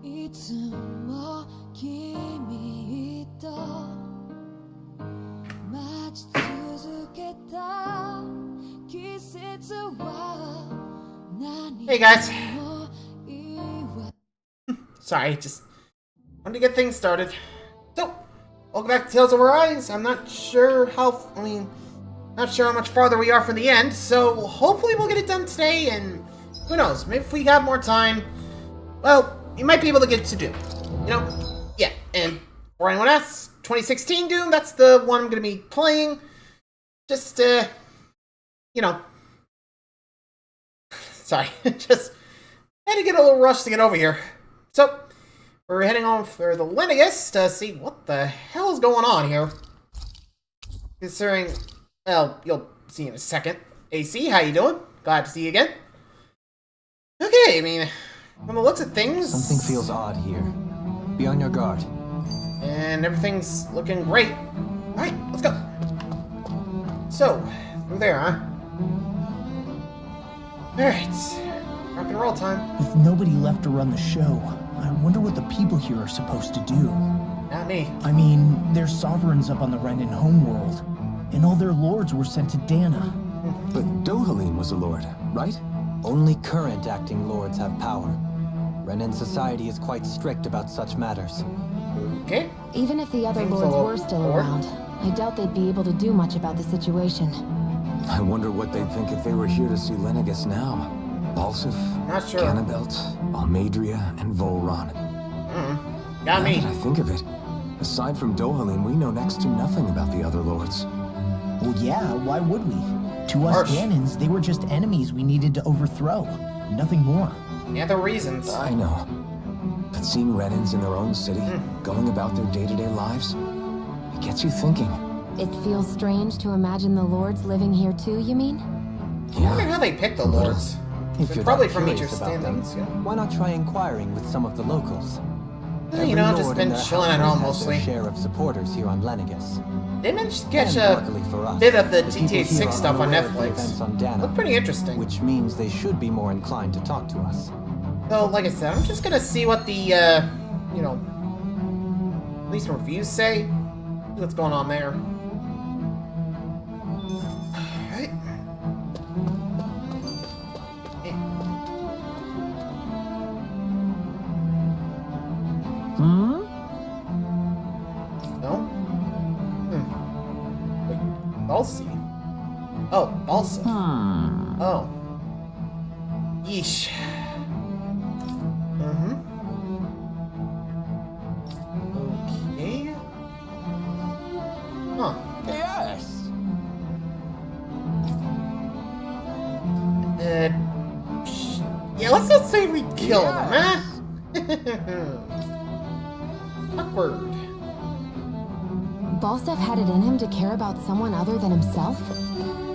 いつも君と待ち続けた季節は何 Hey guys. も言わ Sorry, just wanted to get things started. So, welcome back to Tales of Arise. I'm not sure how much farther we are from the end, so hopefully we'll get it done today, and who knows, maybe if we got more time, well, you might be able to get it to Doom. You know? Yeah, and for anyone else, 2016 Doom, that's the one I'm going to be playing. Just, you know. Sorry, just had to get a little rushed to get over here. So, we're heading on for the Lenegis to see what the hell is going on here. Considering, well, you'll see in a second. AC, how you doing? Glad to see you again. Okay, I mean, from the looks of things... Something feels odd here. Be on your guard. And everything's looking great. Alright, let's go. So, through there, huh? Alright, rock and roll time. With nobody left to run the show, I wonder what the people here are supposed to do. Not me. I mean, there's sovereigns up on the Renin homeworld, and all their lords were sent to Dana. But Dohalim was a lord, right? Only current acting lords have power. Renin society is quite strict about such matters. Okay. Even if the other Seems a lords little were still bored. around, I doubt they'd be able to do much about the situation. I wonder what they'd think if they were here to see Lenegis now. Balsif, Not sure. Ganabelt, Almadria, and Volron. Got Now me. that I think of it, aside from Dohalim, we know next to nothing about the other lords. Well, yeah, why would we? To us Harsh. Ganons, they were just enemies we needed to overthrow. Nothing more. Yeah, the reasons. I know. But seeing Renins in their own city, going about their day-to-day lives, it gets you thinking. It feels strange to imagine the lords living here too, you mean? I wonder how they pick the lords. If They're you're probably that from each curious about them, standings, yeah. why not try inquiring with some of the locals? You know, Every just lord been in their chilling at household home has their mostly. share of supporters here on Lenegis. They managed to catch And a luckily for us, bit of the people GTA here 6 are stuff on unaware of the events Netflix. on Dana, Looked pretty interesting. which means they should be more inclined to talk to us. So, like I said, I'm just gonna see what the, you know, at least reviews say. See what's going on there. Alright. No? Wait, Balsi? Oh, Balsa. Oh. Yeesh. Okay. Huh. Yes! Yeah, let's not say we killed him, huh? Awkward. Balsef had it in him to care about someone other than himself?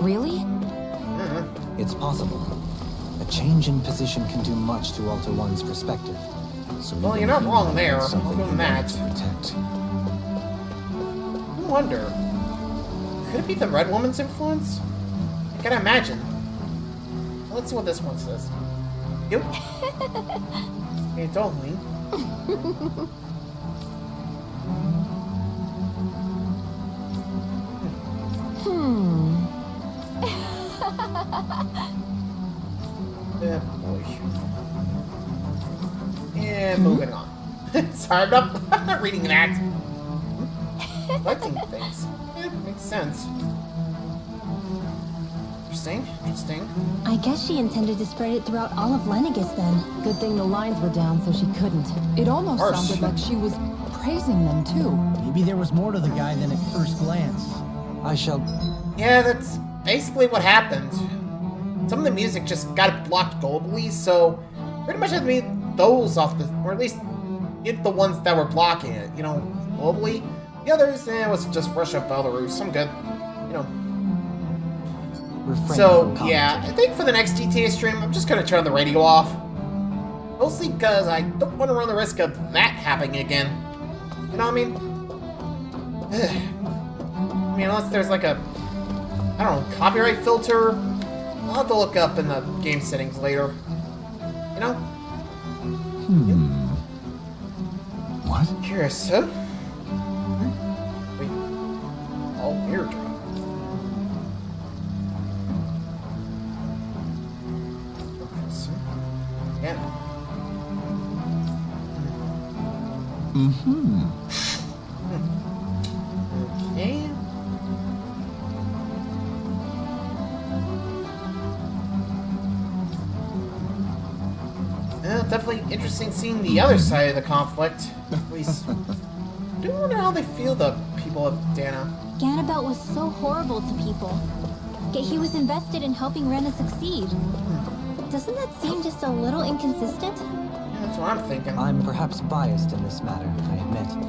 Really? It's possible. A change in position can do much to alter one's perspective. So Well, even you're not he wrong had there. something I'll give he him wanted that. to protect. I wonder. Could it be the Red Woman's influence? I can imagine. Let's see what this one says. Yep. Hey, totally. Yeah, boy. And moving on. Sorry, I'm not reading that. Collecting things. Yeah, makes sense. Interesting, interesting. I guess she intended to spread it throughout all of Lenegis then. Good thing the lines were down so she couldn't. It almost Harsh. sounded like she was praising them too. Maybe there was more to the guy than at first glance. I shall... Yeah, that's basically what happened. Some of the music just got blocked globally, so pretty much had to be those off the, or at least get the ones that were blocking it, you know, globally. The others, was just Russia, Belarus. I'm good, you know. refrain So, from yeah, I commenting. think for the next GTA stream, I'm just gonna turn the radio off. Mostly because I don't want to run the risk of that happening again. You know what I mean? I mean, unless there's like a, I don't know, copyright filter. I'll have to look up in the game settings later. You know? curious, huh? Wait. Oh, mirror drop. Yeah. Okay. Definitely interesting seeing the other side of the conflict. At least, I do wonder how they feel, the people of Dana. Ganabelt was so horrible to people. Yet he was invested in helping Rena succeed. Doesn't that seem just a little inconsistent? Yeah, that's what I'm thinking. I'm perhaps biased in this matter, I admit.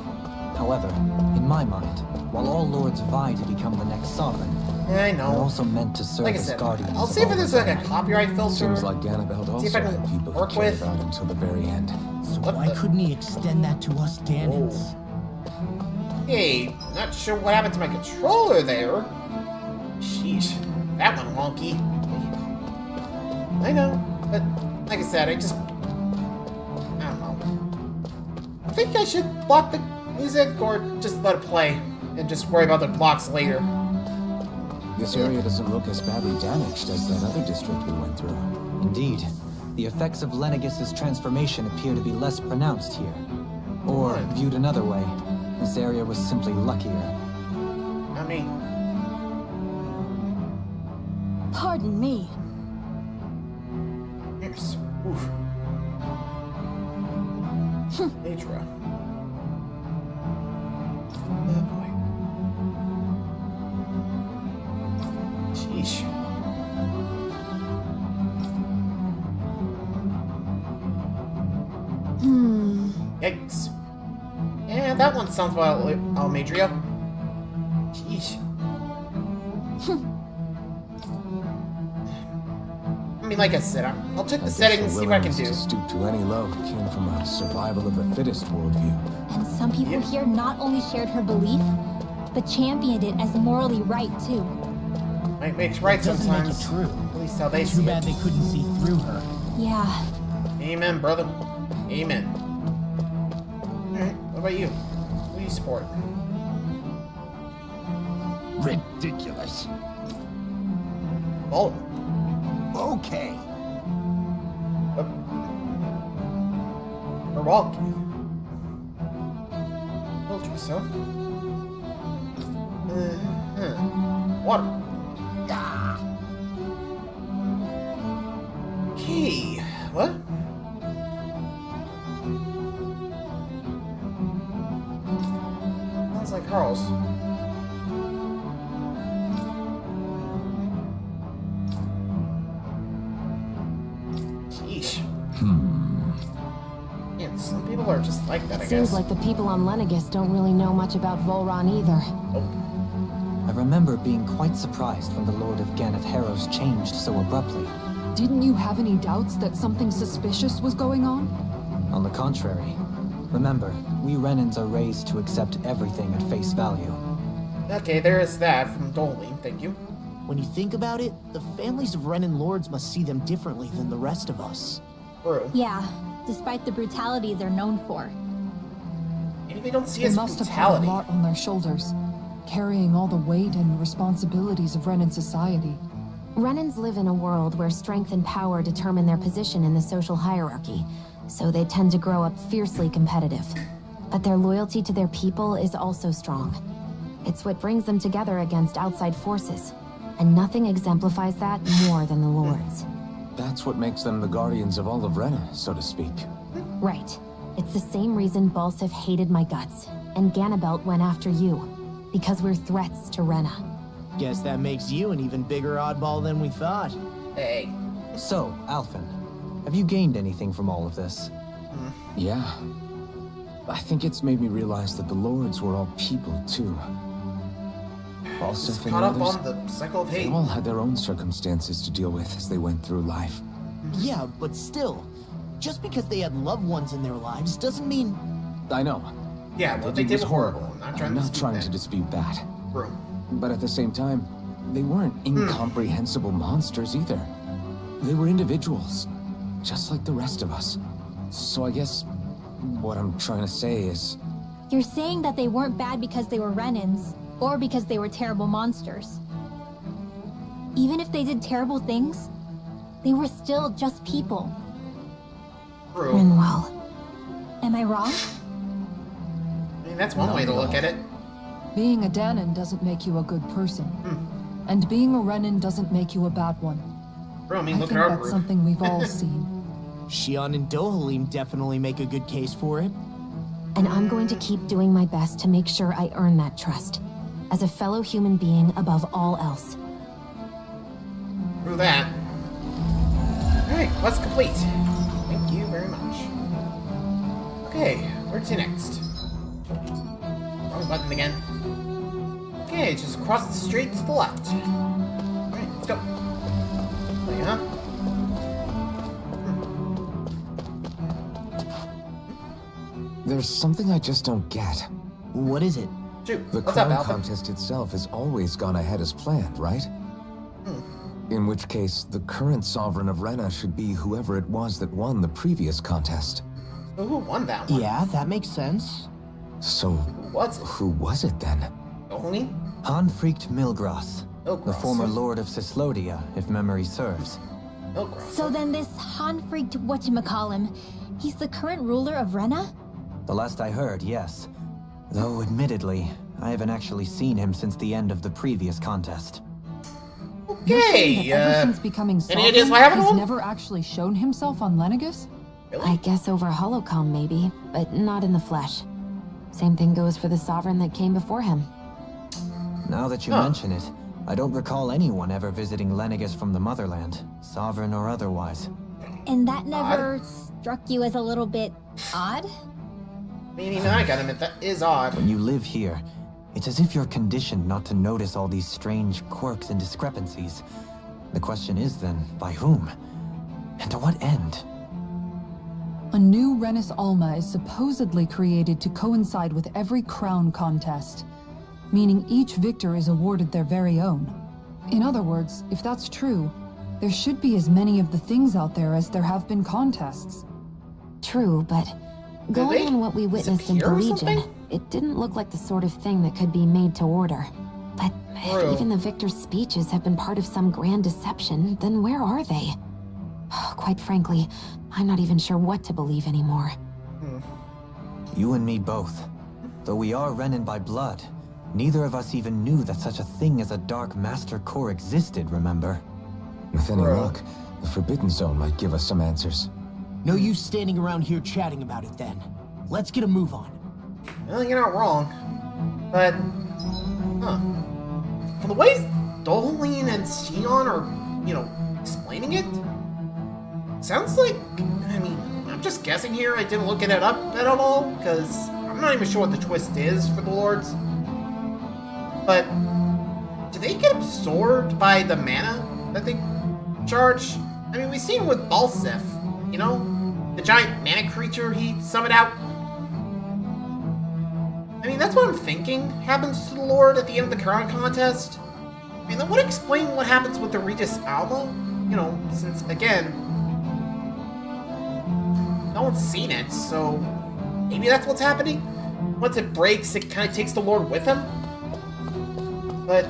However, in my mind, while all lords vie to become the next sovereign, Yeah, I they're know. also meant to serve Like I as said, guardians. I'll of see if all there's the like a realm. copyright filter. Seems like Ganabelt See also if I had can people work he cared with. about until the very end. So What why the- couldn't he extend that to us Danans? Hey, not sure what happened to my controller there. Sheesh, that one wonky. I know, but like I said, I don't know. I think I should block the music or just let it play and just worry about the blocks later. This area doesn't look as badly damaged as that other district we went through. Indeed, the effects of Lenegis' transformation appear to be less pronounced here. Or, Right. viewed another way, this area was simply luckier. I mean, Pardon me. yes. Oof. Nitra. Oh boy. Sheesh. Yikes. Yeah, that one sounds about Almadria. Sheesh. I mean, like I said, I'll check the guess settings the and see what I can willingness do. to stoop to any low came from a survival of the fittest worldview. And some people Yep. here not only shared her belief, but championed it as morally right too. Might makes right Doesn't make it sometimes. true. At least how they Too see bad it. they couldn't see through her. Yeah. Amen, brother. Amen. Alright, what about you? Who do you support? Ridiculous. Oh. Okay. Or Walkie. Filter, so. Water. Okay. What? Sounds like Carl's. Sheesh. Yeah, some people are just like that, I Seems guess. like the people on Lenegis don't really know much about Volron either. I remember being quite surprised when the Lord of Ganeth Harrows changed so abruptly. Didn't you have any doubts that something suspicious was going on? On the contrary, remember, we Renans are raised to accept everything at face value. Okay, there is that from Doling, thank you. When you think about it, the families of Renan lords must see them differently than the rest of us. True. Yeah, despite the brutality they're known for. Maybe they don't see They as must have had a brutality. lot on their shoulders, carrying all the weight and responsibilities of Renan society. Renans live in a world where strength and power determine their position in the social hierarchy, so they tend to grow up fiercely competitive. But their loyalty to their people is also strong. It's what brings them together against outside forces, and nothing exemplifies that more than the Lords. That's what makes them the guardians of all of Rena, so to speak. Right. It's the same reason Balsif hated my guts, and Ganabelt went after you, because we're threats to Rena. Guess that makes you an even bigger oddball than we thought. Hey. So, Alphen, have you gained anything from all of this? Yeah. I think it's made me realize that the lords were all people, too. Also, Just for caught the up others, on the cycle of they hate. all had their own circumstances to deal with as they went through life. Yeah, but still, just because they had loved ones in their lives doesn't mean... I know. Yeah, what they It did was was horrible. I'm not trying to dispute dispute that. True. But at the same time, they weren't incomprehensible monsters either. They were individuals, just like the rest of us. So I guess what I'm trying to say is, You're saying that they weren't bad because they were Renans, or because they were terrible monsters. Even if they did terrible things, they were still just people. True. Rinwell. Am I wrong? I mean, that's one way to look at it. Being a Danon doesn't make you a good person. And being a Renin doesn't make you a bad one. Bro, I mean, I look think at our that's group. something we've all seen. Shionne and Dohalim definitely make a good case for it. And I'm going to keep doing my best to make sure I earn that trust. As a fellow human being above all else. Through that. Alright, quest complete. Thank you very much. Okay, where to next? Wrong button again. Okay, just across the street to the left. Alright, let's go. Wait, huh? There's something I just don't get. What is it? Shoot, The what's up, crown Alpha? contest itself has always gone ahead as planned, right? In which case, the current sovereign of Rena should be whoever it was that won the previous contest. So who won that one? Yeah, that makes sense. So, Who was it? who was it then? Only? Hanfried Milgras, the Milgras. former lord of Cislodia, if memory serves. Milgras. So then this Han-freaked whatchamacallem, he's the current ruler of Rena? The last I heard, yes. Though, admittedly, I haven't actually seen him since the end of the previous contest. You're saying Okay, that ever since becoming any sovereign, ideas what happened to he's him? never actually shown himself on Lenegis? I guess over holocom maybe, but not in the flesh. Same thing goes for the sovereign that came before him. Now that you Huh. mention it, I don't recall anyone ever visiting Lenegis from the motherland, sovereign or otherwise. And that never struck you as a little bit odd? I mean, even I gotta admit, that is odd. When you live here, it's as if you're conditioned not to notice all these strange quirks and discrepancies. The question is then, by whom? And to what end? A new Renis Alma is supposedly created to coincide with every crown contest, meaning each victor is awarded their very own. In other words, if that's true, there should be as many of the things out there as there have been contests. True, but they going on what we witnessed in disappear or Legion, something? it didn't look like the sort of thing that could be made to order. But True. if even the victor's speeches have been part of some grand deception, then where are they? Quite frankly, I'm not even sure what to believe anymore. You and me both. Though we are Renin by blood, neither of us even knew that such a thing as a Dark Master Core existed, remember? With any Bro. luck, the Forbidden Zone might give us some answers. No use standing around here chatting about it then. Let's get a move on. Well, you're not wrong. But, huh. From the ways Dohalim and Shionne are, you know, explaining it, sounds like, I mean, I'm just guessing here, I didn't look it up at all, because I'm not even sure what the twist is for the Lords. But, do they get absorbed by the mana that they charge? I mean, we've seen with Balsef, you know? The giant mana creature he summoned out. I mean, that's what I'm thinking happens to the Lord at the end of the Crown Contest. I mean, that would explain what happens with the Regis Alma. You know, since, again, no one's seen it, so maybe that's what's happening. Once it breaks, it kind of takes the Lord with him. But,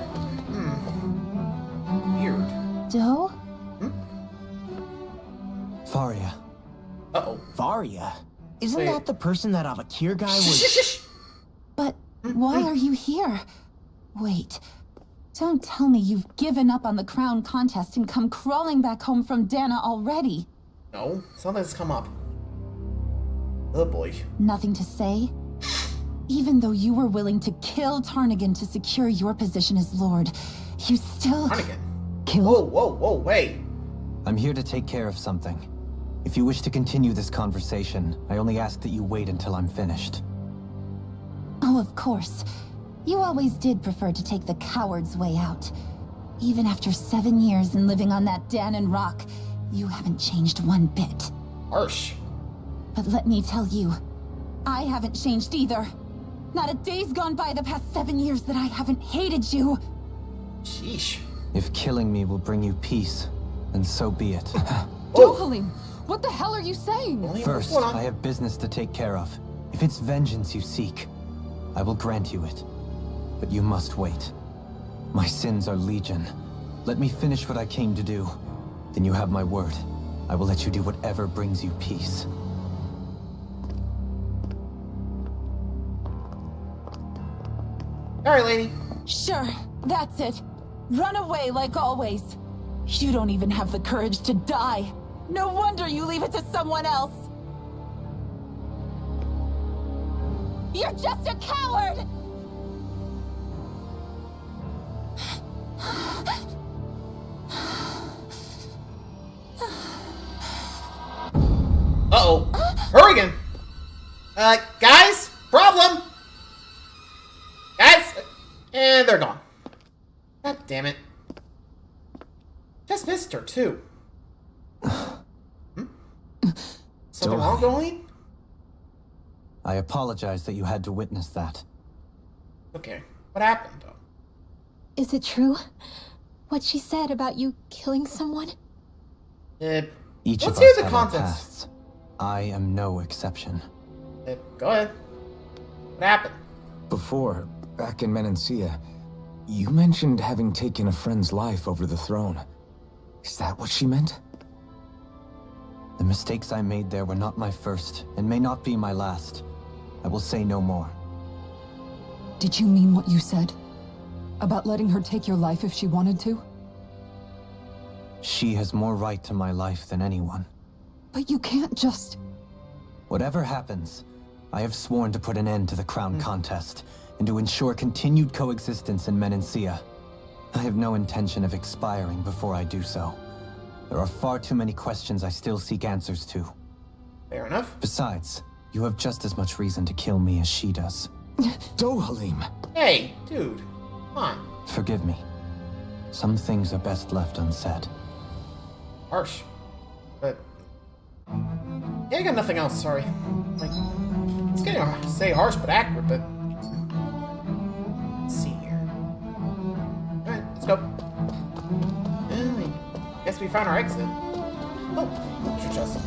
weird. Doe? Faria. Uh-oh. Varia? Isn't Wait. that the person that Avakir guy Shh, was... shh, shh. But why are you here? Wait. Don't tell me you've given up on the crown contest and come crawling back home from Dana already. No, something's come up. Oh boy. Nothing to say? Even though you were willing to kill Tarnigan to secure your position as Lord, you still... Tarnigan. Kill? Whoa, whoa, whoa, wait. I'm here to take care of something. If you wish to continue this conversation, I only ask that you wait until I'm finished. Oh, of course. You always did prefer to take the coward's way out. Even after 7 years and living on that Danon rock, you haven't changed one bit. Harsh. But let me tell you, I haven't changed either. Not a day's gone by the past 7 years that I haven't hated you. Sheesh. If killing me will bring you peace, then so be it. Dohalim, what the hell are you saying? Only First, hold on. I have business to take care of. If it's vengeance you seek, I will grant you it. But you must wait. My sins are legion. Let me finish what I came to do. Then you have my word. I will let you do whatever brings you peace. Alright, lady. Sure, that's it. Run away like always. You don't even have the courage to die. No wonder you leave it to someone else. You're just a coward! Uh-oh. Hurricane! Guys? Problem! Guys? And they're gone. God damn it. Just missed her, too. Something wrong, Jolene? I apologize that you had to witness that. Okay. What happened, though? Is it true? What she said about you killing someone? Each Let's of hear us the have our contents. pasts. I am no exception. Go ahead. What happened? Before, back in Menancia, you mentioned having taken a friend's life over the throne. Is that what she meant? The mistakes I made there were not my first, and may not be my last. I will say no more. Did you mean what you said? About letting her take your life if she wanted to? She has more right to my life than anyone. But you can't just... Whatever happens, I have sworn to put an end to the crown contest, and to ensure continued coexistence in Menancia. I have no intention of expiring before I do so. There are far too many questions I still seek answers to. Fair enough. Besides, you have just as much reason to kill me as she does. Dohalim! Hey, dude. Come on. Forgive me. Some things are best left unsaid. Harsh. But... yeah, I got nothing else, sorry. Like, it's getting hard to say harsh but accurate, but... let's see here. Alright, let's go. And I guess we found our exit. Oh, treasure chest.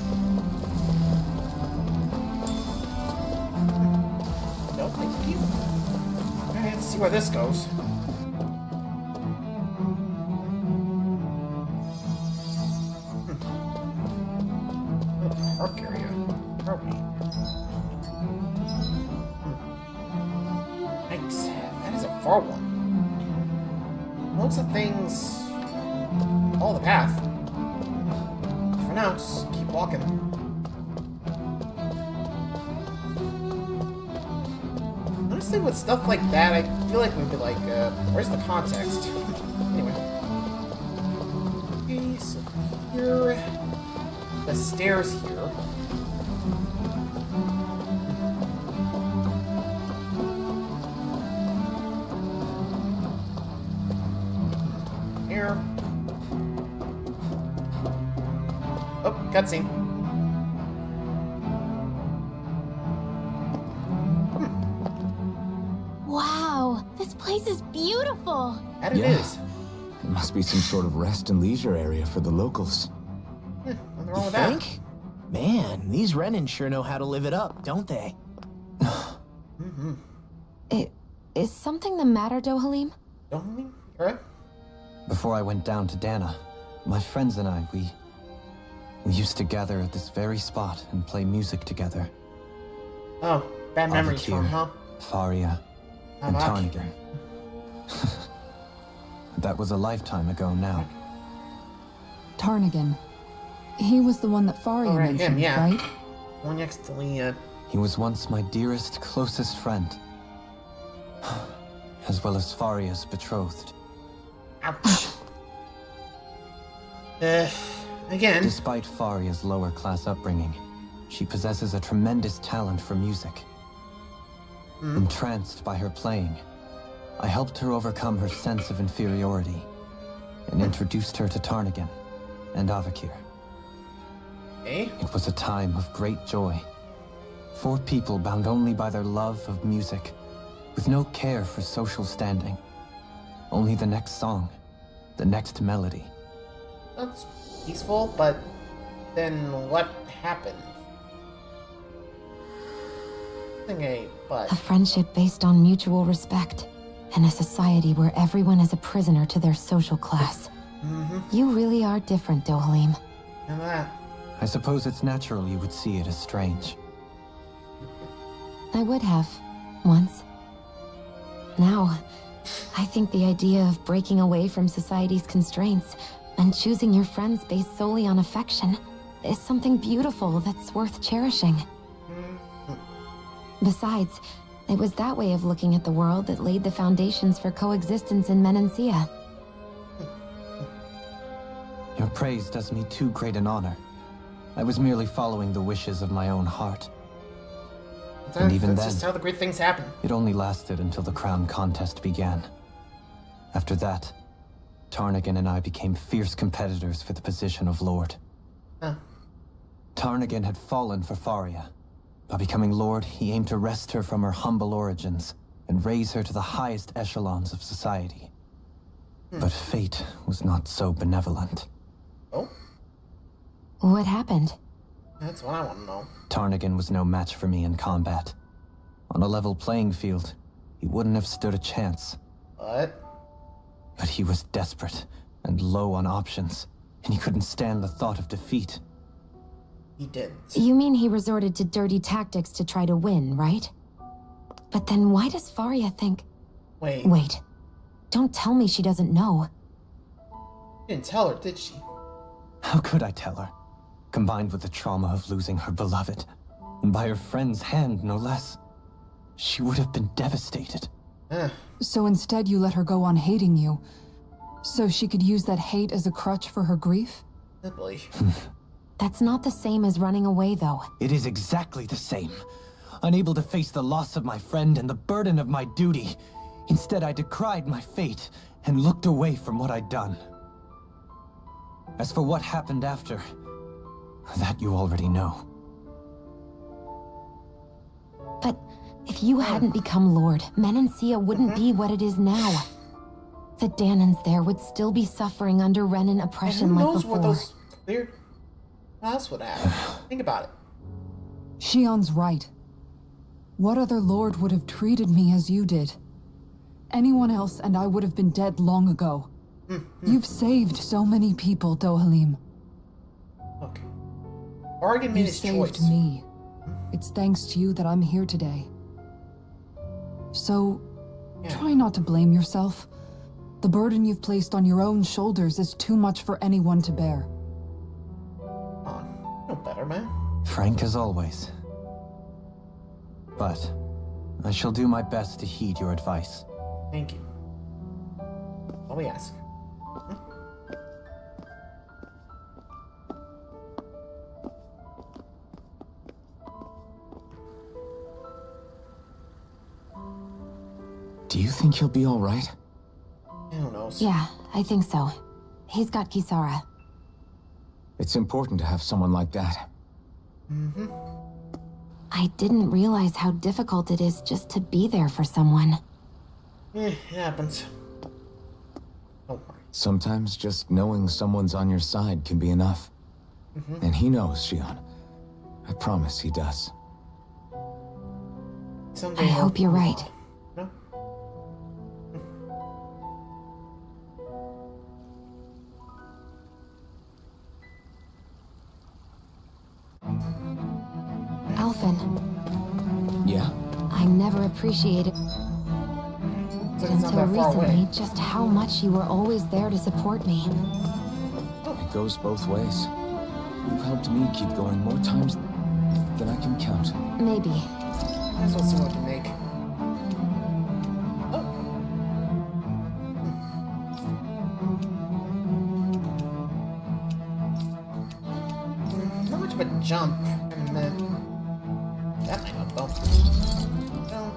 No, thank you. Alright, let's see where this goes. Park area. Where are we? Thanks. That is a far one. Looks at things. Follow the path. For now, just keep walking. Honestly, with stuff like that, I feel like we'd be like, where's the context? Anyway. Okay, so here. The stairs here. Here. Oh, cutscene. Wow, this place is beautiful. That it Yeah. is. It must be some sort of rest and leisure area for the locals. Nothing wrong with that. Think? Man, these Renans sure know how to live it up, don't they? Is something the matter, Dohalim? Don't we? Alright. Before I went down to Dana, my friends and I, we used to gather at this very spot and play music together. Oh, bad memories Avakir, from, huh? Faria, and Avakir. Tarnigan. That was a lifetime ago now. Tarnigan. He was the one that Faria Oh, right, mentioned, him, yeah. right? One next to Leah. He was once my dearest, closest friend. As well as Faria's betrothed. Ouch. Again. Despite Faria's lower class upbringing, she possesses a tremendous talent for music. Entranced by her playing, I helped her overcome her sense of inferiority and introduced her to Tarnigan and Avakir. Okay. It was a time of great joy. 4 people bound only by their love of music, with no care for social standing. Only the next song, the next melody. That's peaceful, but then what happened? Thingy, but A friendship based on mutual respect, and a society where everyone is a prisoner to their social class. You really are different, Dohalim. and that. I suppose it's natural you would see it as strange. I would have, once. Now, I think the idea of breaking away from society's constraints and choosing your friends based solely on affection is something beautiful that's worth cherishing. Besides, it was that way of looking at the world that laid the foundations for coexistence in Menancia. Your praise does me too great an honor. I was merely following the wishes of my own heart. And even That's then, just how the great things happen. it only lasted until the crown contest began. After that, Tarnagan and I became fierce competitors for the position of Lord. Huh. Tarnagan had fallen for Faria. By becoming Lord, he aimed to wrest her from her humble origins and raise her to the highest echelons of society. But fate was not so benevolent. Oh, What happened? that's what I want to know. Tarnagan was no match for me in combat. On a level playing field, he wouldn't have stood a chance. But But he was desperate and low on options, and he couldn't stand the thought of defeat. he didn't. You mean he resorted to dirty tactics to try to win, right? But then why does Faria think... Wait, Wait. Don't tell me she doesn't know. you didn't tell her, did she? How could I tell her? Combined with the trauma of losing her beloved, and by her friend's hand, no less, she would have been devastated. Eh, So instead you let her go on hating you, so she could use that hate as a crutch for her grief? Nibbly. That's not the same as running away, though. It is exactly the same. Unable to face the loss of my friend and the burden of my duty, instead I decried my fate and looked away from what I'd done. As for what happened after, that you already know. But if you hadn't become Lord, Menancia wouldn't be what it is now. The Danans there would still be suffering under Renan And oppression who like knows before. what those weird... What else would happen? Think about it. Shionne's right. What other lord would have treated me as you did? Anyone else and I would have been dead long ago. You've saved so many people, Dohalim. Look. Oregon made You his saved choice. me. It's thanks to you that I'm here today. So, Yeah. try not to blame yourself. The burden you've placed on your own shoulders is too much for anyone to bear. Come on. No better, man. Frank as always. But I shall do my best to heed your advice. Thank you. All we ask. Do you think he'll be all right? Who knows? Yeah, I think so. He's got Kisara. It's important to have someone like that. I didn't realize how difficult it is just to be there for someone. It happens. Don't worry. Sometimes just knowing someone's on your side can be enough. And he knows, Shionne. I promise he does. Someday I he'll- hope you're right. No? Alphen, Yeah? I never appreciated So it's not until that far recently away. just how much you were always there to support me. It goes both ways. You've helped me keep going more times than I can count. Maybe. Might as well see what we can make. Oh. Not much of a jump, and then that might help though. No.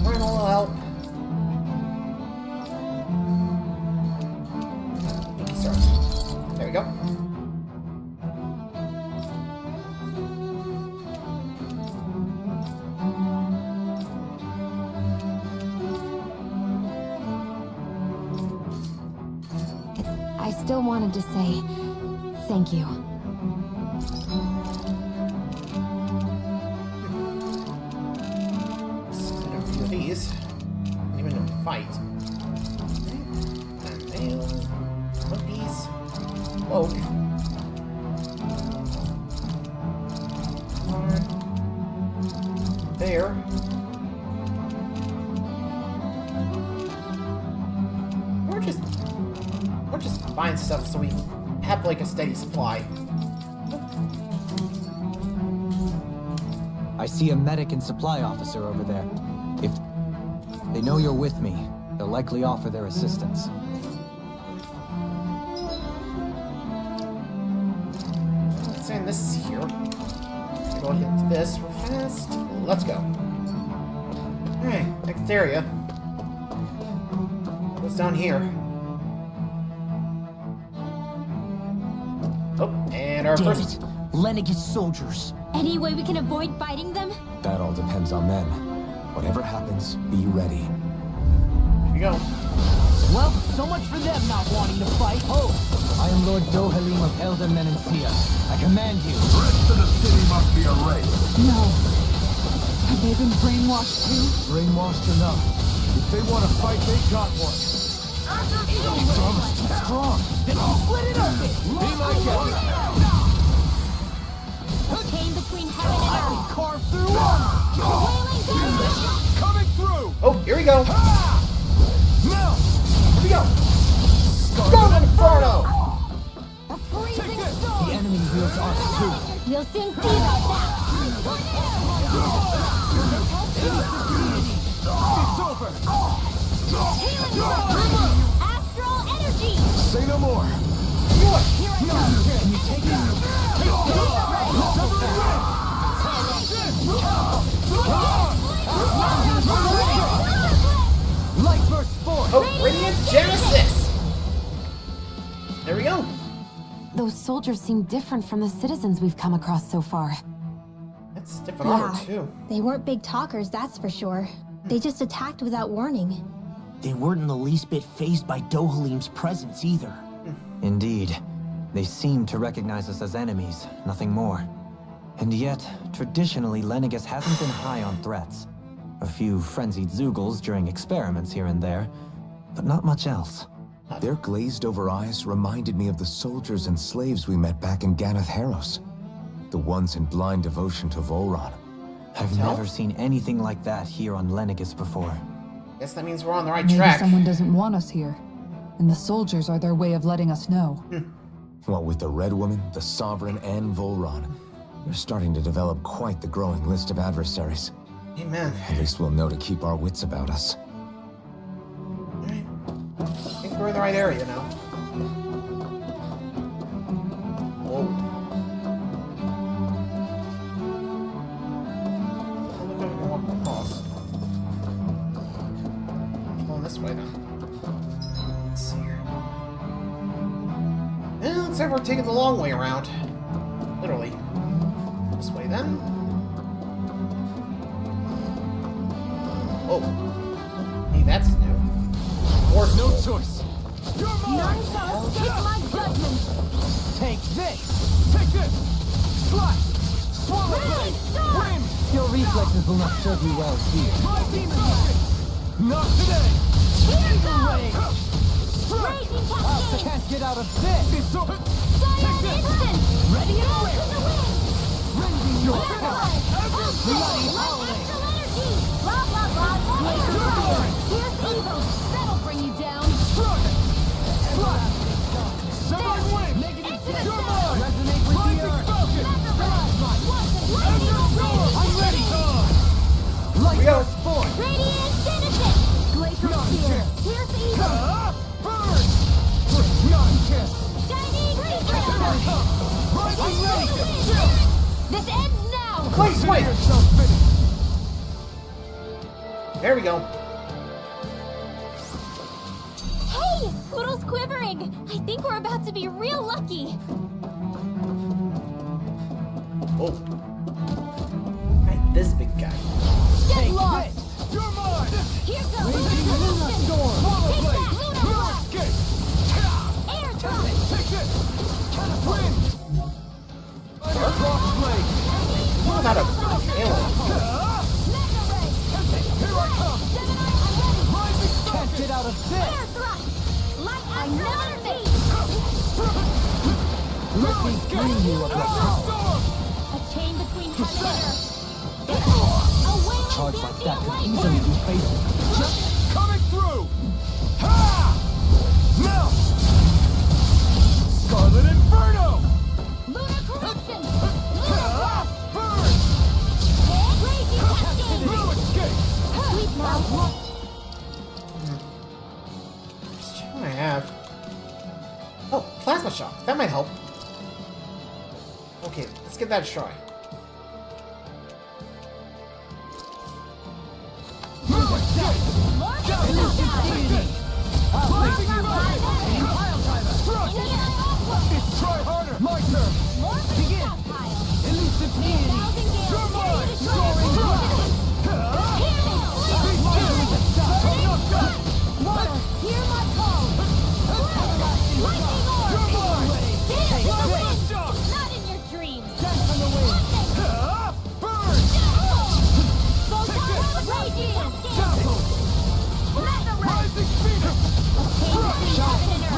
Run will help. There we go. I still wanted to say thank you. fight. And nail. Cookies. Cloak. There. We're just buying stuff so we have like a steady supply. I see a medic and supply officer over there. If they know you're with me, they'll likely offer their assistance. Saying this is here. Go ahead to this real fast. Let's go. Alright, next area. What's down here? Oh, and our Damn first. it. Lenegis soldiers. Any way we can avoid fighting them? That all depends on them. Whatever happens, be ready. Here we go. Well, so much for them not wanting to fight. Oh, I am Lord Dohalim of Elder Menencia. I command you. The rest of the city must be erased. No. Have they been brainwashed too? Brainwashed enough. If they want to fight, they got one. strong. Then split it open. Be my guest. Came between heaven and earth. Carve through armor. Wailing thunder. Coming through. Oh, here we go. Now. Here we go. Storm Inferno! A freezing The storm. enemy wields armor too. You'll soon see about that. It's over. Healing storm. Astral energy. Say no more. Here I come. Can you take it? Light burst forth. Oh, Radiant Genesis! There we go. Those soldiers seem different from the citizens we've come across so far. That's different armor, too. They weren't big talkers, that's for sure. They just attacked without warning. They weren't in the least bit fazed by Dohalim's presence either. Indeed. They seem to recognize us as enemies, nothing more. And yet, traditionally, Lenegis hasn't been high on threats. A few frenzied Zeugles during experiments here and there, but not much else. Their glazed-over eyes reminded me of the soldiers and slaves we met back in Ganath Haros. The ones in blind devotion to Volron. I've never seen anything like that here on Lenegis before. Guess that means we're on the right Maybe track. someone doesn't want us here. And the soldiers are their way of letting us know. What with the Red Woman, the Sovereign, and Volron, we're starting to develop quite the growing list of adversaries. Amen. At least we'll know to keep our wits about us. Alright. I think we're in the right area now. Whoa. Look like we can walk across. Going this way then. Let's see here. Well, looks like we're taking the long way around. Literally. This way then. Oh. Hey, that's new. Force No pull. choice. None shall escape my judgment. Take this. Take this. Slice. Swallow Really, blade. stop. Wind. Your reflexes will not serve you well here. My demon weapon. Not today. Here Evil goes. ray. Strike. Raging cascade. Can't get out of this! It's over. Scion instant. Ready and Roll to ready. the wind. Rending your Blood. Bloody Astral energy. Blah, blah, blah. Here's evil. That'll bring you down. Strike. Slice. Severing wind. Into the You're center. mine. Resonate with the Rising earth! falcon. Lightning raging. I'm ready. Light We go. burst forth. Radiant Genesis. Glacial spear. Here's evil. Burn. Not kiss. Shining Secret. Rising Into ray. the wind. This ends now. Wait, Consider wait. yourself finished. There we go. Hey, Poodle's quivering. I think we're about to be real lucky. Oh. Right, this big guy. Get Take lost. this. You're mine. Here goes. Raging Luna storm. Swallow Take blade. that, Luna No blast. escape. Air drop. Take this. Wind. Cross blade. What about a alien? Mega ray. Here I come. Gemini, I'm ready. Rising storm. Get out of this! Fire thrust! Light as never face! Let me free you of your power. A chain between heaven and earth. A wailing Charge like that could lightning. easily be fatal. Coming through! Ha! Now! Scarlet Inferno! Lunar corruption! Burn! Crazy cascade! No escape! Sleep now! What do I have? Oh, plasma shock. That might help. Okay, let's give that a try. No escape! Try harder! My turn! Begin! Elusive deity! You're mine! Soaring blast! Water, hear my call! Lightning orb! You're mine! Dance the Take wind! shock! Not in your dreams! Dance on the wind! Burn! Volcano raging! Dazzle! Mega ray! Rising Phoenix!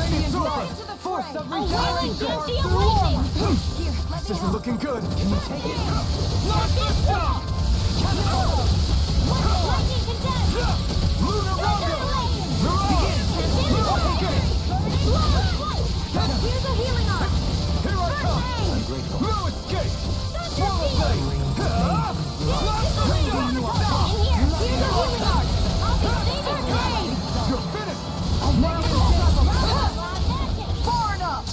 Radiant light! to the force of regeneration! Guilty of lightning! Here, let This me isn't help. looking good. Can you take it? Not this time! Lightning condemned! Lunar Rondo! Here's a healing arm! Here I come! No escape! Swallow blade! Here's a healing arm! I'll be saving grace! You're finished! Far enough!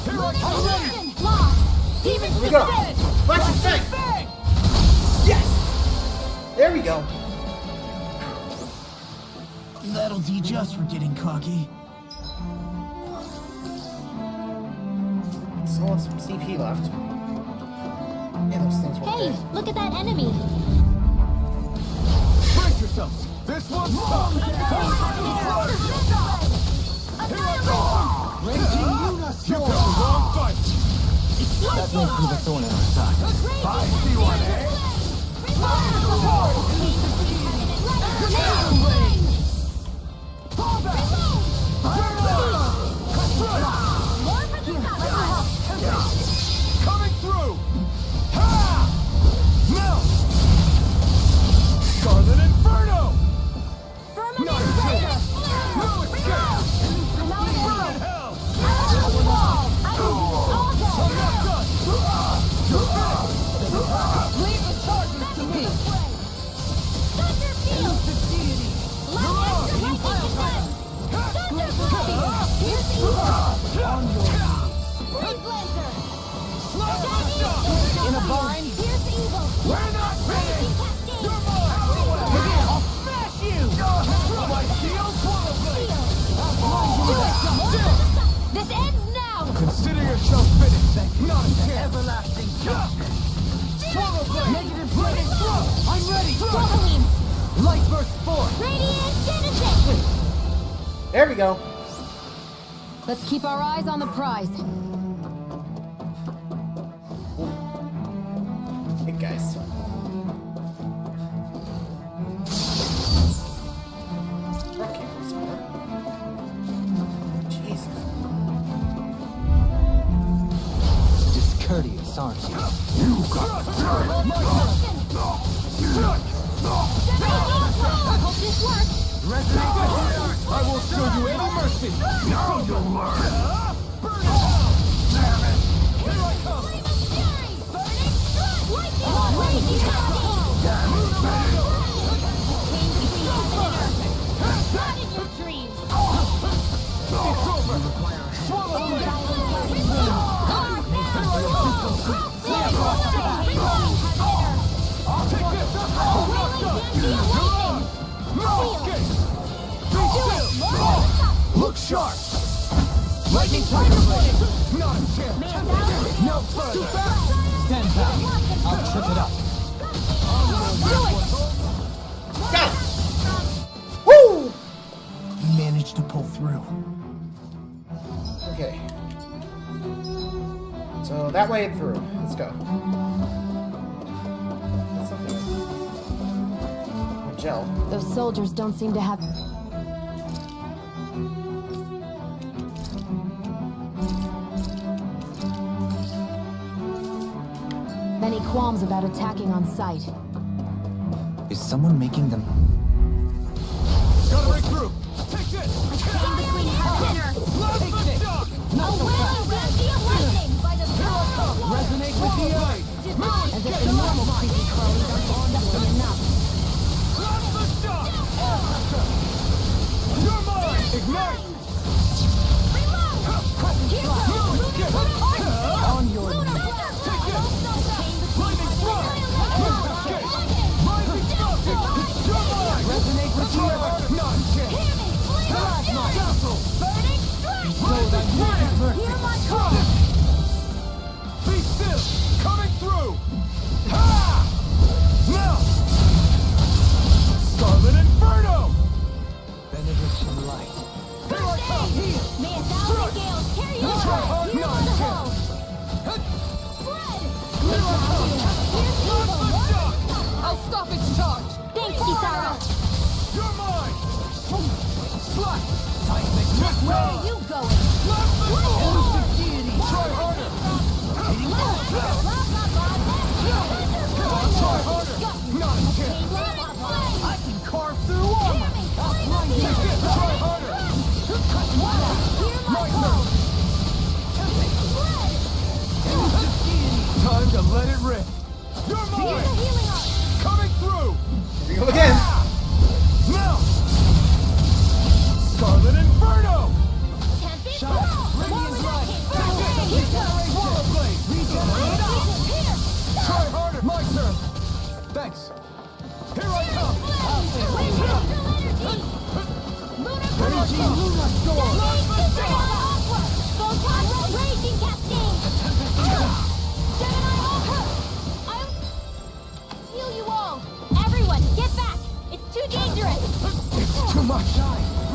Here I come! Demon Here we go. Flash and Fang! Yes! There we go. That'll teach us for getting cocky. Still have some CP left. Yeah, those things were Hey, okay. look at that enemy! Brace yourselves! This one's tough! You picked the wrong fight! That may prove a thorn in our side. I see one, eh? Coming through! Ha! Now! Scarlet Inferno! No escape! No escape! Burn in hell! I'm not done! You're finished! Leave the charges to me! In a bind? We're not finished! You're mine! I'll smash you! My shield swallow blade! This ends now! Consider yourself finished! Not a chance! Everlasting justice! Swallow blade! Negative blade! I'm ready! Swallow him! Light burst forth! Radiant Genesis! There we go. Let's keep our eyes on the prize. Hey, guys. Rocky was smart. Jesus. Discourteous, aren't you? Hope this works! I will show you any mercy! Now you'll learn! Burn it out! Damn it! Here I come! Flame of fury! Burning strike! Lightning raging Not in your dreams! It's over! Swallow blade! I'll take this! I'm not done! No escape! Be still! Look sharp! Lightning tiger blade! Not a chance! No further! Stand back. I'll trip it up. Got it! Woo! You managed to pull through. Okay. So that way and through. Let's go. That's something. A gel. Those soldiers don't seem to have... Any qualms about attacking on sight? Is someone making them? Gotta regroup! Take this! Stand between heaven and earth. Blast the shock! A wailing Ramsey of lightning by the power of water. Resonate with the earth! As if the normal creepy crawlies are bonding enough. Blast the shock! You're mine! Ignite! Reload! Here goes! On your knees! Take this! Lightning strike! Escape! Lightning strike! You're mine! Resonate with the earth! Not a chance! Plasma! Castle! Burning strike! Hear my call! Be still! Coming through! Ha! Now! Scarlet Inferno! Benediction light. Here I come! May a thousand gales carry you away! Hear my call! Spread! Spread! Here I come! Blast the shock! I'll stop its charge! Thanks, Kisara! You're mine! Slap! Where are you going? Blast the sword! Deity! Try harder! Try harder! Not a chance! I can carve through armor! Take it! Try harder! My turn! Time to let it rip! You're mine! Coming through! Here we go again. Now! Scarlet Inferno! Swallow Blade! Try harder! My turn! Thanks! Here I come! Energy Luna Storm! Raging Cascade! Gemini Altar! I'll heal you all! Everyone, get back! It's too dangerous! It's too much!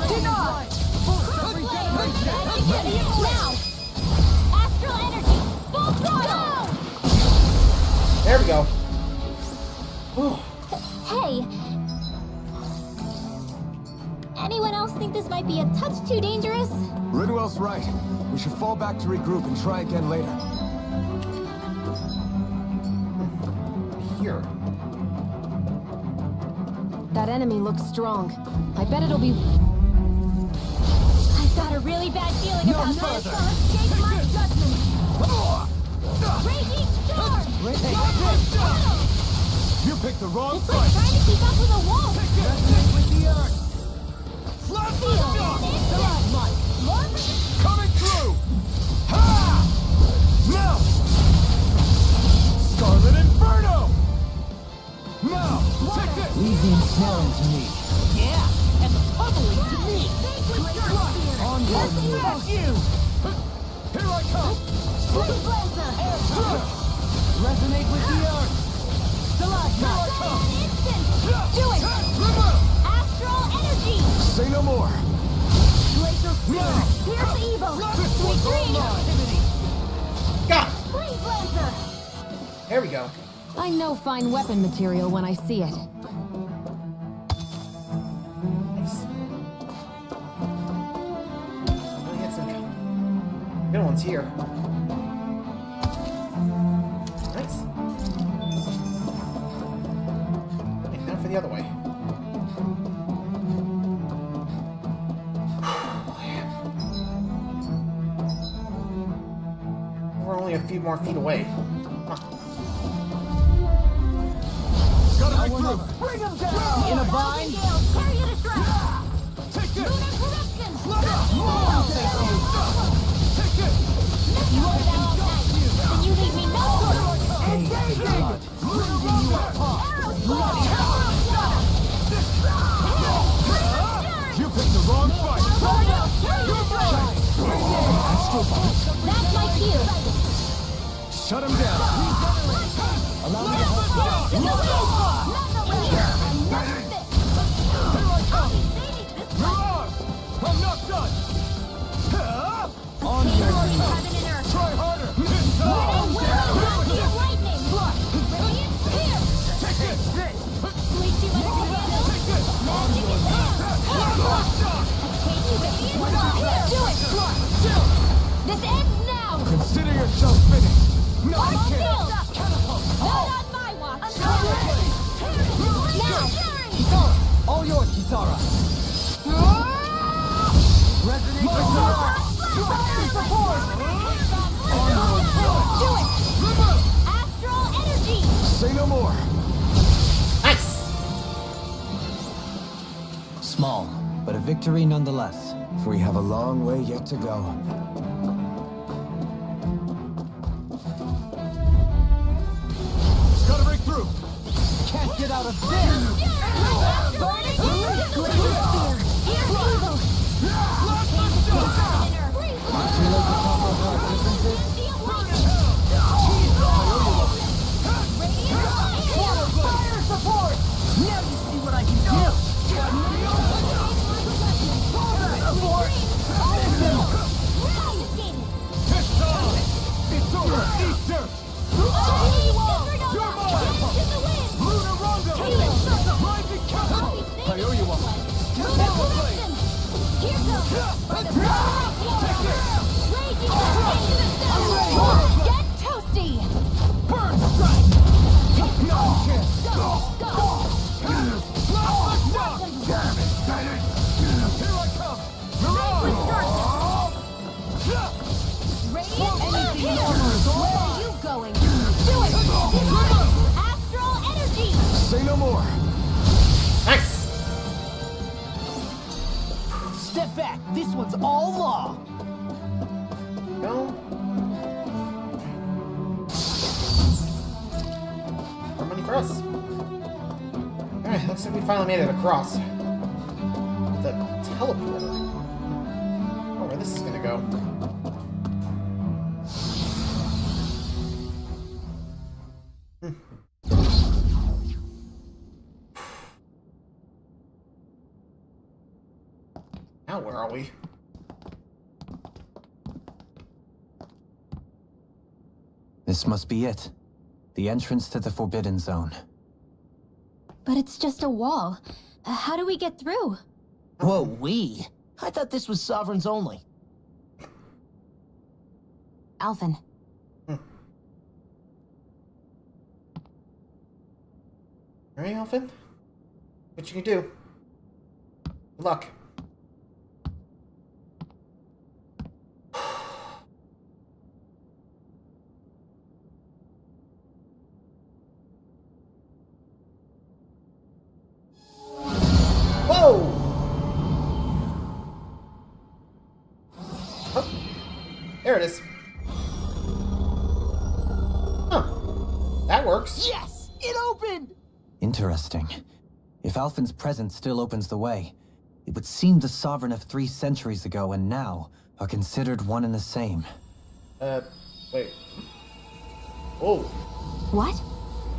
Deny! Now! Astral energy! Full throttle! There we go. Whew. Hey! Anyone else think this might be a touch too dangerous? Ridwell's right. We should fall back to regroup and try again later. Here. That enemy looks strong. I bet it'll be... I've got a really bad feeling No about further. this. Escape my judgment! Raging storm! You picked the wrong It's like fight! trying to keep up with a wolf! Resonate with the earth! Blast the Feel shock! Stalagmite! Coming through! Ha! Now! Scarlet Inferno! Now! Take this! Leave the ensnaring to me. Yeah! And the pummeling to me! On your knees! You! Here I come! Resonate with the earth. Stalagmite! Do it! Astral energy! Say no more! Glacial spirit! Pierce evil! Sweet dreams! Got it. Freeze Lancer! There we go. I know fine weapon material when I see it. Nice. We get some good ones here. Nice. Okay, now for the other way. We're only a few more feet away. Huh. Gotta break through! Bring him down in a bind. Carry it ashore! Take this! Lunar corruption! Take it! You are thou out night, then you leave me no choice! You picked the wrong fight! That's my cue! Shut him down! Allow me to help. I'm not done! On your knees. Try harder! Take it! This ends now! Consider yourself finished! Not a chance! Catapult! Not on my watch! Now! Kisara! All yours, Kisara! Resonate support! Do it! Astral energy! Say no more. Nice! Small, but a victory nonetheless. We have a long way yet to go. Gotta break through. Can't get out of this! Fire support. Now you see what I can do. It's over. Eat dirt. You're mine. Lunar Rondo. Rising Counter. I owe you one. Get toasty! Burn strike. No chance. Damn it, Bennett. Here I come. Mirage. Anything over. Where are you going? Do it! Astral energy! Say no more. Nice! Step back. This one's all law. No. More money for us. Alright, looks like we finally made it across. The teleporter. Oh, where this is gonna go. Now where are we? This must be it. The entrance to the Forbidden Zone. But it's just a wall. How do we get through? Whoa, we? I thought this was sovereigns only. Alphen. Alright, Elfin? What you can do? Good luck. Whoa! Oh, there it is. Huh. That works. Yes! It opened! Interesting. If Alphen's presence still opens the way, it would seem the Sovereign of 3 centuries ago and now are considered one and the same. Wait. Oh. What?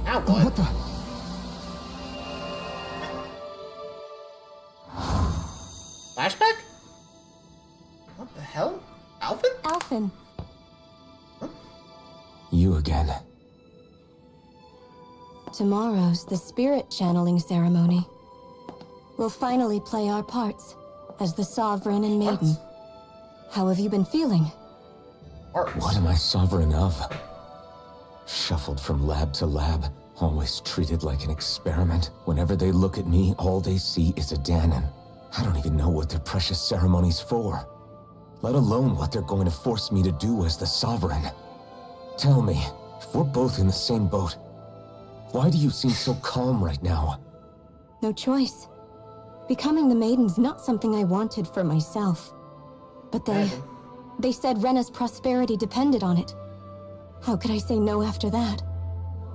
Now what? What the? Flashback? What the hell? Alphen? Alphen. You again. Tomorrow's the spirit channeling ceremony. We'll finally play our parts as the Sovereign and Maiden. How have you been feeling? Parts. What am I sovereign of? Shuffled from lab to lab, always treated like an experiment. Whenever they look at me, all they see is a Danon. I don't even know what their precious ceremony's for, let alone what they're going to force me to do as the Sovereign. Tell me, if we're both in the same boat, why do you seem so calm right now? No choice. Becoming the Maiden's not something I wanted for myself. But they said Rena's prosperity depended on it. How could I say no after that?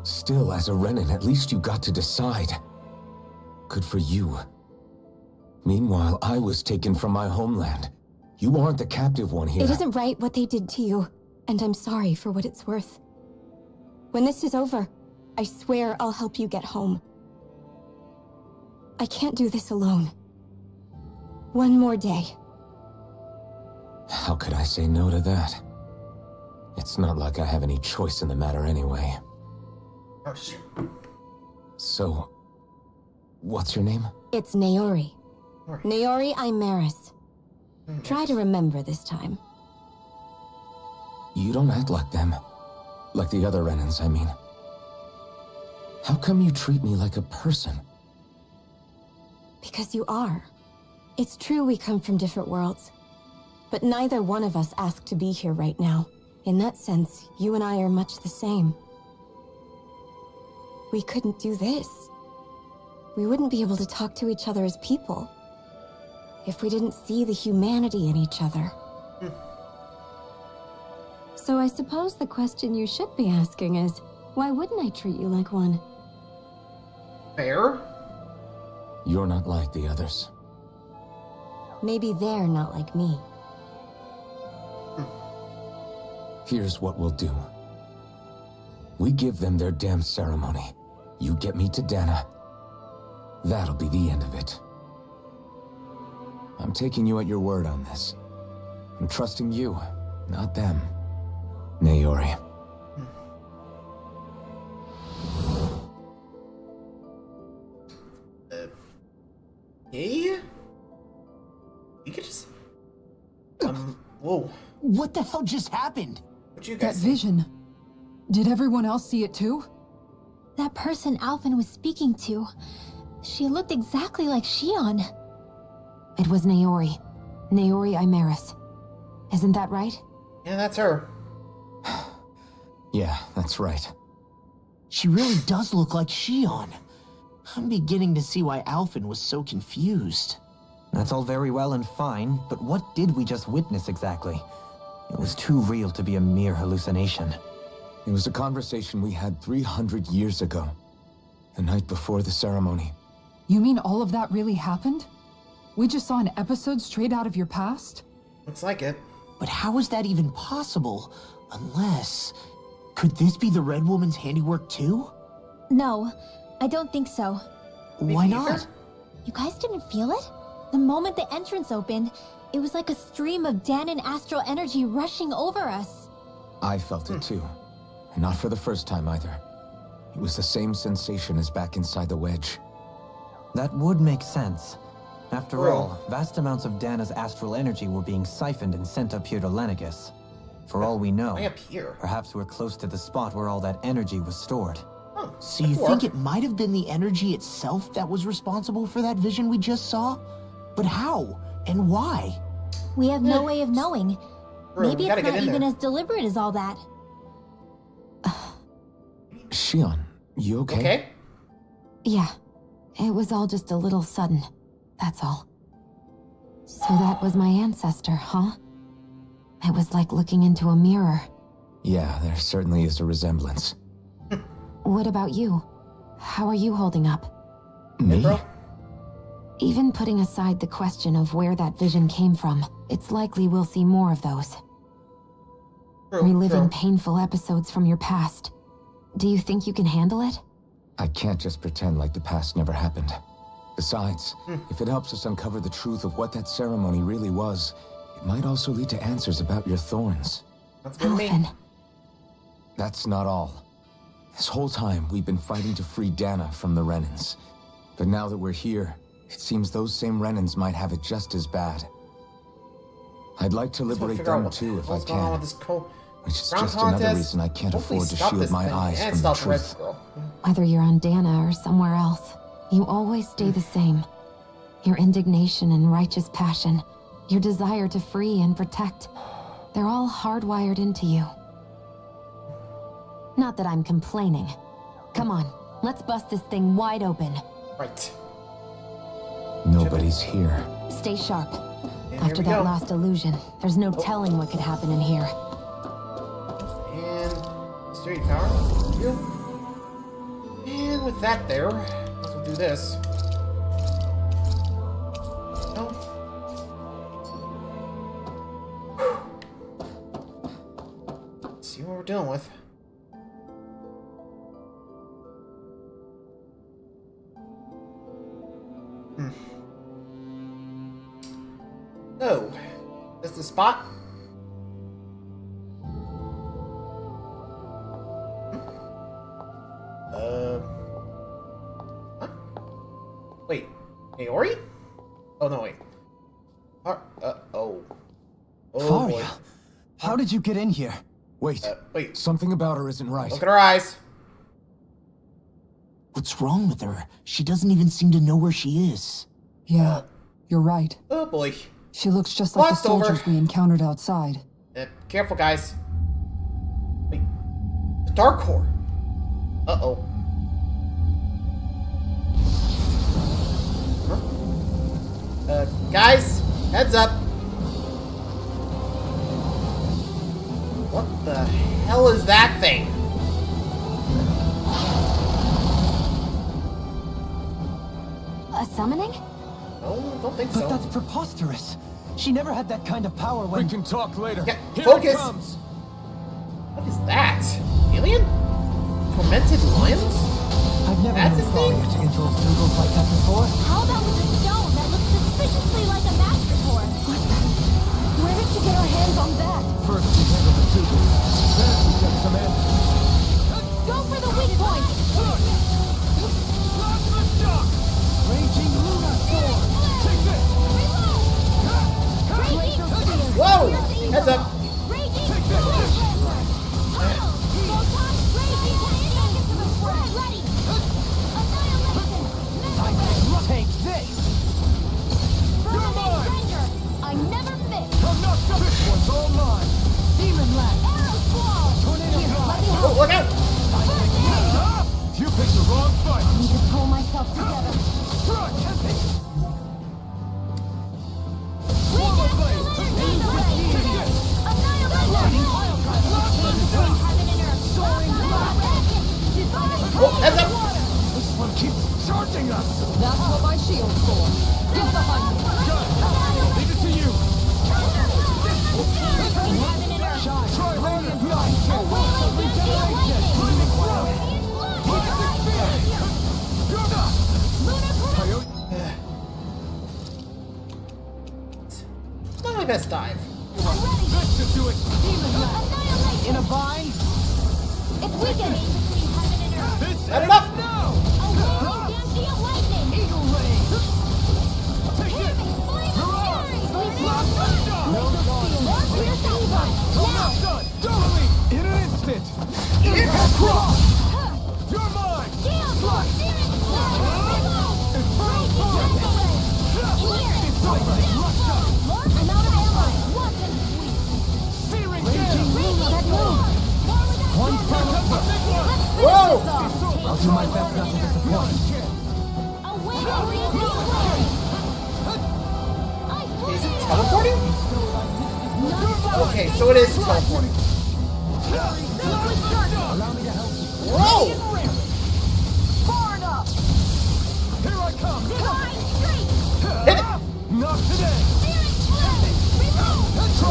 Still, as a Renan, at least you got to decide. Good for you. Meanwhile, I was taken from my homeland. You aren't the captive one here. It isn't right what they did to you, and I'm sorry for what it's worth. When this is over, I swear I'll help you get home. I can't do this alone. One more day. How could I say no to that? It's not like I have any choice in the matter anyway. Gosh. So, what's your name? It's Naori. Right. Naori Imaris. Try to remember this time. You don't act like them. Like the other Renans, I mean. How come you treat me like a person? Because you are. It's true we come from different worlds. But neither one of us asked to be here right now. In that sense, you and I are much the same. We couldn't do this. We wouldn't be able to talk to each other as people if we didn't see the humanity in each other. So I suppose the question you should be asking is, why wouldn't I treat you like one? Fair. You're not like the others. Maybe they're not like me. Here's what we'll do. We give them their damn ceremony. You get me to Dana. That'll be the end of it. I'm taking you at your word on this. I'm trusting you, not them. Naori. Yeah? You could just... whoa. What the hell just happened? What you That guys think? vision. Did everyone else see it too? That person Alvin was speaking to, she looked exactly like Shionne. It was Naori. Naori Imaris. Isn't that right? Yeah, that's her. Yeah, that's right. She really does look like Shionne. I'm beginning to see why Alvin was so confused. That's all very well and fine, but what did we just witness exactly? It was too real to be a mere hallucination. It was a conversation we had 300 years ago. The night before the ceremony. You mean all of that really happened? We just saw an episode straight out of your past? Looks like it. But how is that even possible? Unless... Could this be the Red Woman's handiwork too? No, I don't think so. Why Maybe not? either? You guys didn't feel it? The moment the entrance opened, it was like a stream of Danon astral energy rushing over us. I felt it too. And not for the first time either. It was the same sensation as back inside the wedge. That would make sense. After Well- all, vast amounts of Dana's astral energy were being siphoned and sent up here to Lenegis. For all we know, Way up here. perhaps we're close to the spot where all that energy was stored. Huh. So you think it might have been the energy itself that was responsible for that vision we just saw? But how? And why? We have no way of knowing. Bro, Maybe we it's gotta get not in even there. as deliberate as all that. Shionne, you okay? Okay. Yeah. It was all just a little sudden. That's all. So that was my ancestor, huh? It was like looking into a mirror. Yeah, there certainly is a resemblance. What about you? How are you holding up? Me? Bro? Even putting aside the question of where that vision came from, it's likely we'll see more of those. True, Reliving true. painful episodes from your past. Do you think you can handle it? I can't just pretend like the past never happened. Besides, if it helps us uncover the truth of what that ceremony really was, it might also lead to answers about your thorns. That's good with me. Alvin. That's not all. This whole time, we've been fighting to free Dana from the Renans. But now that we're here, it seems those same Renans might have it just as bad. I'd like to Let's liberate figure out them what the too if I hell's going on with can. this Which is ground just another contest. reason I can't Hopefully afford to stop shield this my thing eyes and from the stop the Red truth. Girl. Whether you're on Dana or somewhere else, you always stay the same. Your indignation and righteous passion, your desire to free and protect, they're all hardwired into you. Not that I'm complaining. Come on, let's bust this thing wide open. Right. Nobody's here. Stay sharp. And After here we that go. last illusion, there's no telling what could happen in here. And straight power. You. And with that there, let's do this. No. Let's see what we're dealing with. So, this the spot? Huh? Wait, Naori? Oh no, wait. Oh. Oh boy. Faria, how did you get in here? Wait, Wait. something about her isn't right. Look at her eyes. What's wrong with her? She doesn't even seem to know where she is. Yeah, you're right. Oh boy. She looks just like the Glossed over. soldiers we encountered outside. Careful, guys. Wait. The Dark Core. Uh-oh. Huh? Guys, heads up. What the hell is that thing? A summoning? No, don't think But so. that's preposterous. She never had that kind of power when... We can talk later. Yeah, Here focus. it comes. What is that? Alien? Tormented lions? I've never That's known his name? Thalia to control symbols like that before. How about with the stone that looks suspiciously like a master core? Where did she get her hands on that? First we handle the tubers. Then we get some answers. Go for the weak point! Plasma shock! Raging Luna Storm! Take this! Raging spear! Whoa! Heads up. Raging spear! Photon raging seconds to the spread! Ready! Annihilation! Take this! Permanent render! I never miss! I'm not done. This one's all mine! Demon Lab! Arrow Squall! Tornado Here, let Blast. me Oh, help! look out! Ah! You picked the wrong fight! I need to pull myself together. Strike! Sword blade! Oh, heads up! This one keeps charging us! That's what my shield's for. Get behind me. Got it! Leave it to you! Try Radiant Light! Lightning Cloud! Mystic Spear! You're not! Coyote! Not my best dive. That should do it! In a bind? It's weakened! This Set it up! now! Eagle Ray! Take it! You're out! Not done! Totally! In an instant! Impact Cross! You're mine! Slice! It's over! Locked up! Searing Gale! One final That's a big one! Whoa! I'll do my best not to disappoint. Is it teleporting? Okay, so it is teleporting. Allow me to help you. Whoa! Here I come! Hit it! Not today!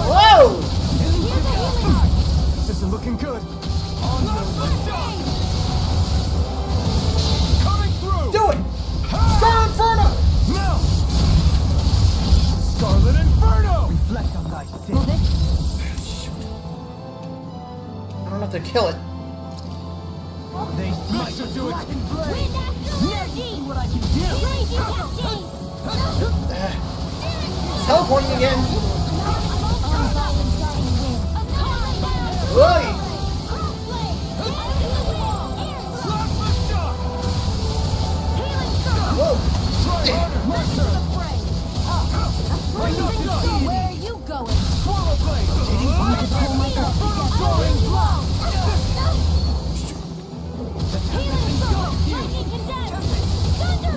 Whoa! This isn't looking good. On your way. Coming through! Do it! Star Inferno! Now! Scarlet Inferno! Reflect on thy sin. I don't have to kill it. They That should do it! what I can do. Teleporting again. Oi! Plasma shock! Whoa! Try harder! Where are you going? Swallow blade! Soaring blow! Healing sword! Lightning condensed! Thunder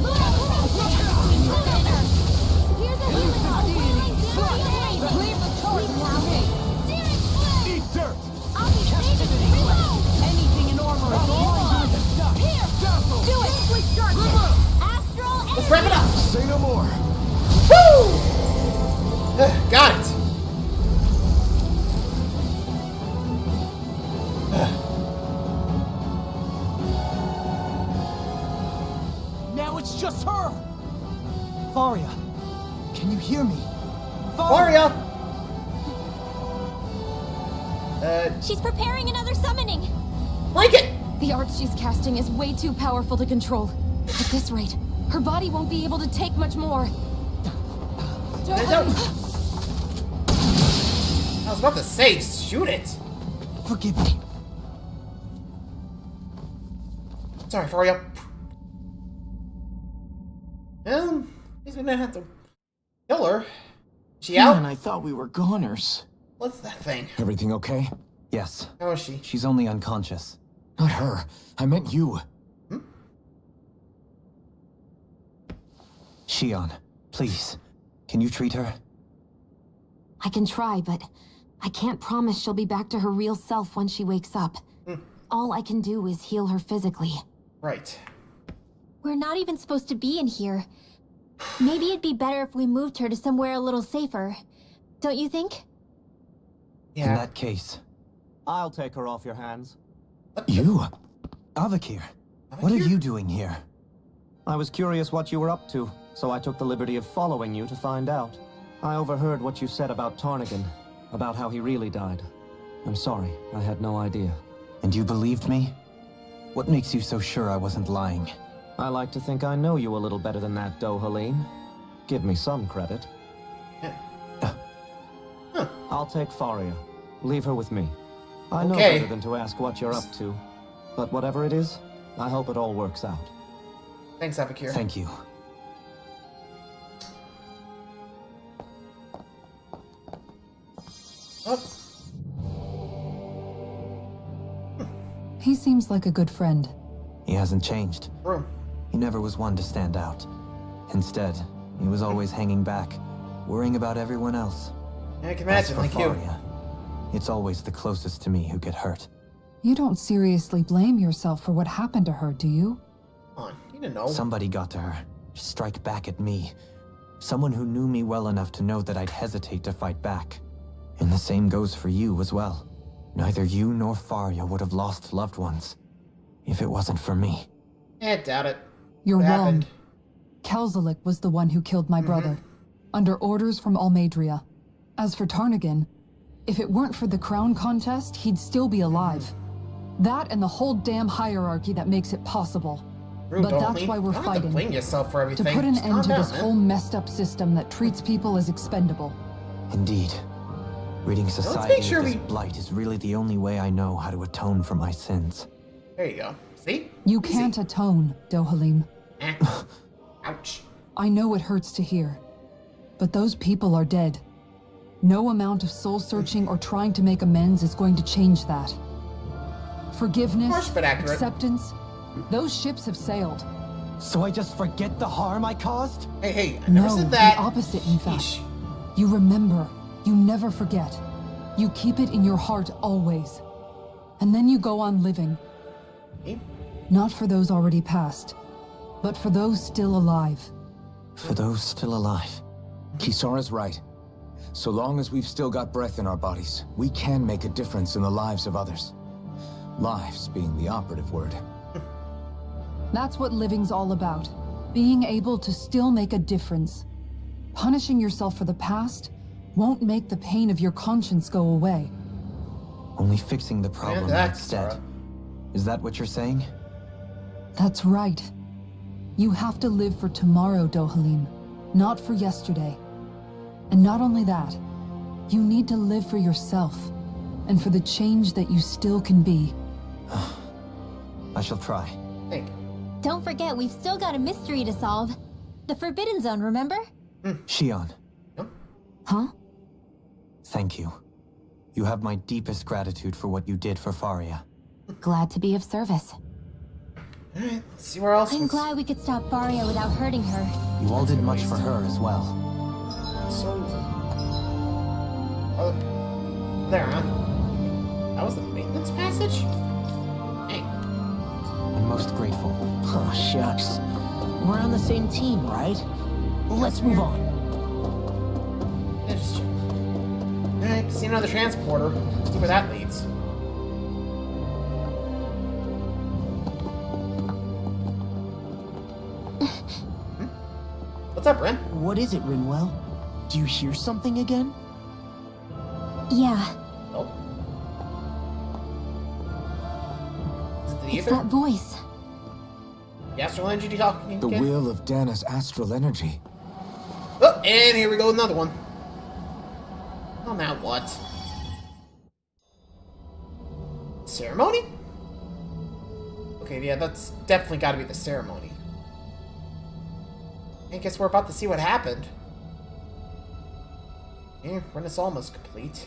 Here's a healing sword! Leave the torch now! Eat dirt! I'll be saving reload! Anything in armor is blind to stuff. Here! Dazzle! Do it! We start Remote! Astral Let's wrap it up! Say no more! Woo! Got it! Now it's just her! Varia, can you hear me? Mario! She's preparing another summoning! Break it! The art she's casting is way too powerful to control. At this rate, her body won't be able to take much more. No. I was about to say, shoot it. Forgive me. Sorry, Faria. Well, at least we didn't have to kill her. She Man, out? I thought we were goners. What's that thing? Everything okay? Yes. How is she? She's only unconscious. Not her. I meant you. Shionne, please. Can you treat her? I can try, but I can't promise she'll be back to her real self when she wakes up. All I can do is heal her physically. Right. We're not even supposed to be in here. Maybe it'd be better if we moved her to somewhere a little safer. Don't you think? In Yeah. that case. I'll take her off your hands. You? Avakir, what are you doing here? I was curious what you were up to, so I took the liberty of following you to find out. I overheard what you said about Tarnigan, about how he really died. I'm sorry, I had no idea. And you believed me? What makes you so sure I wasn't lying? I like to think I know you a little better than that, Dohalim. Give me some credit. I'll take Faria. Leave her with me. I know Okay. better than to ask what you're up to. But whatever it is, I hope it all works out. Thanks, Avakir. Thank you. Oh, He seems like a good friend. He hasn't changed. room. He never was one to stand out. Instead, he was always hanging back, worrying about everyone else. I can As imagine, for like you. Faria, it's always the closest to me who get hurt. You don't seriously blame yourself for what happened to her, do you? Come on, you didn't know. Somebody got to her, to strike back at me. Someone who knew me well enough to know that I'd hesitate to fight back. And the same goes for you as well. Neither you nor Faria would have lost loved ones if it wasn't for me. Doubt it. You're What wrong. happened? Kelzelik was the one who killed my brother, under orders from Almadria. As for Tarnigan, if it weren't for the crown contest, he'd still be alive. That and the whole damn hierarchy that makes it possible. Rude, But don't that's blame- why we're you don't have to fighting. blame yourself for To everything. put an Just end calm to down, this man. whole messed up system that treats people as expendable. Indeed. Ridding society make sure of this we- blight is really the only way I know how to atone for my sins. There you go. See? You Easy. can't atone, Dohalim. Eh. Ouch. I know it hurts to hear, but those people are dead. No amount of soul-searching or trying to make amends is going to change that. Forgiveness, Harsh but accurate. acceptance, those ships have sailed. So I just forget the harm I caused? Hey, I never No, said that. the opposite, in fact. Yeesh. You remember, you never forget. You keep it in your heart always. And then you go on living. Eh? Not for those already passed, but for those still alive. For those still alive. Kisara's right. So long as we've still got breath in our bodies, we can make a difference in the lives of others. Lives being the operative word. That's what living's all about. Being able to still make a difference. Punishing yourself for the past won't make the pain of your conscience go away. Only fixing the problem that's instead. Sarah. Is that what you're saying? That's right. You have to live for tomorrow, Dohalim, not for yesterday. And not only that, you need to live for yourself, and for the change that you still can be. I shall try. Hey. Don't forget, we've still got a mystery to solve. The Forbidden Zone, remember? Shionne, Huh? thank you. You have my deepest gratitude for what you did for Faria. Glad to be of service. Alright, let's see where else I'm was- glad we could stop Faria without hurting her. You all did much for her as well. So... Oh, there, huh? That was the maintenance passage? Hey. I'm most grateful. Oh, shucks. We're on the same team, right? Let's move on. Yeah, just check. Alright, see another transporter. See where that leads. What's up, Ren? What is it, Rinwell? Do you hear something again? Yeah, Oh. Is it the it's ether? that voice. The astral energy talking The again? will of Dana's astral energy. Oh, and here we go, another one. Oh, now what? Ceremony? Okay, yeah, that's definitely got to be the ceremony. I guess we're about to see what happened. Yeah, Renus almost complete.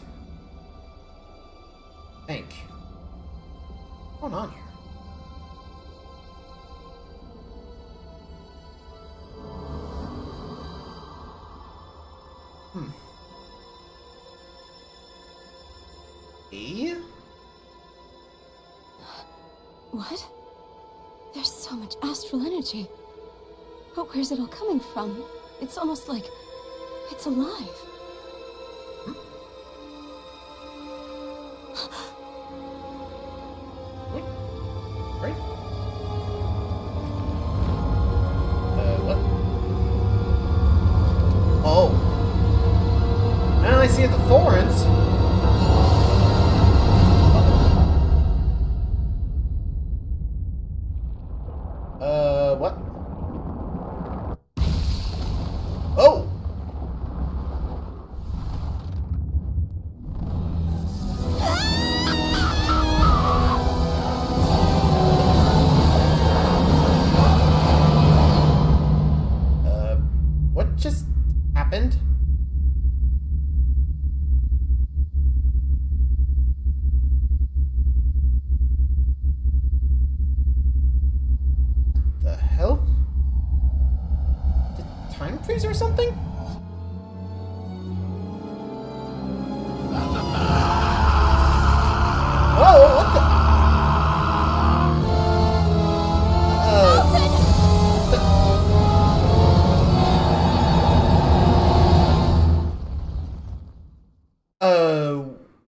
I think. What's going on here? E? What? There's so much astral energy. But where's it all coming from? It's almost like it's alive. Wait. Right? What? Oh. Now I see the Thorns. What? Oh! What just happened? The hell? Did time freeze or something? Whoa, what the?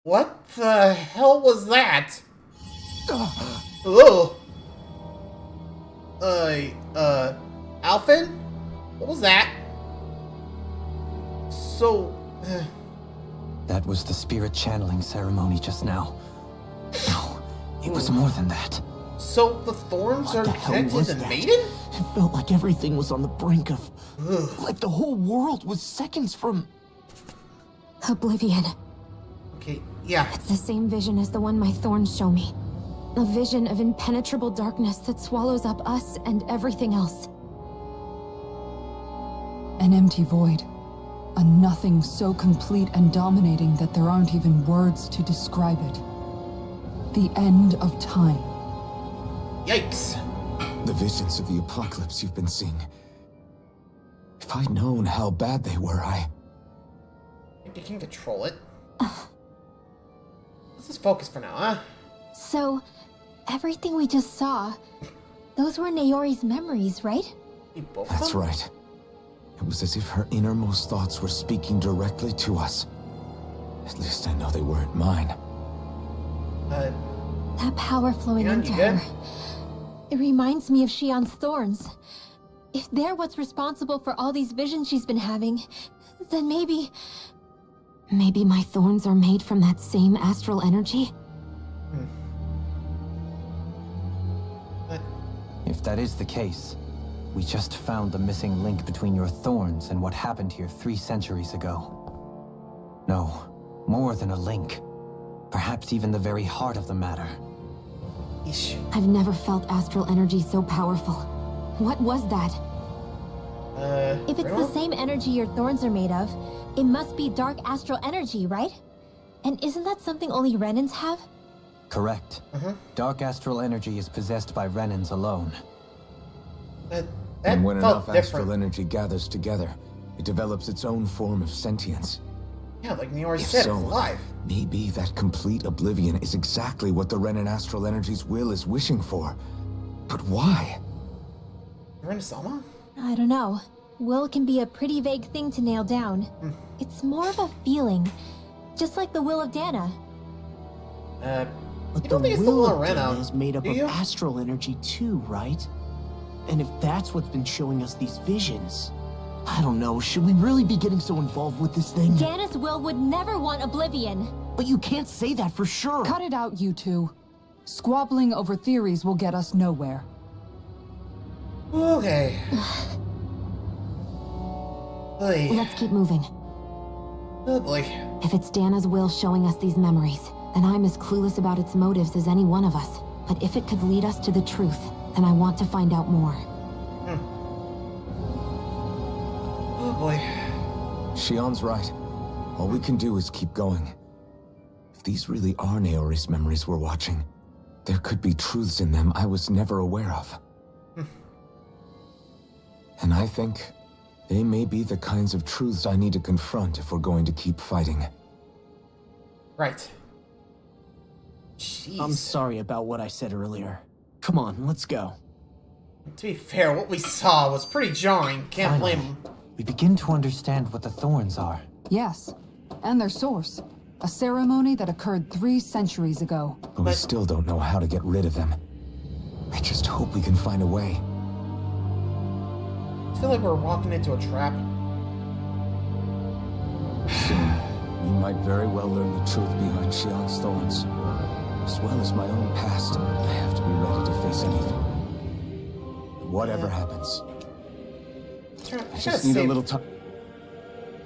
What the hell was that? Oh. Alphen? What was that? So... That was the spirit channeling ceremony just now. No, it was more than that. So the Thorns What are the hell connected was to that? Maiden? It felt like everything was on the brink of... Ugh. Like the whole world was seconds from... Oblivion. Okay, yeah. It's the same vision as the one my Thorns show me. A vision of impenetrable darkness that swallows up us and everything else. An empty void. A nothing so complete and dominating that there aren't even words to describe it. The end of time. Yikes. The visions of the apocalypse you've been seeing. If I'd known how bad they were, I Think you can control it? Let's just focus for now, huh? So, everything we just saw, those were Naori's memories, right? You both of That's them? right. It was as if her innermost thoughts were speaking directly to us. At least I know they weren't mine. That power flowing Shionne, into you good? her. It reminds me of Shionne's Thorns. If they're what's responsible for all these visions she's been having, then maybe... Maybe my Thorns are made from that same astral energy? If that is the case, we just found the missing link between your Thorns and what happened here 3 centuries ago. No, more than a link. Perhaps even the very heart of the matter. Eesh. I've never felt astral energy so powerful. What was that? If it's the same energy your Thorns are made of, it must be dark astral energy, right? And isn't that something only Renans have? Correct. Dark astral energy is possessed by Renans alone. That And when felt enough astral different. energy gathers together, it develops its own form of sentience. Yeah, like Naori If said, so, it's alive. maybe that complete oblivion is exactly what the Renan astral energy's will is wishing for. But why? Renaissama? I don't know. Will can be a pretty vague thing to nail down. It's more of a feeling, just like the will of Dana. But You the don't think it's the will will of of Rena, Dana is made up do of you? astral energy too, right? And if that's what's been showing us these visions... I don't know, should we really be getting so involved with this thing? Dana's will would never want oblivion. But you can't say that for sure. Cut it out, you two. Squabbling over theories will get us nowhere. Okay. Oy. Let's keep moving. Oh boy. If it's Dana's will showing us these memories, then I'm as clueless about its motives as any one of us. But if it could lead us to the truth, then I want to find out more. boy. Shionne's right. All we can do is keep going. If these really are Naori's memories we're watching, there could be truths in them I was never aware of. And I think they may be the kinds of truths I need to confront if we're going to keep fighting. Right. Jeez. I'm sorry about what I said earlier. Come on, let's go. To be fair, what we saw was pretty jarring. Can't Finally, blame him. we begin to understand what the Thorns are. Yes, and their source. A ceremony that occurred 3 centuries ago. But we still don't know how to get rid of them. I just hope we can find a way. I feel like we're walking into a trap. Soon, we might very well learn the truth behind Shionne's Thorns. As well as my own past, I have to be ready to face anything. Whatever happens. I just need a little time.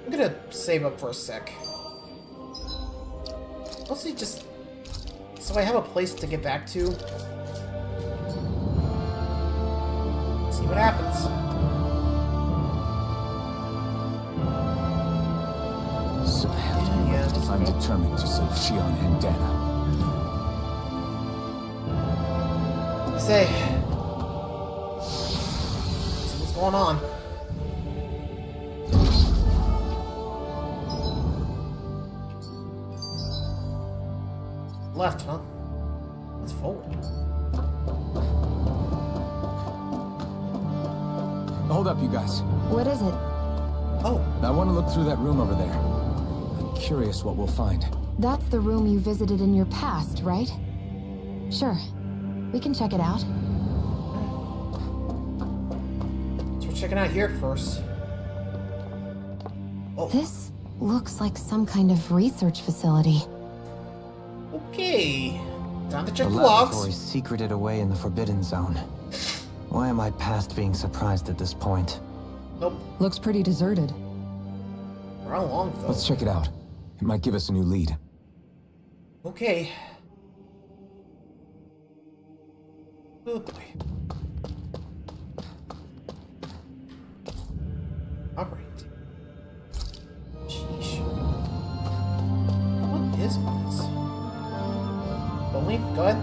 I'm gonna save up for a sec. Mostly just so I have a place to get back to. See what happens. So I have to be ready. I'm determined to save Shionne and Dana. Say, see what's going on. Left, huh? Let's forward. Hold up, you guys. What is it? Oh, I want to look through that room over there. I'm curious what we'll find. That's the room you visited in your past, right? Sure. We can check it out. so we're checking out here first. Oh, This looks like some kind of research facility. okay. Time to check The the logs. laboratory's secreted away in the Forbidden Zone. Why am I past being surprised at this point? Nope. Looks pretty deserted. For how long though? Let's check it out. It might give us a new lead. Okay. Oh boy. Alright. Sheesh. What is this? Only? Go ahead.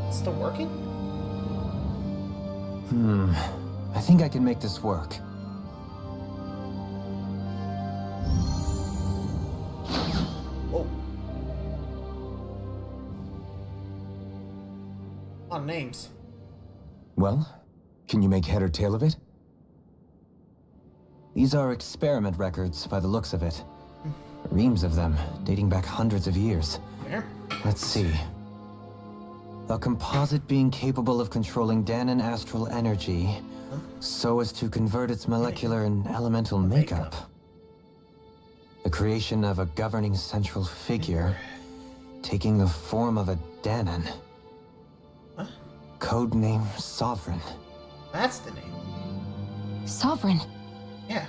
It's still working? I think I can make this work. Oh. A lot of names. Well, can you make head or tail of it? These are experiment records by the looks of it. Reams of them, dating back hundreds of years. There. Let's see. A composite being capable of controlling Danon astral energy so as to convert its molecular and elemental makeup. The creation of a governing central figure taking the form of a Danon. Huh? Codename Sovereign. That's the name. Sovereign. Yeah.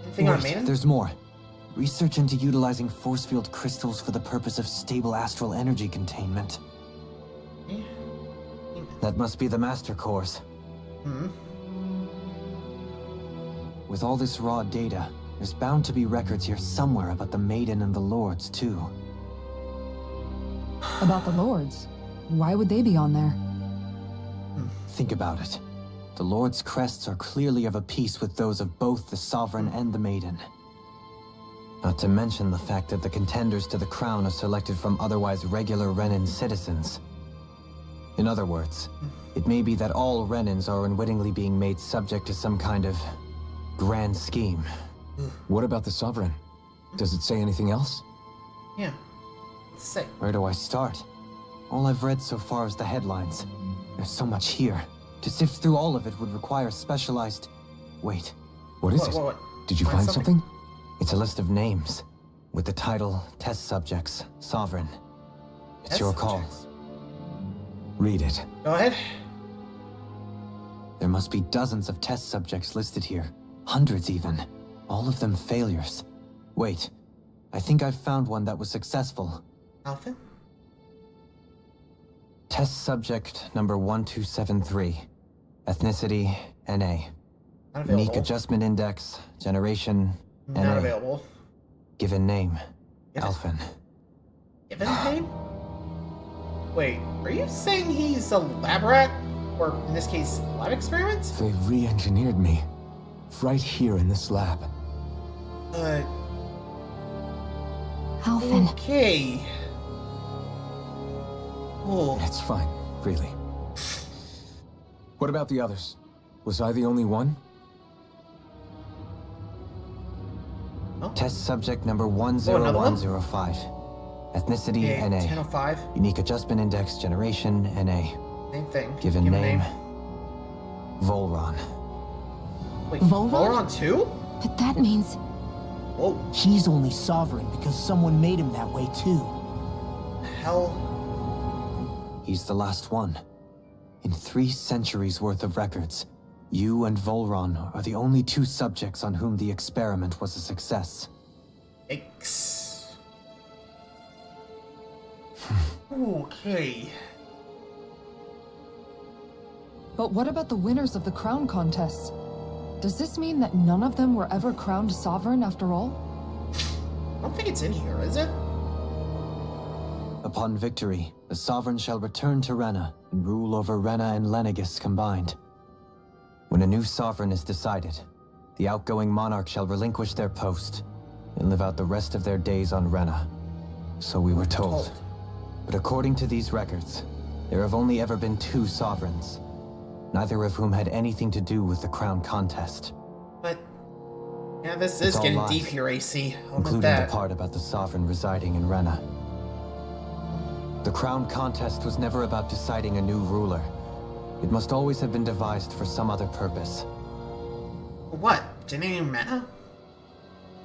Anything on Wait, Maiden? there's more. Research into utilizing force field crystals for the purpose of stable astral energy containment. Yeah. That must be the master cores. Hmm. With all this raw data, there's bound to be records here somewhere about the Maiden and the Lords, too. About the Lords? Why would they be on there? Think about it. The Lord's crests are clearly of a piece with those of both the Sovereign and the Maiden. Not to mention the fact that the contenders to the crown are selected from otherwise regular Renin citizens. In other words, it may be that all Renins are unwittingly being made subject to some kind of grand scheme. What about the Sovereign? Does it say anything else? Yeah. Let's say. Where do I start? All I've read so far is the headlines. There's so much here. To sift through all of it would require specialized... Wait. What is it? What? Did you find something? It's a list of names, with the title Test Subjects, Sovereign. It's Test your call. subjects. Read it. Go ahead. There must be dozens of test subjects listed here. Hundreds even. All of them failures. Wait, I think I've found one that was successful. Alpha? Test subject number 1273. Ethnicity, NA. Not Unique available. adjustment index, generation, Not NA. available. Given name, Given- Alphen. Given name? Wait, are you saying he's a lab rat? Or in this case, lab experiment? They re-engineered me. Right here in this lab. Alphen. Okay. Oh, It's fine, really. What about the others? Was I the only one? Test subject number another one? 10105. Ethnicity, okay, NA. 1005. Unique adjustment index, generation, NA. Same thing. Given name, Volron. Wait, Volron? Volron too? But that means... Whoa, He's only sovereign because someone made him that way too. hell. He's the last one. In 3 centuries worth of records, you and Volron are the only 2 subjects on whom the experiment was a success. X. Okay. But what about the winners of the crown contests? Does this mean that none of them were ever crowned sovereign after all? I don't think it's in here, is it? Upon victory, the sovereign shall return to Rena and rule over Rena and Lenegis combined. When a new sovereign is decided, the outgoing monarch shall relinquish their post and live out the rest of their days on Rena. So we were told. But according to these records, there have only ever been 2 sovereigns, neither of whom had anything to do with the crown contest, But yeah, this It's is all getting lies, deep here, AC. I'll admit including that. the part about the sovereign residing in Rena. The crown contest was never about deciding a new ruler. It must always have been devised for some other purpose. What? Generating mana?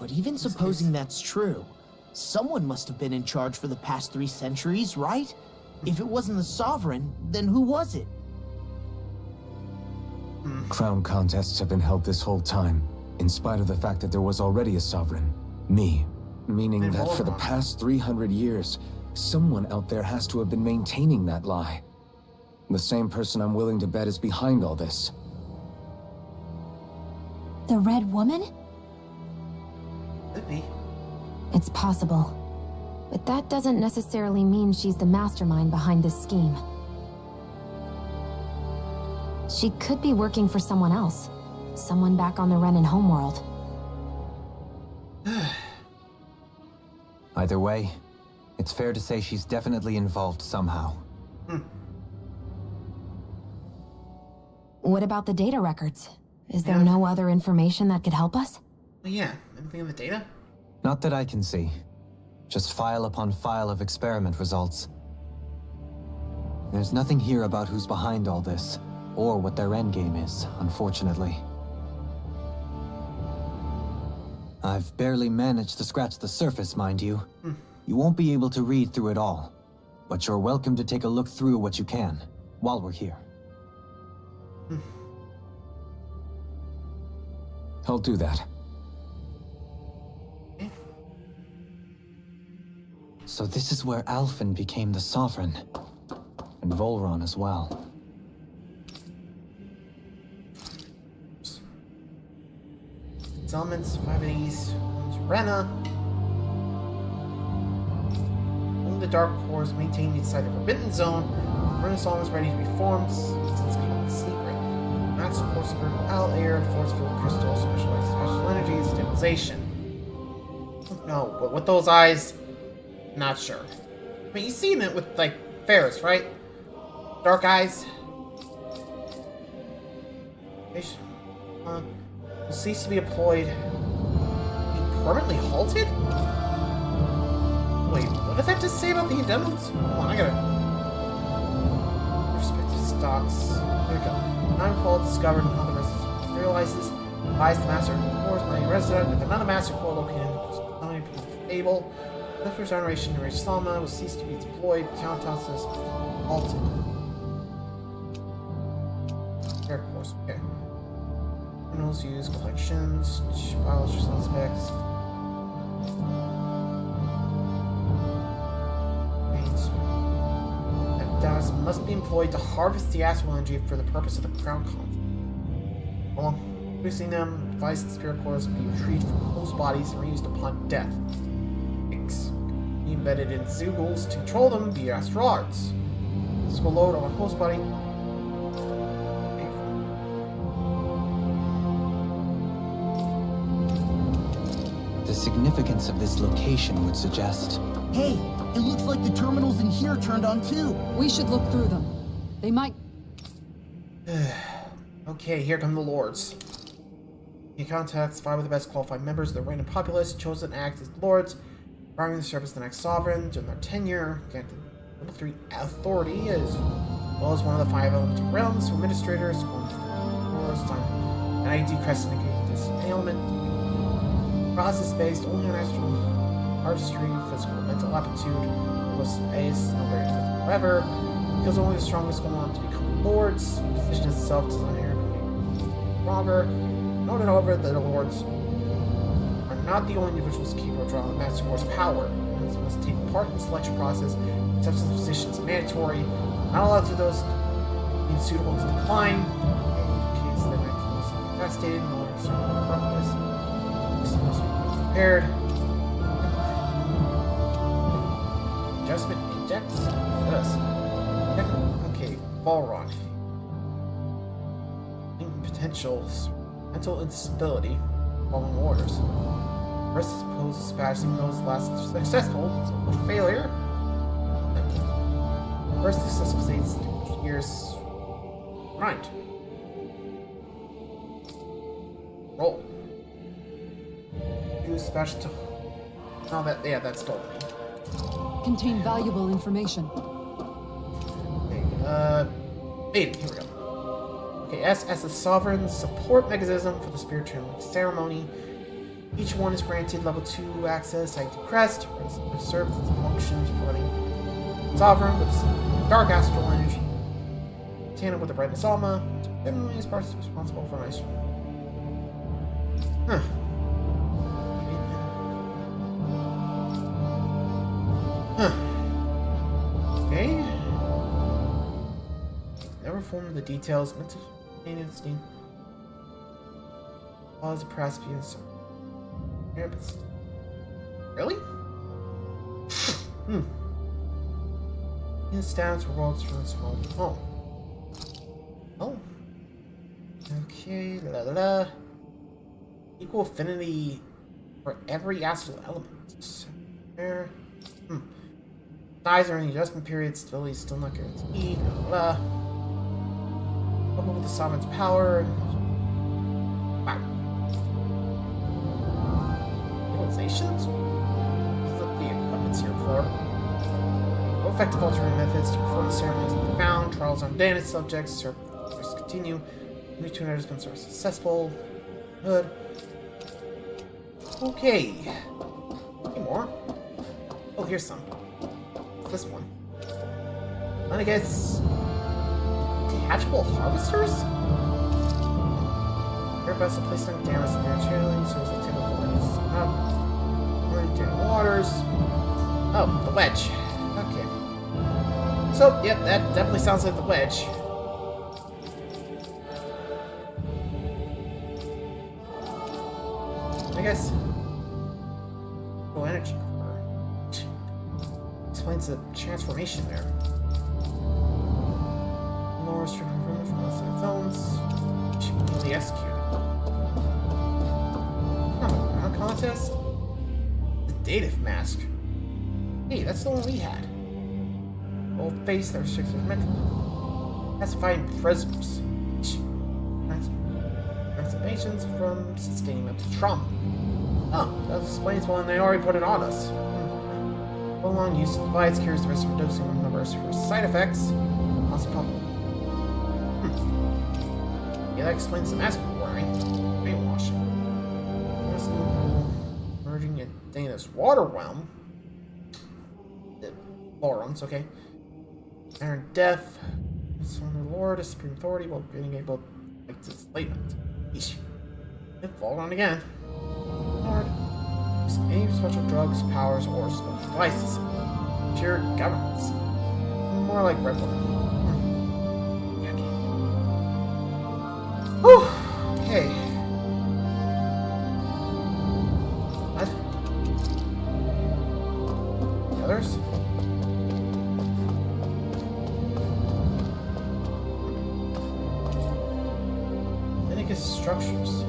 But even supposing that's true, someone must have been in charge for the past 3 centuries, right? If it wasn't the sovereign, then who was it? Crown contests have been held this whole time, in spite of the fact that there was already a sovereign. Me. Meaning And that for the Volron. past 300 years, someone out there has to have been maintaining that lie. The same person I'm willing to bet is behind all this. The Red Woman? Could be. It's possible. But that doesn't necessarily mean she's the mastermind behind this scheme. She could be working for someone else. Someone back on the Renan homeworld. Either way, it's fair to say she's definitely involved somehow. What about the data records? Is there Yeah. no other information that could help us? Well, yeah, anything in the data? Not that I can see. Just file upon file of experiment results. There's nothing here about who's behind all this, or what their endgame is, unfortunately. I've barely managed to scratch the surface, mind you. You won't be able to read through it all, but you're welcome to take a look through what you can, while we're here. I'll do that. So this is where Alphen became the Sovereign, and Volron as well. Its elements, 5 of these. Rena. Only the Dark Cores maintained inside the Forbidden Zone. Rena's almost ready to be formed, since it's kind of a secret. Max core spiritual owl air, force field crystal, specialized special energy, stabilization. No, but with those eyes, not sure. I mean, you've seen it with, like, Ferris, right? Dark eyes. Will cease to be employed. Be permanently halted? Wait, what did that just say about the Indemnums? Hold on, I gotta... Respective stocks. There we go. Non-call discovered and other residents materializes. Buys the master cores money resident with another master core located in the table. After generation to reach Salma will cease to be deployed. Count tosses halted. Air course, okay. Criminals use collections, biological suspects. That must be employed to harvest the astral energy for the purpose of the crown content. Hold on. Producing them, device and spirit cores be retrieved from host bodies and reused upon death. Six. Be embedded in Zoogles to control them via astral arts. Physical load on a host body. The significance of this location would suggest... Hey, it looks like the terminals in here turned on too. We should look through them. They might... Okay, here come the lords. He contacts 5 of the best qualified members of the random populace, chosen to act as lords, arriving to serve as the next sovereign during their tenure, granted level 3 authority, as well as one of the 5 elemental realms, administrators, lords, time, and I do crest indicate this ailment. Process-based, only on astral artistry, physical, mental aptitude, most space, no very forever, because only the strongest go on to become lords, the decision itself does not inherently stronger. Note, however, that the lords are not the only individuals capable of drawing the Master War's power. Ones must take part in the selection process. Acceptance of position is mandatory. Not allowed to those deemed suitable to decline. In case they might be incapacitated, no longer serve their purpose. This must be prepared. Adjustment injects. Yes. Okay, Balrog. Potential mental instability following orders. First, suppose dispatching those last successful, so with failure. First, successful states years. Right. Roll. Use dispatch to. Oh, that's told me. contain valuable information. Okay, here we go. Okay, as a sovereign support mechanism for the spirit channeling ceremony, each one is granted level 2 access to Crest, which serves its functions providing sovereign with dark astral energy, tandem with the brightness alma, generally is part responsible for nice. Huh. Okay. Never formed the details. Mental instinct. Cause of Praspians. Really? His stats were worlds from small home. Oh. Okay, la la la. Equal affinity for every astral element. There. Size or any adjustment period, stability is still not guaranteed. La la. Coupled with the sovereign's power. Wow. Utilizations? This is what the equipment's here for. No effective alternate methods to perform the ceremonies have been found. Trials on Danish subjects. Services continue. New tuner has been successful. Good. Okay. Any more? Oh, here's some. This one. Lenegis. Detachable harvesters? Air vessel placed on damage spiritually, so as the typical Lenegis up. Running down waters. Oh, the wedge. Okay. So, yep, that definitely sounds like the wedge. I guess. Oh, energy core. Explains the transformation there. Lower restricted room from outside zones. Should be fully executed. Oh, ground contest? The dative mask. Hey, that's the one we had. Old face that restricts mental. Pacifying prisoners. Transformations from sustaining mental trauma. Oh, that explains why they already put it on us. Prolonged use of the device carries the risk of reducing the number of side effects. Also possible. Yeah, that explains the mask we're wearing. Brainwashing. Merging in Dana's water realm. The Thorns, okay. Iron Death. Son of the Lord, a supreme authority while being able to make enslavement. Eesh. It fall on again. Lord. Use any special drugs, powers, or special devices. Pure governance. More like Red Bull. Whew. Okay. structures.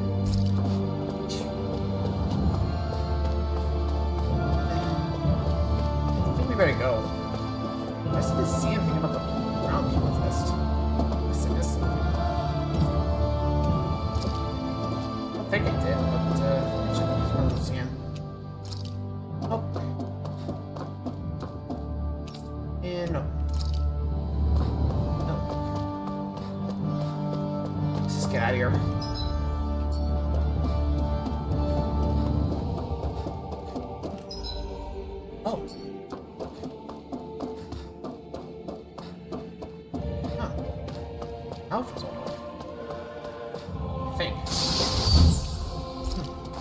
I think we better go. I just didn't see anything about the ground contest. I missed something. I don't think I did, but I should have one of those again. Oh. And no. Let's just get out of here. Oh. Huh. Alpha's on. I think.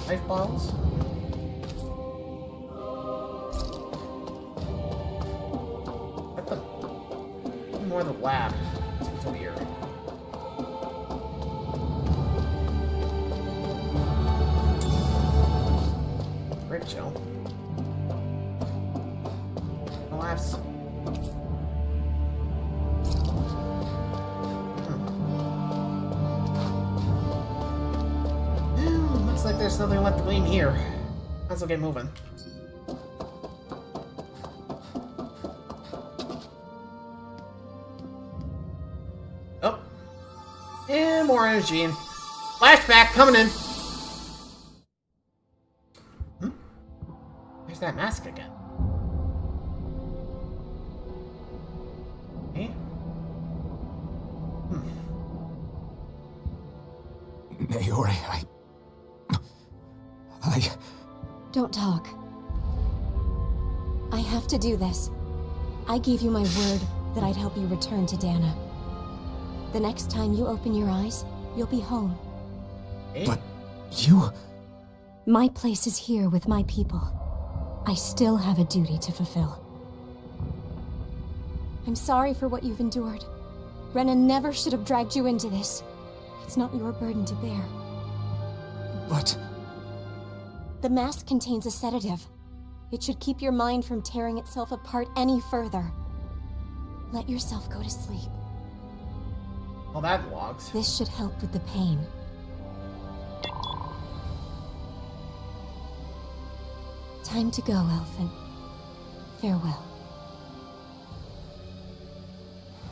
Life bottles? What the? More the lab. It's weird. Rachel. Labs. Looks like there's nothing left to glean here. Might as well get moving. Oh. And more energy and flashback coming in. There's that mask again. Hey? Naori, I... Don't talk. I have to do this. I gave you my word that I'd help you return to Dana. The next time you open your eyes, you'll be home. Hey? But you... My place is here with my people. I still have a duty to fulfill. I'm sorry for what you've endured. Renan never should have dragged you into this. It's not your burden to bear. But... The mask contains a sedative. It should keep your mind from tearing itself apart any further. Let yourself go to sleep. Well, that logs. This should help with the pain. Time to go, Elfin. Farewell.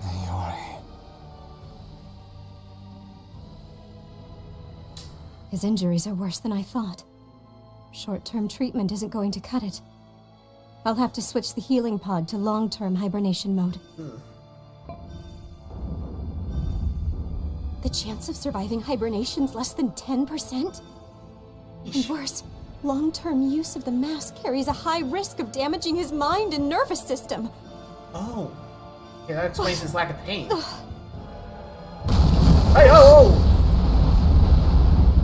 Naori... His injuries are worse than I thought. Short-term treatment isn't going to cut it. I'll have to switch the healing pod to long-term hibernation mode. The chance of surviving hibernation's less than 10%? And worse, long-term use of the mask carries a high risk of damaging his mind and nervous system. Oh. Yeah, that explains his lack of pain. Hey, oh!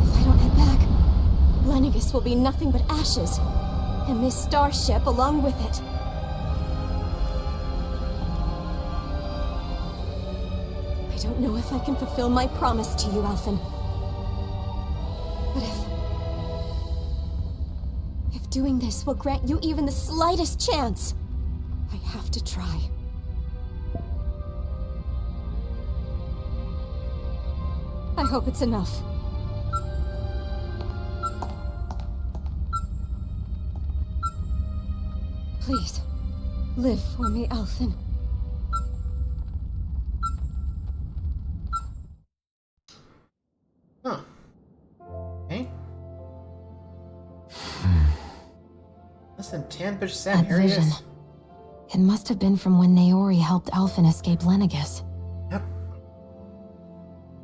If I don't head back, Lenegis will be nothing but ashes. And this starship along with it. I don't know if I can fulfill my promise to you, Elfin. But if doing this will grant you even the slightest chance, I have to try. I hope it's enough. Please, live for me, Elfin. Huh. Okay. Less than 10%. That Here he vision. is. It must have been from when Naori helped Elfin escape Lenegis. Yep.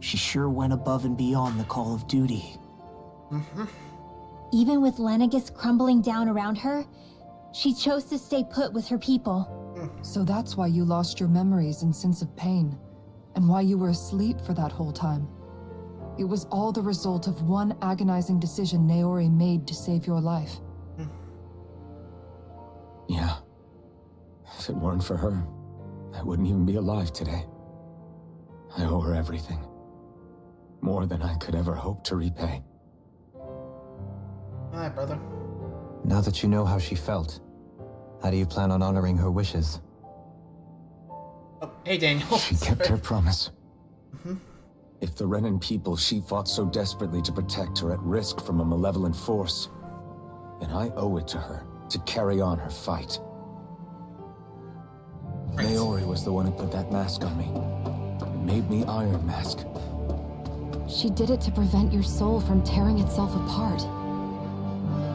She sure went above and beyond the call of duty. Even with Lenegis crumbling down around her, she chose to stay put with her people. So that's why you lost your memories and sense of pain, and why you were asleep for that whole time. It was all the result of one agonizing decision Naori made to save your life. Yeah. If it weren't for her, I wouldn't even be alive today. I owe her everything. More than I could ever hope to repay. Alright, brother. Now that you know how she felt, how do you plan on honoring her wishes? Oh, hey, Daniel. She kept her promise. If the Renan people she fought so desperately to protect are at risk from a malevolent force, then I owe it to her to carry on her fight. Naori was the one who put that mask on me. It made me Iron Mask. She did it to prevent your soul from tearing itself apart.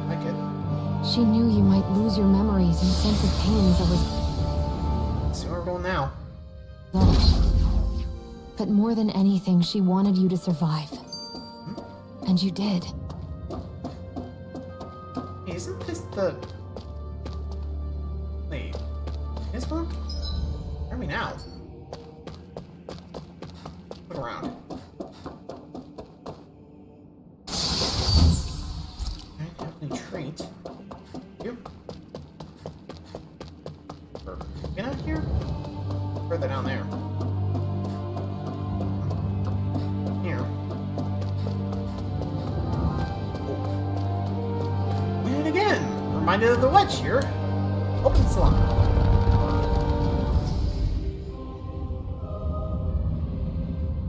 I get it. She knew you might lose your memories and sense of pain as it was See where we're going now. lost. But more than anything, she wanted you to survive. And you did. Hey, isn't this the... Wait. This one? Where are we now? Look around. Okay, definitely treat. You? Get out here? Further down there. Here. Oh. And again, reminded of the wedge here. Open slot.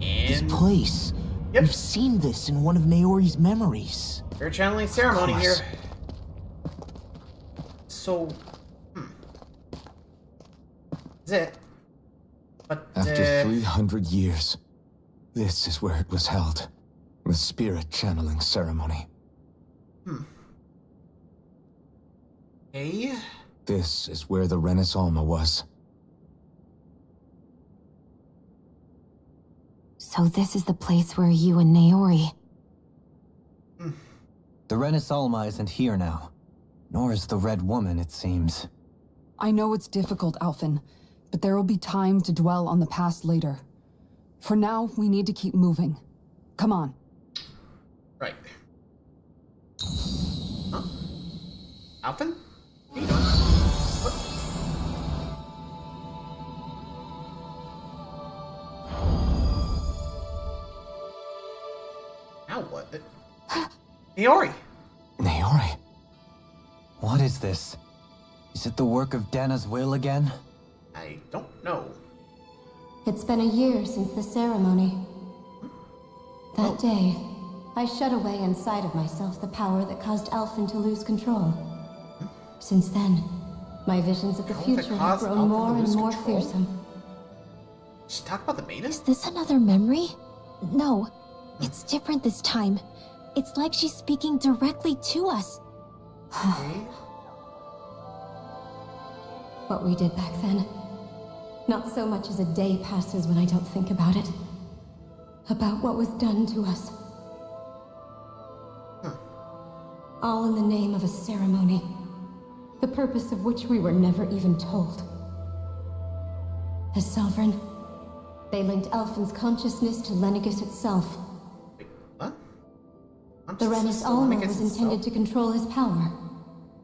This place. Yep. We've seen this in one of Naori's memories. Your channeling ceremony here. So, is it? But After 300 years, this is where it was held. The spirit channeling ceremony. Hey. This is where the Renis Alma was. So this is the place where you and Naori... The Renis Alma isn't here now. Nor is the Red Woman, it seems. I know it's difficult, Alphen, but there will be time to dwell on the past later. For now, we need to keep moving. Come on. Right. Huh? Alphen? What are you doing? What? Now what? Naori! Naori? What is this? Is it the work of Dana's will again? I don't know. It's been a year since the ceremony. That day, I shut away inside of myself the power that caused Alphen to lose control. Since then, my visions of the future have grown more and more fearsome. Did she talk about the maiden? Is this another memory? No, it's different this time. It's like she's speaking directly to us. Okay. What we did back then. Not so much as a day passes when I don't think about it. About what was done to us. All in the name of a ceremony. The purpose of which we were never even told. As Sovereign, they linked Alphen's consciousness to Lenegis itself. Wait, what? The Renis Alma was intended to control his power,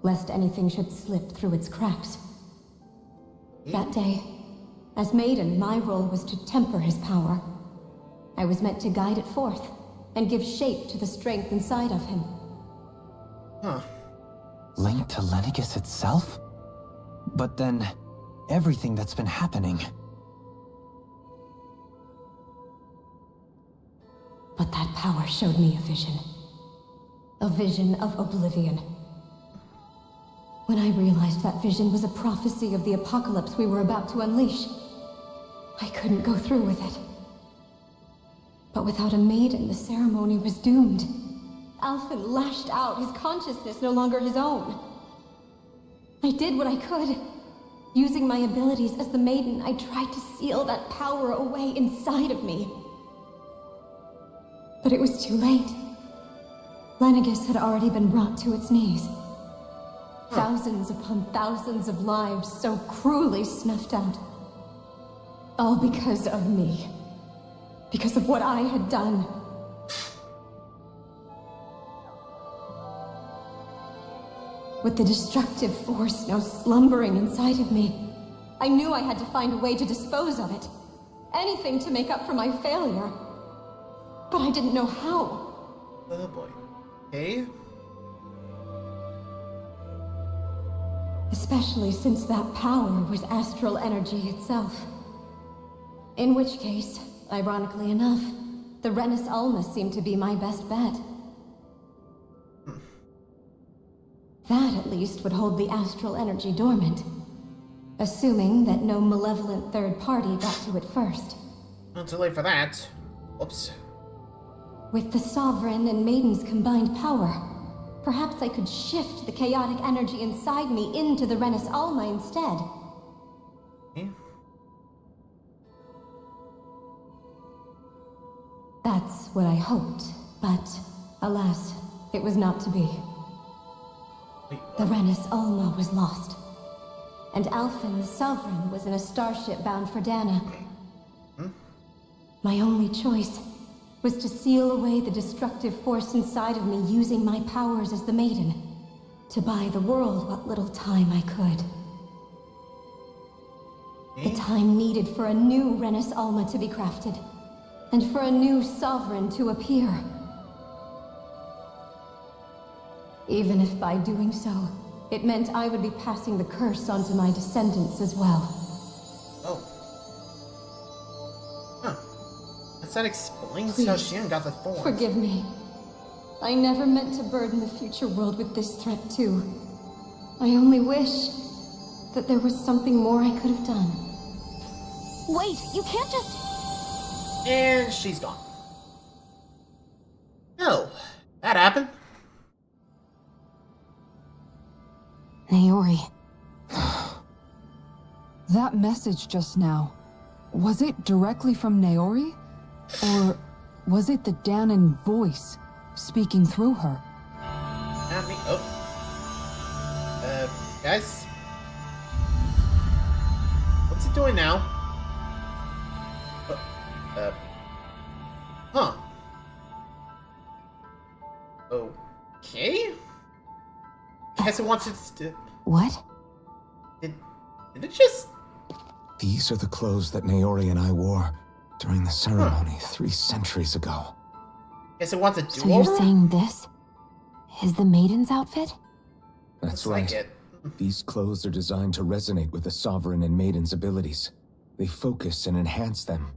lest anything should slip through its cracks. That day, as Maiden, my role was to temper his power. I was meant to guide it forth, and give shape to the strength inside of him. Huh. Linked to Lenegis itself? But then, everything that's been happening... But that power showed me a vision. A vision of oblivion. When I realized that vision was a prophecy of the apocalypse we were about to unleash, I couldn't go through with it. But without a maiden, the ceremony was doomed. Alphen lashed out, his consciousness no longer his own. I did what I could. Using my abilities as the maiden, I tried to seal that power away inside of me. But it was too late. Lenegis had already been brought to its knees. Thousands upon thousands of lives so cruelly snuffed out. All because of me. Because of what I had done. With the destructive force now slumbering inside of me, I knew I had to find a way to dispose of it. Anything to make up for my failure. But I didn't know how. Oh boy. Okay. Especially since that power was astral energy itself. In which case, ironically enough, the Renis Alma seemed to be my best bet. That, at least, would hold the astral energy dormant. Assuming that no malevolent third party got to it first. Not too late for that. Oops. With the Sovereign and Maiden's combined power, perhaps I could shift the chaotic energy inside me into the Renis Alma instead. Yeah. That's what I hoped, but alas, it was not to be. The Renis Alma was lost, and Alphen the Sovereign was in a starship bound for Dana. My only choice was to seal away the destructive force inside of me using my powers as the Maiden, to buy the world what little time I could. The time needed for a new Renis Alma to be crafted, and for a new Sovereign to appear. Even if by doing so, it meant I would be passing the curse onto my descendants as well. Oh. Huh. That explains Please, how Shionne got the thorns. Forgive me. I never meant to burden the future world with this threat too. I only wish that there was something more I could have done. Wait, you can't just... And she's gone. No, that happened. Naori. That message just now, was it directly from Naori? Or was it the Danon voice speaking through her? Not me. Oh. Guys? What's it doing now? Huh. Okay? Guess it wants it to... What? Did it just... These are the clothes that Naori and I wore during the ceremony 3 centuries ago. Guess it wants a So do-over? you're saying this is the Maiden's outfit? That's Looks right. like it. These clothes are designed to resonate with the Sovereign and Maiden's abilities. They focus and enhance them.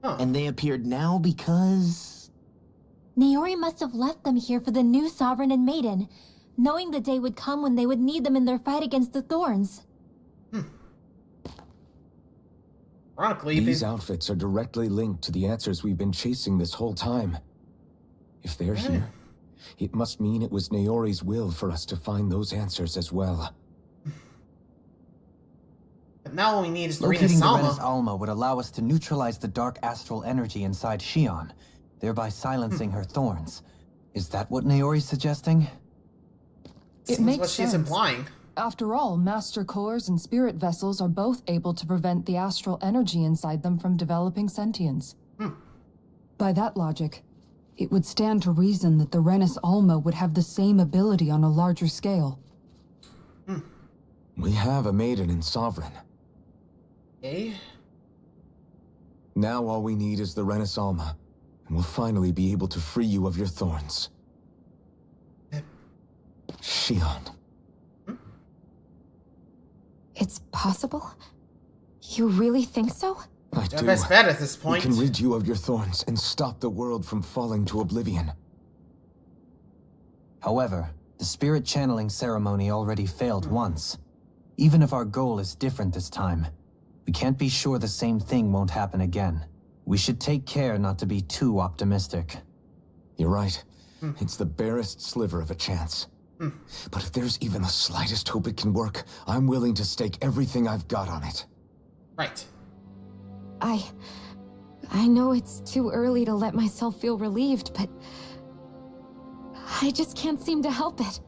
Huh. And they appeared now because... Naori must have left them here for the new Sovereign and Maiden, knowing the day would come when they would need them in their fight against the Thorns. Ironically, These outfits are directly linked to the answers we've been chasing this whole time. If they're here, it must mean it was Naori's will for us to find those answers as well. But now all we need is the Locating the Renis Renis Alma would allow us to neutralize the dark astral energy inside Shionne, thereby silencing her thorns. Is that what Naori's suggesting? It Seems makes what she's sense. implying. After all, master cores and spirit vessels are both able to prevent the astral energy inside them from developing sentience. By that logic, it would stand to reason that the Renis Alma would have the same ability on a larger scale. We have a Maiden and Sovereign. Okay. Now all we need is the Renis Alma, and we'll finally be able to free you of your thorns. Shionne. It's possible? You really think so? I Our do. best bet at this We point. can rid you of your thorns and stop the world from falling to oblivion. However, the spirit channeling ceremony already failed once. Even if our goal is different this time, we can't be sure the same thing won't happen again. We should take care not to be too optimistic. You're right. It's the barest sliver of a chance. But if there's even the slightest hope it can work, I'm willing to stake everything I've got on it. Right. I know it's too early to let myself feel relieved, but I just can't seem to help it.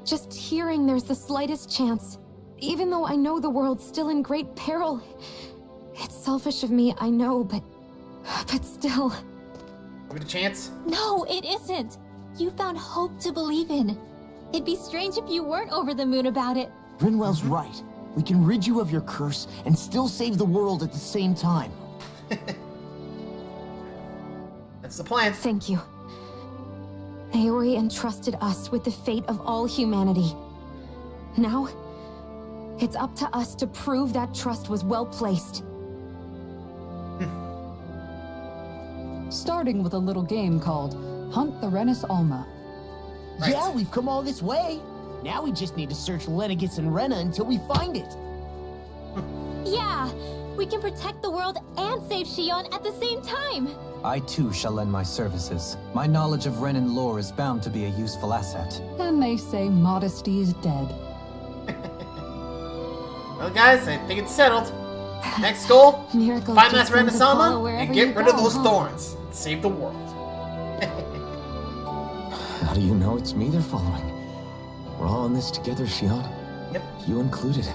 Just hearing there's the slightest chance, even though I know the world's still in great peril. It's selfish of me, I know, but still. Give it a chance. No, it isn't. You found hope to believe in. It'd be strange if you weren't over the moon about it. Grinwell's right. We can rid you of your curse and still save the world at the same time. That's the plan. Thank you. Naori entrusted us with the fate of all humanity. Now, it's up to us to prove that trust was well placed. starting with a little game called Hunt the Renis Alma. Right. Yeah, we've come all this way. Now we just need to search Lenegis and Rena until we find it. Yeah, we can protect the world and save Shionne at the same time. I too shall lend my services. My knowledge of Renan lore is bound to be a useful asset. And they say modesty is dead. Well, guys, I think it's settled. Next goal, Miracles find just that seem to follow Renaissama wherever and you get rid of go, those huh? thorns. Save the world. How do you know it's me they're following? We're all in this together, Shionne. Yep. You included.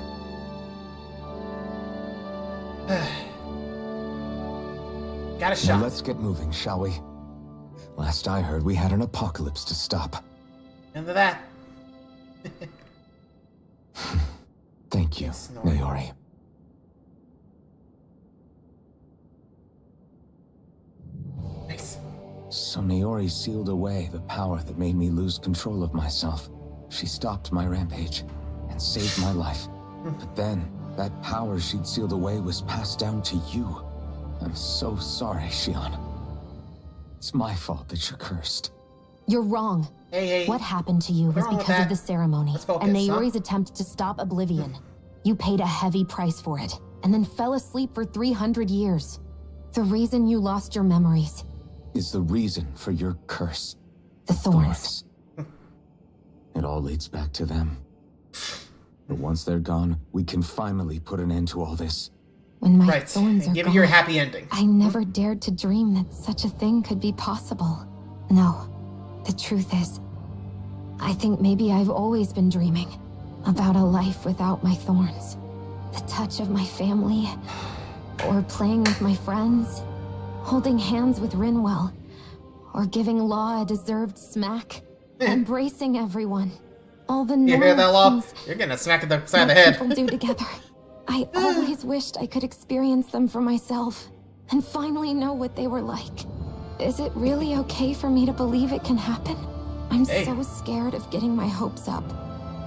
Got a Now shot. let's get moving, shall we? Last I heard, we had an apocalypse to stop. Into that. Thank you, Snorri. Naori. Nice. So Naori sealed away the power that made me lose control of myself. She stopped my rampage and saved my life. But then, that power she'd sealed away was passed down to you. I'm so sorry, Shionne. It's my fault that you're cursed. You're wrong. Hey. What happened to you was wrong with because that? of the ceremony Let's focus, and huh? Naori's attempt to stop Oblivion. You paid a heavy price for it, and then fell asleep for 300 years. The reason you lost your memories. Is the reason for your curse. The Thorns. It all leads back to them. But once they're gone, we can finally put an end to all this. When my Right. thorns are Give gone, it your happy ending. I never dared to dream that such a thing could be possible. No, the truth is, I think maybe I've always been dreaming about a life without my thorns. The touch of my family, or playing with my friends, holding hands with Rinwell, or giving Law a deserved smack, embracing everyone. All the You hear normal that, Law? things You're getting a smack in the side of the that head. people do together. I always wished I could experience them for myself and finally know what they were like. Is it really okay for me to believe it can happen? I'm Hey. so scared of getting my hopes up.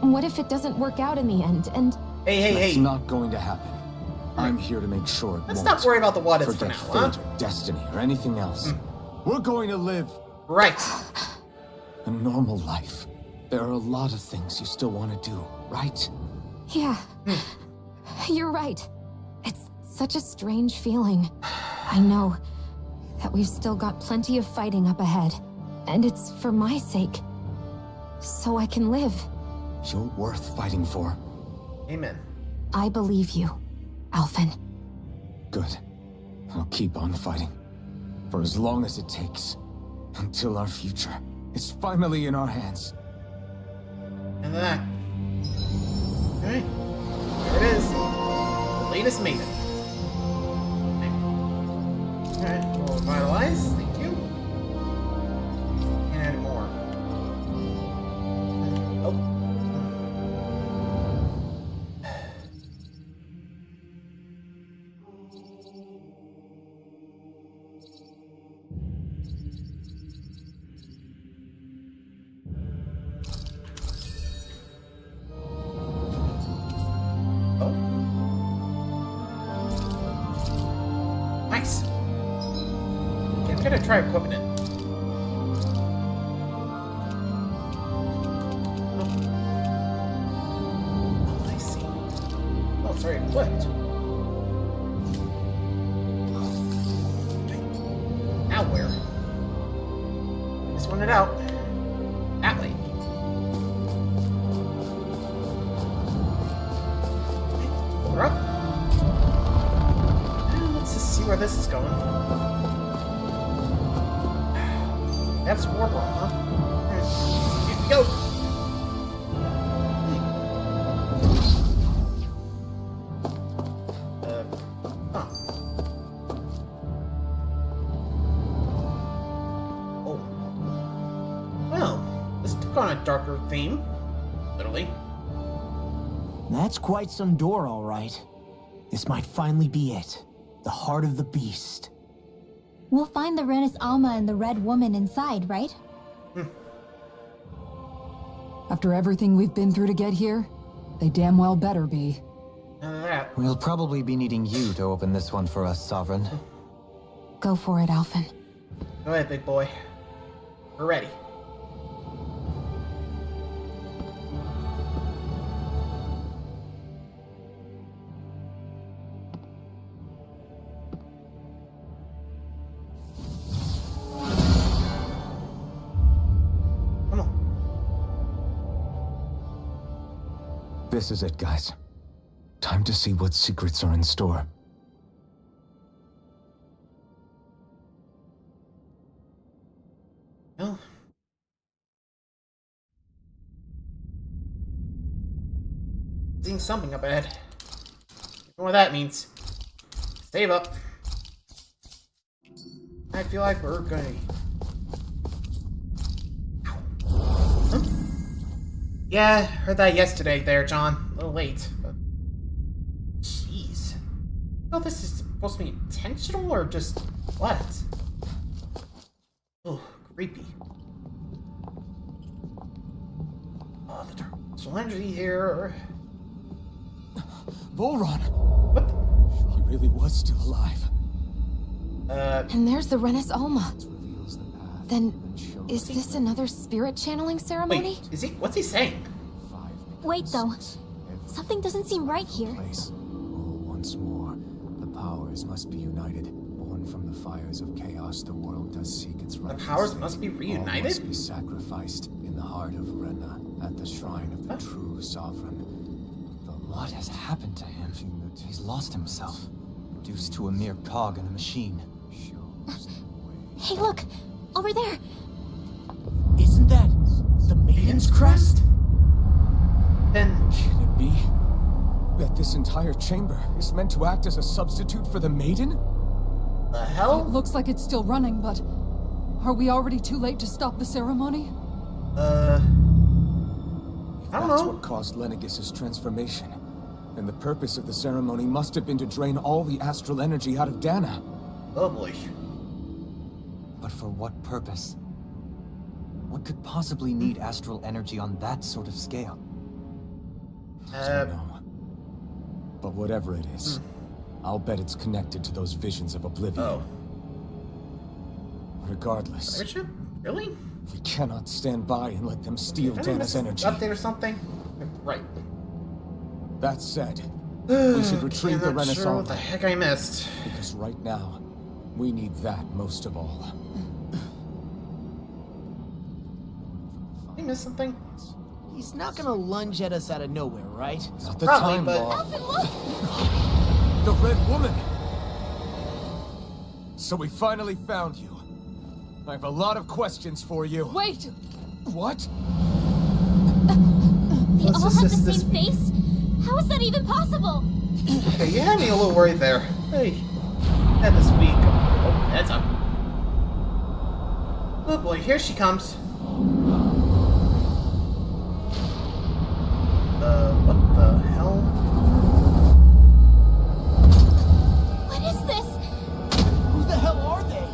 What if it doesn't work out in the end and Hey. It's not going to happen. I'm here to make sure it Let's won't. not worry about the what ifs for Forget now, fate huh? or destiny or anything else. We're going to live Right. a normal life. There are a lot of things you still want to do, right? Yeah, you're right. It's such a strange feeling. I know that we've still got plenty of fighting up ahead, and it's for my sake, so I can live. You're worth fighting for. Amen. I believe you, Alphen. Good. I'll keep on fighting. For as long as it takes. Until our future is finally in our hands. And that. Alright. There it is. The latest maiden. Alright, we'll revitalize. Thank you. And add more. Oh. Nice. Okay, I'm gonna try equipping it. Oh, I see. Oh, sorry, equipped. Now where? Just want it out. That way. Pull her up. Let's just see where this is going. That's Warborn, huh? Here we go. Huh. Oh. Well, this took on a darker theme. Literally. That's quite some door, all right. This might finally be it. The heart of the beast. We'll find the Renis Alma and the Red Woman inside, right? After everything we've been through to get here, they damn well better be. None of that. We'll probably be needing you to open this one for us, Sovereign. Go for it, Alphen. Go ahead, big boy. We're ready. Come on. This is it, guys. Time to see what secrets are in store. Oh. Seeing something up ahead. You know what that means. Save up. I feel like we're gonna... Huh? Yeah, heard that yesterday there, John. A little late, but... Jeez. Oh, this is supposed to be intentional, or just... what? Oh, creepy. Oh, the dark energy here. Volron! What? He really was still alive. And there's the Renis Alma. Then, is this another spirit channeling ceremony? Wait, is he? What's he saying? Wait, though. Something doesn't seem right here. Once more, the powers must be united. Born from the fires of chaos, the world does seek its righteousness. The powers must be All reunited? must be sacrificed in the heart of Rena, at the shrine of the true sovereign. What has happened to him? He's lost himself, reduced to a mere cog in a machine. Hey, look! Over there! Isn't that the Maiden's crest? Then... Can it be that this entire chamber is meant to act as a substitute for the Maiden? the It hell? looks like it's still running, but are we already too late to stop the ceremony? I don't That's know. what caused Lenegis' transformation. And the purpose of the ceremony must have been to drain all the astral energy out of Dana. Oh boy. But for what purpose? What could possibly need astral energy on that sort of scale? I don't know. But whatever it is, I'll bet it's connected to those visions of oblivion. Oh. Regardless, Richard? Really? we cannot stand by and let them steal Did I Dana's miss an energy. update or something? Right. That said, we should retrieve I'm the not sure what the Renaissance. heck I missed. Because right now, we need that most of all. Did I miss something? He's not gonna lunge at us out of nowhere, right? Not the Probably, time, but- Law. Alvin, look! The Red Woman! So we finally found you. I have a lot of questions for you. Wait! What? They Let's all have the assist this- same face? How is that even possible? Okay, you had me a little worried there. Hey. Head this week. Oh, heads up. Oh boy, here she comes. What the hell? What is this? Who the hell are they?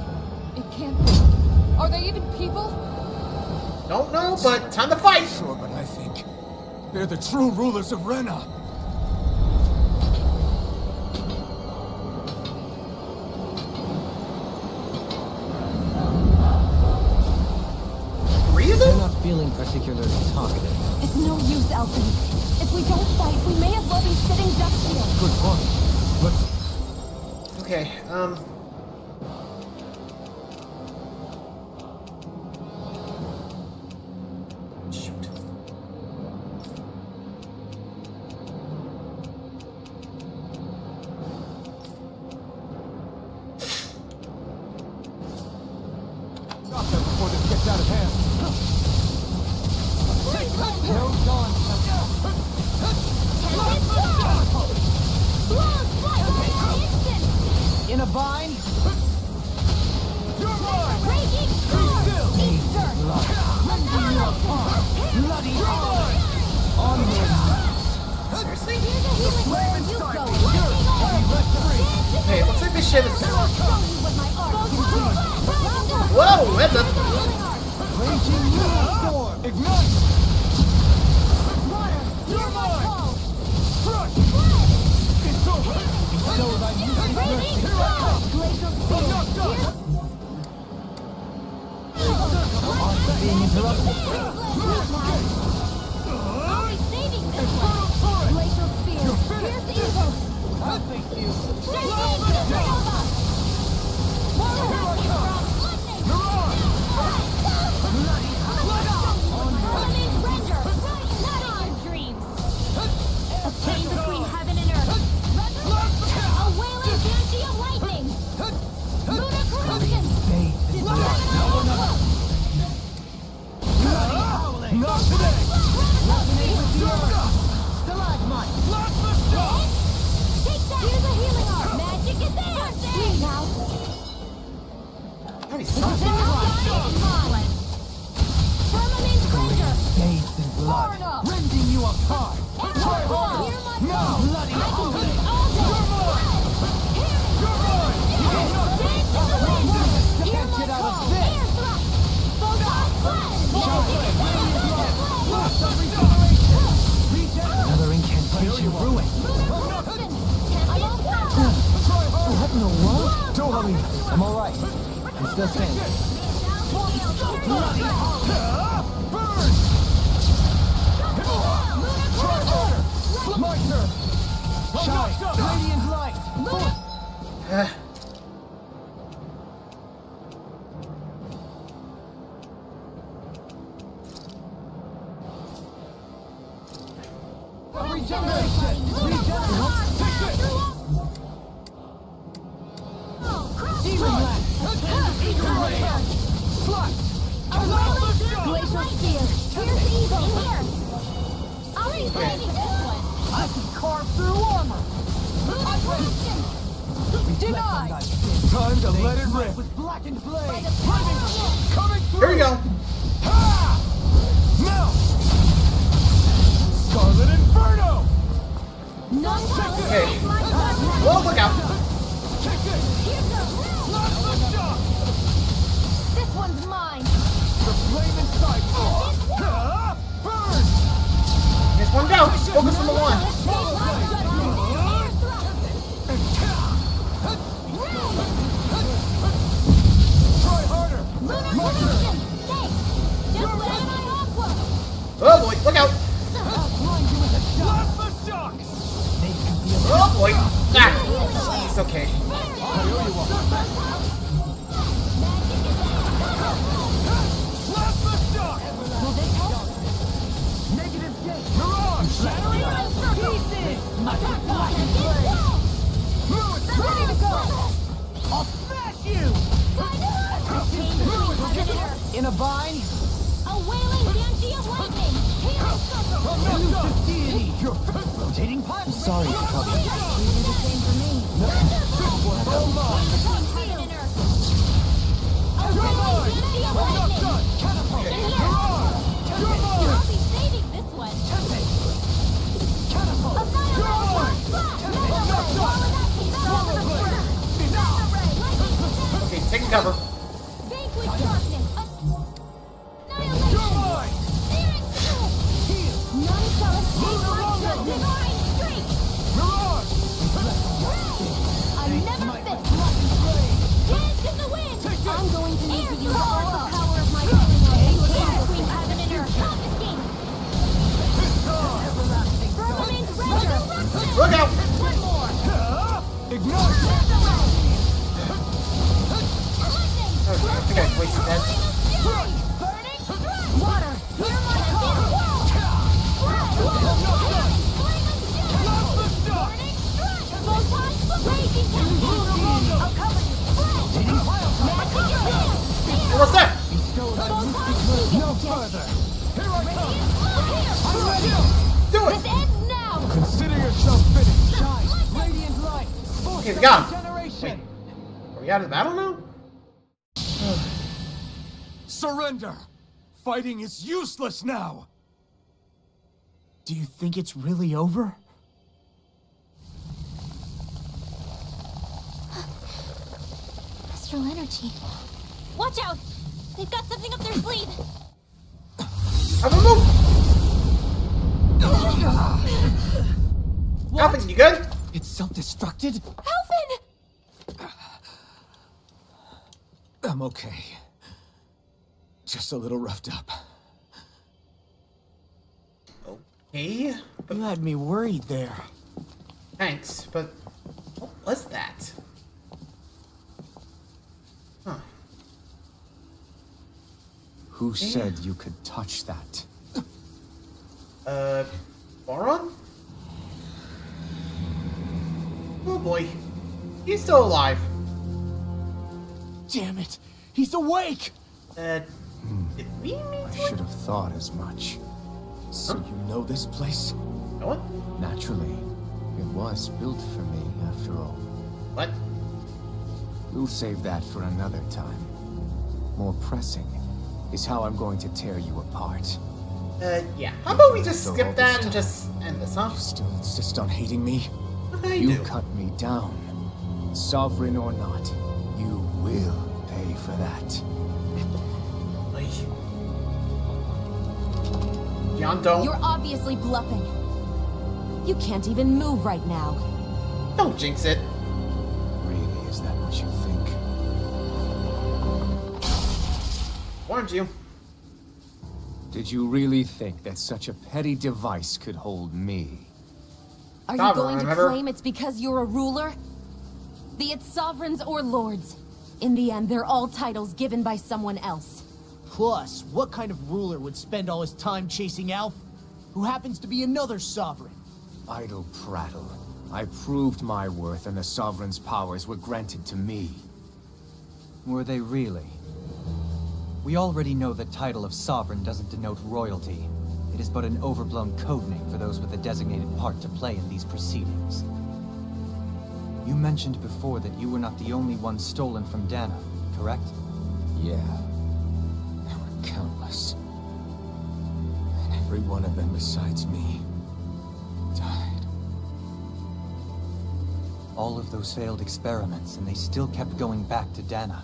It can't be. Are they even people? Don't know, but time to fight! Sure, but I think they're the true rulers of Rena. Three of They're them? not feeling particularly talkative. It's no use, Elton. If we don't fight, we may as well be sitting ducks here. Good point. But Okay, shoot. Stop them before this gets out of hand. Long flight! Instant! In a bind? apart! Try harder! Now! Bloody holiday! You're mine! You're mine! Can't get out of this! Another incantation ruined. What in the world? Don't worry. I'm alright. I'm still standing. Burn! Try harder! My turn! Shine! Radiant light! Regeneration! Demon blast! Flash! Glacial spear. Here's evil. Here. I'll be fighting this one. I can carve through armor! Denied. Time to let it rip! With blackened blade! Coming through! Here we go. Ha! Now! Scarlet Inferno! Okay. Well, look out. Check it! Plasma shock! This one's mine. The flame inside! Burn! There's one down. Just focus on the one. Try harder! Oh boy, look out. Plasma shock! Oh boy. Ah, jeez, okay. Plasma shock! Negative gate! Mirage! Ready to go. I'll smash you! In a bind? A wailing banshee of lightning. Healing circle. Elusive deity! You're rotating pipe! Sorry, Cubby. You do the same for me. A wailing banshee of lightning. Catapult! In here. You're mine! I'll be saving this one. Catapult! You're mine! Okay, taking cover. Vanquish darkness. You're mine! None shall escape my divine streak. Mirage! I never miss. Dance in the wind. I'm going to need to use all the power of my healing on you between heaven and earth. Confiscate. Firmament render. Look out. One more. Ignite! Oh, I think I wasted that. Burning strike. Water. Hear my call. Plasma shock! Burning strike. Photon. Raging cascade. I'll cover you. Magic is here. What's that? No further! Here I come! I'm ready. Do This it. ends now. Consider yourself finished! Shine! Radiant light! Okay, we got him. Generation! Are we out of the battle now? Surrender! Fighting is useless now! Do you think it's really over? Astral energy. Watch out! They've got something up their sleeve. Have a move. Alvin, you good? It's self-destructed? Alvin! I'm okay. Just a little roughed up. Okay. You had me worried there. Thanks, but what was that? Huh. Who said you could touch that? Boron? Oh boy. He's still alive. Damn it! He's awake! Did we meet I one? should have thought as much. So you know this place? Know it? Naturally, it was built for me, after all. What? We'll save that for another time. More pressing is how I'm going to tear you apart. Yeah. How about we just So all skip this that and time, just end this, huh? You still insist on hating me? What did I You do? cut me down. Sovereign or not, you will pay for that. Like... Shionne, don't. You're obviously bluffing. You can't even move right now. Don't jinx it. Really, is that what you think? Warned you. Did you really think that such a petty device could hold me? Are you Sovereign, going to remember? claim it's because you're a ruler? Be it sovereigns or lords. In the end, they're all titles given by someone else. Plus, what kind of ruler would spend all his time chasing Alf, who happens to be another sovereign? Idle prattle. I proved my worth and the Sovereign's powers were granted to me. Were they really? We already know the title of Sovereign doesn't denote royalty. It is but an overblown codename for those with a designated part to play in these proceedings. You mentioned before that you were not the only one stolen from Dana, correct? Yeah. There were countless. And every one of them besides me died. All of those failed experiments, and they still kept going back to Dana.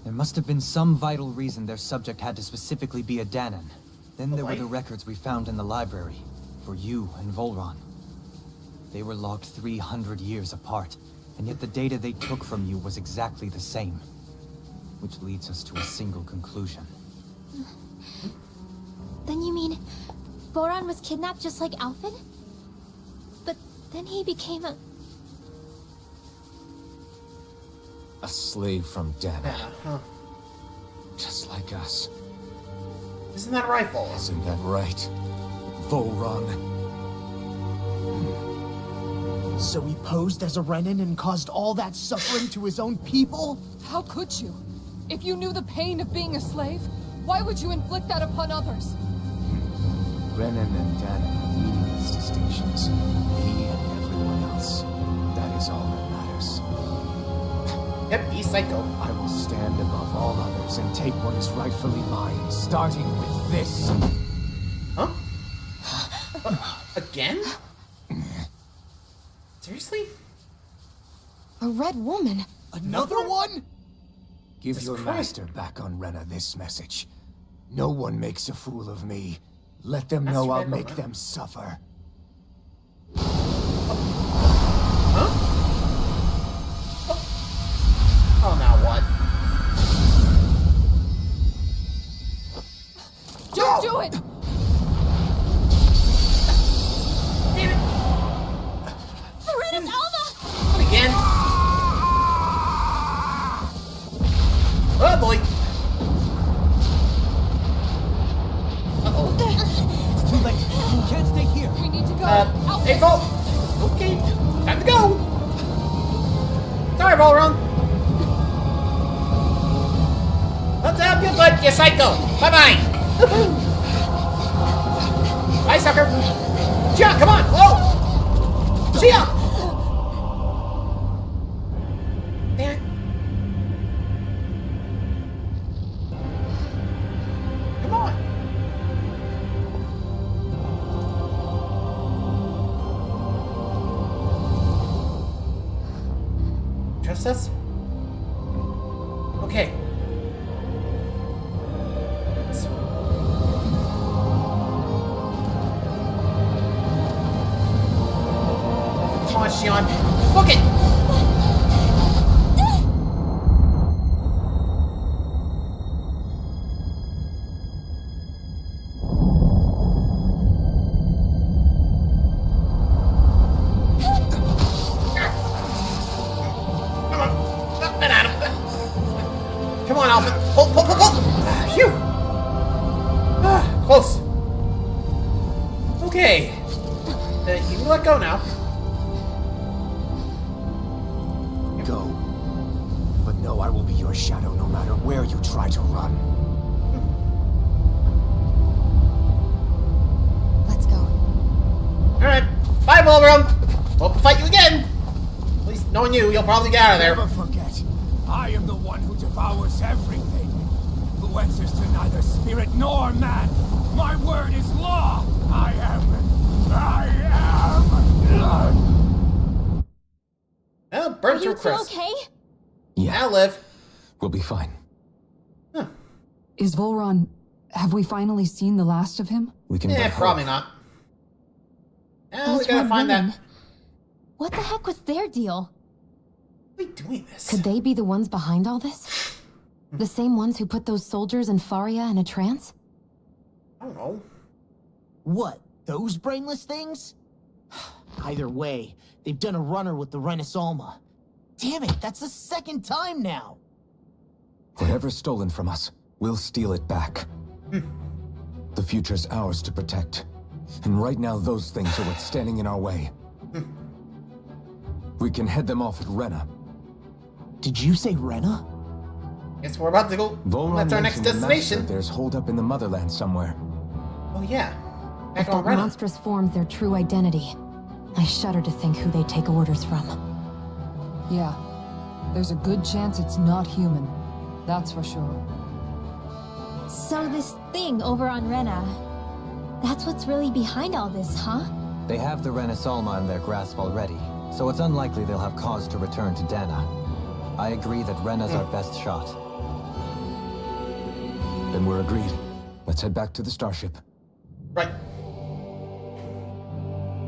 There must have been some vital reason their subject had to specifically be a Danan. Then there were the records we found in the library, for you and Volron. They were logged 300 years apart, and yet the data they took from you was exactly the same. Which leads us to a single conclusion. Then you mean Voron was kidnapped just like Alfin? But then he became a... A slave from Dana. Huh. Just like us. Isn't that a rifle? Isn't that right? Volron. So he posed as a Renin and caused all that suffering to his own people? How could you? If you knew the pain of being a slave, why would you inflict that upon others? Renin and Dana have meaningless distinctions. Me and everyone else. That is all that matters. Yep, he's psycho. I will stand above all others and take what is rightfully mine, starting with this. Huh? Again? Seriously? A red woman? Another one? Give Jesus your Christ. master back on Rena this message. No one makes a fool of me. Let them Master know I'll Red make Woman. them suffer. Huh? Oh, now what? Don't do it! Damn it! Renis Alma! Not again! Oh boy! Uh-oh. It's too late. You can't stay here. We need to go. Hey, Vol! Okay, time to go! Sorry, Volron! Let's have you, but you psycho! Bye-bye! Bye, sucker! Shionne, come on! Whoa! Shionne! Damn it. Come on! Trust us? Okay. Come on, Shionne. Book it! Come on. Get at him. Come on, Alpha. Pull, pull, pull, pull. Phew. Close. Okay. You can let go now. Go. But know I will be your shadow no matter where you try to run. Let's go. Alright. Bye, Volron. Hope to fight you again. At least knowing you, you'll probably get out of there. Never forget, I am the one who devours everything. Who answers to neither spirit nor man. My word is law! I am... Well, Are burnt you to a two crisp. okay? Yeah, Now live. we'll be fine. Is Volron... Have we finally seen the last of him? We can Yeah, but probably hope. not. Now we Those gotta red find women. that. What the heck was their deal? Why are we doing this? Could they be the ones behind all this? The same ones who put those soldiers in Faria in a trance? I don't know. What, those brainless things? Either way, they've done a runner with the Renis Alma. Damn it, that's the second time now! Whatever's stolen from us, we'll steal it back. The future's ours to protect. And right now, those things are what's standing in our way. We can head them off at Rena. Did you say Rena? Guess we're about to go. Volron That's our next mentioned the master destination. there's holed up in the motherland somewhere. Oh yeah. If Back on that Rena. monstrous form's their true identity, I shudder to think who they take orders from. Yeah. There's a good chance it's not human. That's for sure. So this thing over on Rena, that's what's really behind all this, huh? They have the Renis Alma in their grasp already, so it's unlikely they'll have cause to return to Dana. I agree that Rena's our best shot. Then we're agreed. Let's head back to the starship. Right.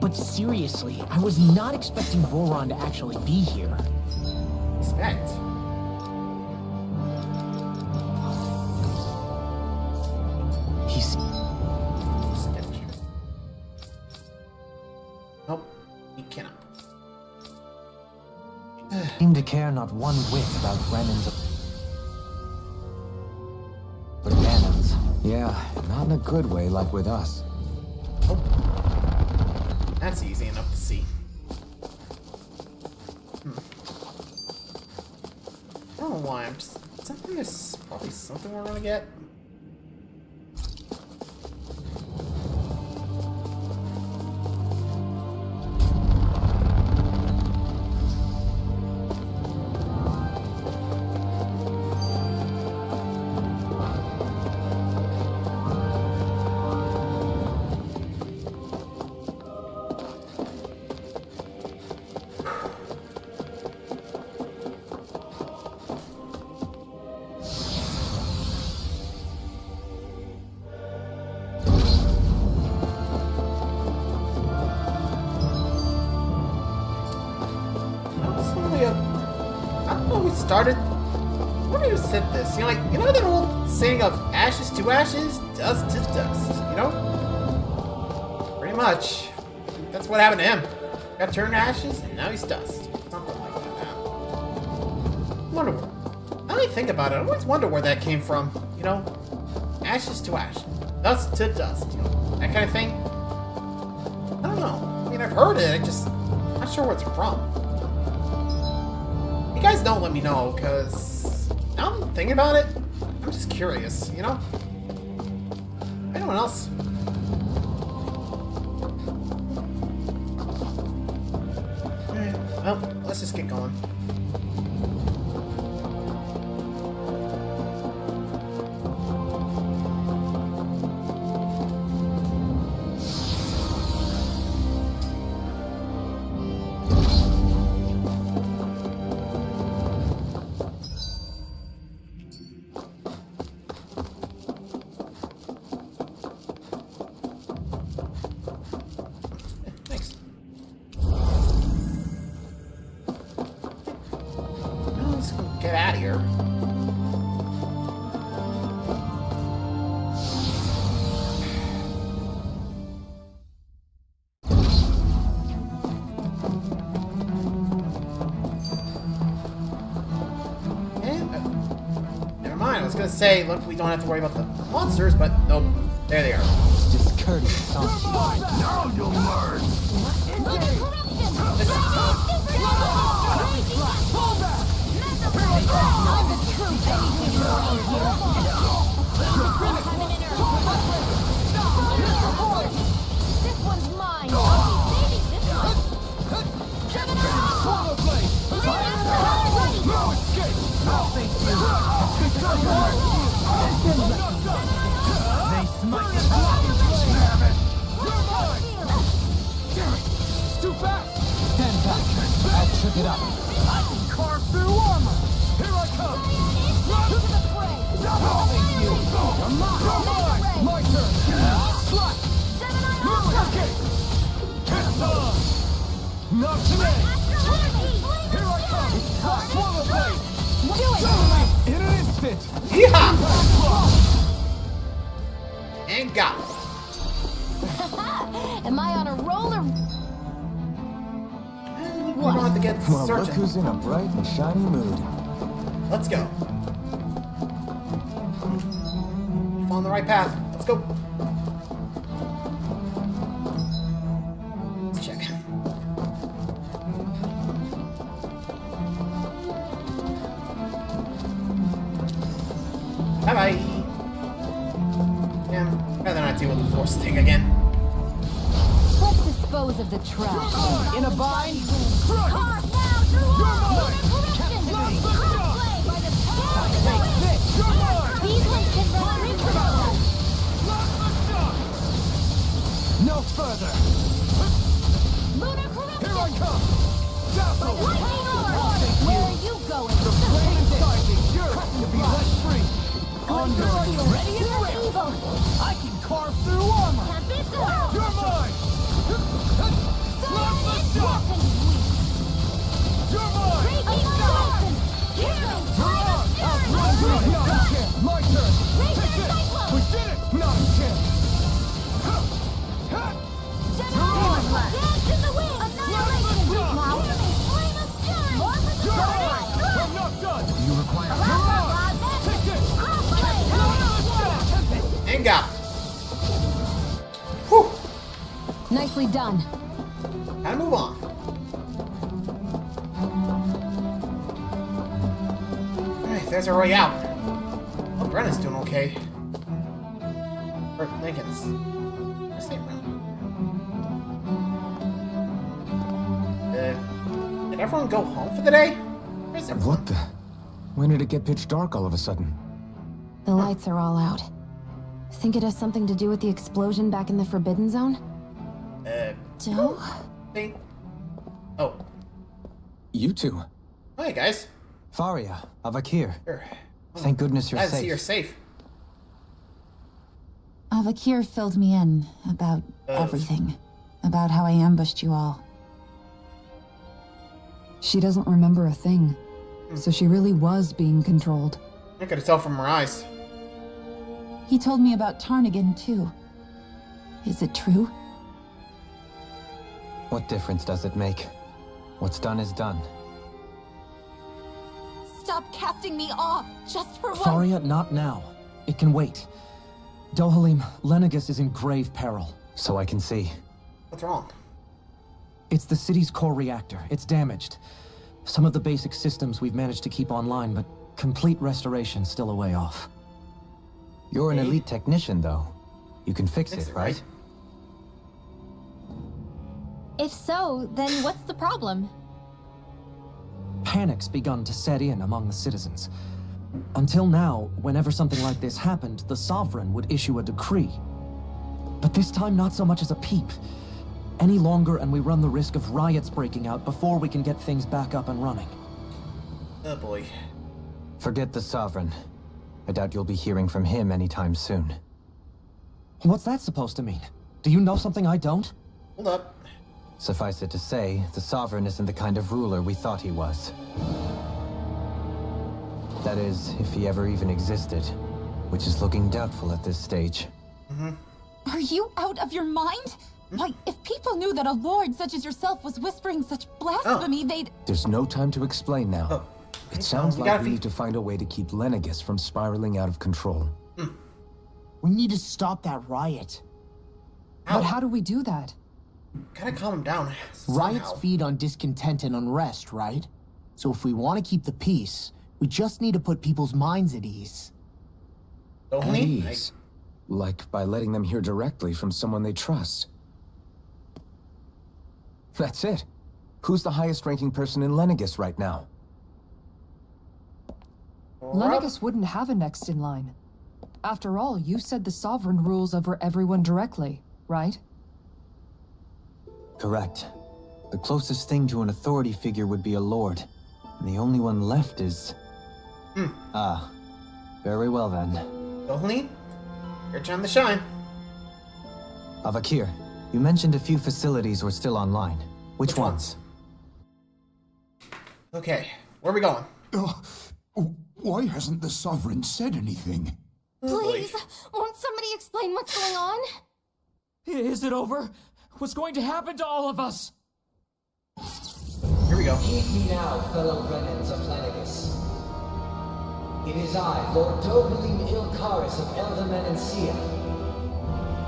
But seriously, I was not expecting Volron to actually be here. Respect. He's... Nope. He cannot. Seem to care not one whit about Brennan's... But Dana's. Yeah, not in a good way like with us. Oh. That's easy enough to see. I don't know why. I'm just. Something is probably something we're gonna get. Started. What who said this? You know that old saying of ashes to ashes, dust to dust. You know, pretty much. That's what happened to him. Got turned to ashes, and now he's dust. Something like that. Wonder. Now that I think about it, I always wonder where that came from. You know, ashes to ashes, dust to dust. You know, that kind of thing. I don't know. I mean, I've heard it. I'm not sure where it's from. You guys don't let me know, because now I'm thinking about it, I'm just curious, you know? Anyone else? Alright, well, let's just get going. Get out of here. Never mind, I was gonna say, look, we don't have to worry about the monsters, but nope, there they are. Discourteous, aren't you? Now you'll learn! This one's mine. I'll be saving this one. Check it out! No escape! No, thank you! They smite it up. I can carve through armor. Here I come. To the fray. You're mine. My turn. Slap. Kick. Kiss on. Not today. Here I come. Swallow blade. Do it! In an instant. Yeehaw! And got it. Am I on a roller? We don't have to get Well, look searching. who's in a bright and shiny mood. Let's go. On the right path. Let's go. Let's check. Bye bye. Yeah, rather not deal with the force thing again. Let's dispose of the trash. In a bind? Carve now through all! Crossblade by the power of the These ones can run reachable! No further. Lunar corruption! Here I come. Dazzle. Lightning orb! Where are you going? The flame inside me yearns to be let free. Ready and ready! Evil! I can carve through armor. Can't be so! You're mine. Silent is weapon weak! You're mine. Breaking corruption! Healing! Time of fury! Not a chance. My turn. Razor Take this. cyclone! We did it. Not a chance. Demon blast! Dance in the wind! Annihilation! Now! Flame of fury! More for the sunlight! I'm not done. You require Take this. And got it. Whew. Nicely done. Time to move on. Alright, there's our way out. Oh, Brenna's doing okay. Or Lincoln's. Where's St. Brenna? Did everyone go home for the day? Where's everyone? What the? When did it get pitch dark all of a sudden? The lights are all out. Think it has something to do with the explosion back in the Forbidden Zone? Joe? Think. Oh. You two. Hey, guys. Faria, Avakir. Sure. Thank goodness you're Glad to safe. see you're safe. Avakir filled me in about everything. About how I ambushed you all. She doesn't remember a thing. So she really was being controlled. I could tell from her eyes. He told me about Tarnigan, too. Is it true? What difference does it make? What's done is done. Stop casting me off, just for once! Faria, not now. It can wait. Dohalim, Lenegis is in grave peril. So I can see. What's wrong? It's the city's core reactor. It's damaged. Some of the basic systems we've managed to keep online, but complete restoration's still a way off. You're an elite technician, though. You can fix it, right? If so, then what's the problem? Panic's begun to set in among the citizens. Until now, whenever something like this happened, the Sovereign would issue a decree. But this time, not so much as a peep. Any longer, and we run the risk of riots breaking out before we can get things back up and running. Oh boy. Forget the Sovereign. I doubt you'll be hearing from him anytime soon. What's that supposed to mean? Do you know something I don't? Hold up. Suffice it to say, the Sovereign isn't the kind of ruler we thought he was. That is, if he ever even existed, which is looking doubtful at this stage. Are you out of your mind? Why, if people knew that a lord such as yourself was whispering such blasphemy, they'd... There's no time to explain now. Oh. It sounds We like gotta we need to find a way to keep Lenegis from spiraling out of control. We need to stop that riot. But how do we do that? Gotta calm him down. Riots somehow. feed on discontent and unrest, right? So if we want to keep the peace, we just need to put people's minds at ease. Don't At we? ease. Like by letting them hear directly from someone they trust. That's it. Who's the highest ranking person in Lenegis right now? Lenegis wouldn't have a next in line. After all, you said the Sovereign rules over everyone directly, right? Correct. The closest thing to an authority figure would be a lord. And the only one left is... Ah. Very well then. Only? Your time to shine. Avakir, you mentioned a few facilities were still online. Which ones? Okay, where are we going? Why hasn't the Sovereign said anything? Please, won't somebody explain what's going on? Is it over? What's going to happen to all of us? Here we go. Heed me now, fellow Renans of Lenegis. It is I, Lord Dohalim Ilkaris of Elda Menancia.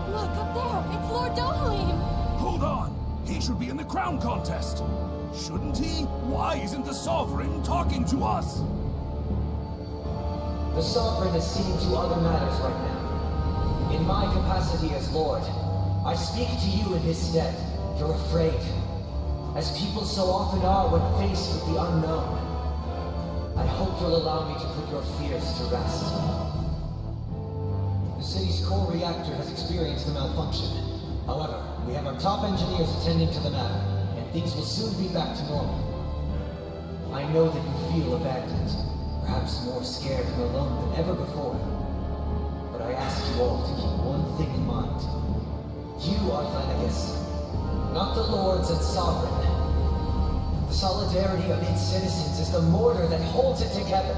Look, up there! It's Lord Dohalim! Hold on! He should be in the crown contest! Shouldn't he? Why isn't the Sovereign talking to us? The Sovereign is seeing to other matters right now. In my capacity as Lord, I speak to you in his stead. You're afraid. As people so often are when faced with the unknown. I hope you'll allow me to put your fears to rest. The city's core reactor has experienced a malfunction. However, we have our top engineers attending to the matter, and things will soon be back to normal. I know that you feel abandoned, perhaps more scared and alone than ever before. But I ask you all to keep one thing in mind. You are Lenegis, not the Lords and Sovereign. The solidarity of its citizens is the mortar that holds it together.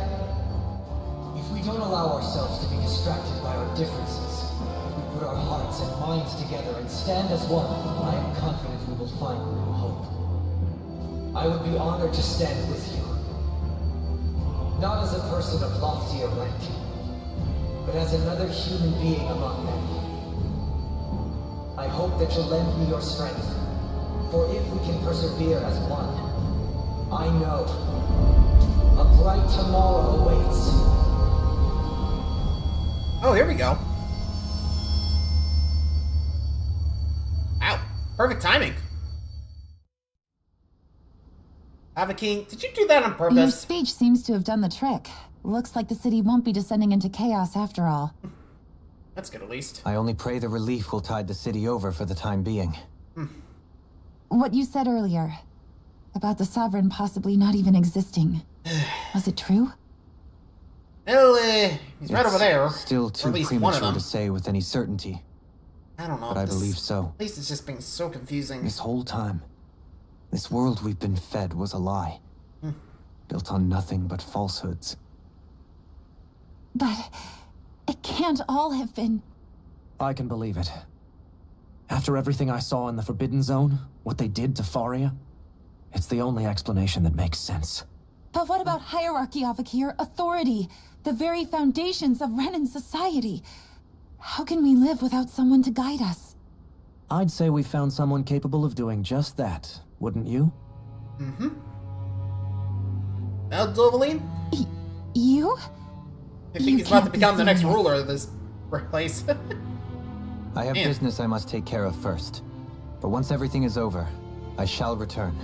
If we don't allow ourselves to be distracted by our differences, if we put our hearts and minds together and stand as one, I am confident we will find new hope. I would be honored to stand with you. Not as a person of loftier rank, but as another human being among many. I hope that you'll lend me your strength, for if we can persevere as one, I know a bright tomorrow awaits. Oh, here we go. Ow. Perfect timing. Avaking, did you do that on Your purpose? speech seems to have done the trick. Looks like the city won't be descending into chaos after all. That's good, at least. I only pray the relief will tide the city over for the time being. What you said earlier, about the Sovereign possibly not even existing, was it true? Well, he's right over there. Still Or too at least one of premature them. to say with any certainty, I don't know. but I believe so. At least it's just being so confusing. This whole time, this world we've been fed was a lie. Built on nothing but falsehoods. But it can't all have been... I can believe it. After everything I saw in the Forbidden Zone, what they did to Faria, it's the only explanation that makes sense. But what about hierarchy, Avakir? Authority? The very foundations of Renan society? How can we live without someone to guide us? I'd say we found someone capable of doing just that, wouldn't you? Now, Dovaline? You? I think You he's about to can't be become the next serious. ruler of this place. I have Man. business I must take care of first. But once everything is over, I shall return.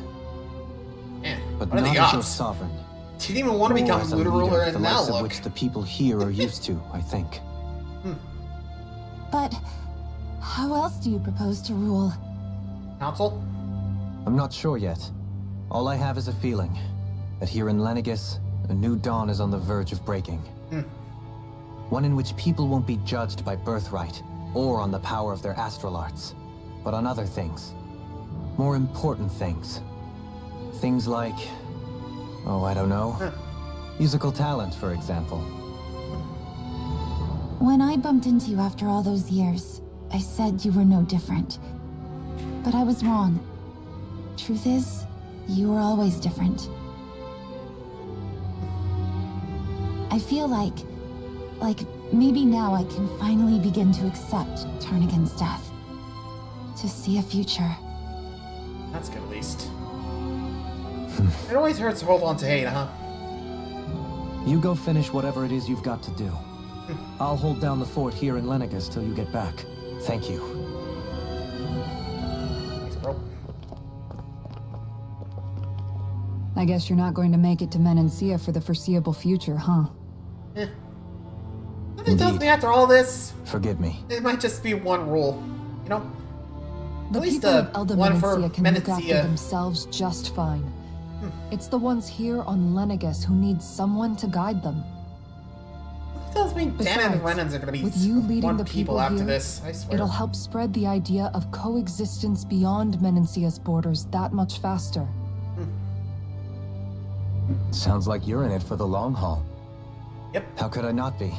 Man, But what are not the as your odds? sovereign. Didn't even want to Or become as a Luda leader, ruler, the and now less of look. which the people here are used to, I think. But how else do you propose to rule? Council? I'm not sure yet. All I have is a feeling that here in Lenegis, a new dawn is on the verge of breaking. One in which people won't be judged by birthright or on the power of their astral arts, but on other things. More important things. Things like, oh, I don't know, musical talent, for example. When I bumped into you after all those years, I said you were no different. But I was wrong. Truth is, you were always different. I feel like maybe now I can finally begin to accept Tarnigan's death. To see a future. That's good, at least. It always hurts to hold on to hate, huh? You go finish whatever it is you've got to do. I'll hold down the fort here in Lenegis till you get back. Thank you. Thanks, bro. I guess you're not going to make it to Menancia for the foreseeable future, huh? Nothing tells me after all this, Forgive me. it might just be one rule. You know? The At least people of Elder one for Menencia can look after Menencia. themselves just fine. It's the ones here on Lenegis who need someone to guide them. Tells me Dan and Besides, Renans are gonna be with you leading one the people people after here, this, I swear. it'll help spread the idea of coexistence beyond Menencia's borders that much faster. Sounds like you're in it for the long haul. Yep. How could I not be,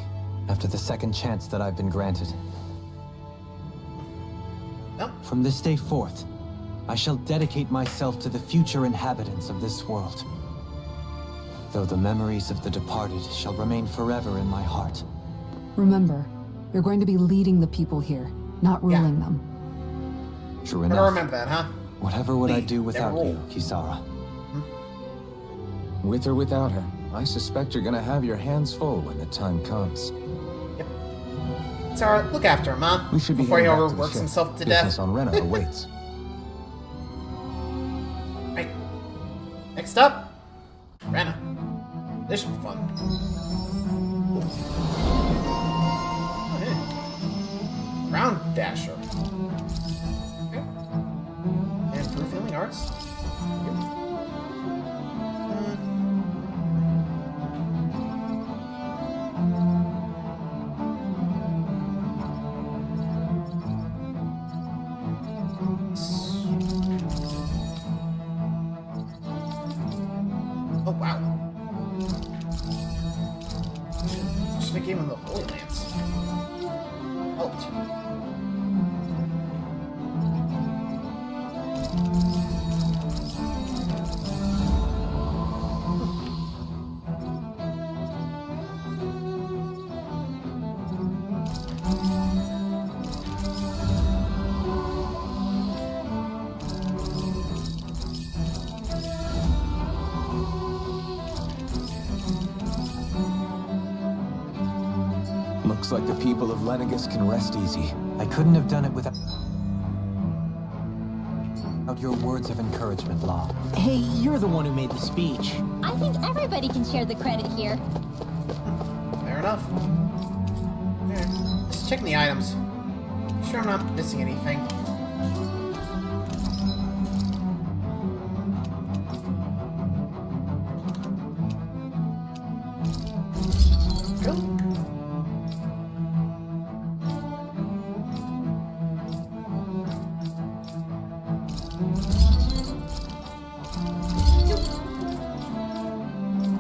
after the second chance that I've been granted? Nope. From this day forth, I shall dedicate myself to the future inhabitants of this world. Though the memories of the departed shall remain forever in my heart. Remember, you're going to be leading the people here, not ruling them. True Better enough. remember that, huh? Whatever would I Lead, do never without you, rule. Kisara? With or without her, I suspect you're gonna have your hands full when the time comes. Yep. Sarah, look after him, huh? We should be Before he heading back to the overworks ship. himself to Business death. on Rena awaits. Right. Next up, Rena. This should be fun. Oh, hey. Ground Dasher. Okay. And Proof Healing Arts. Oh, wow. Should have given him the Holy Lance. Helped. Looks like the people of Lenegis can rest easy. I couldn't have done it without your words of encouragement, Law. Hey, you're the one who made the speech. I think everybody can share the credit here. Fair enough. Alright, just checking the items. Sure I'm not missing anything. Cool.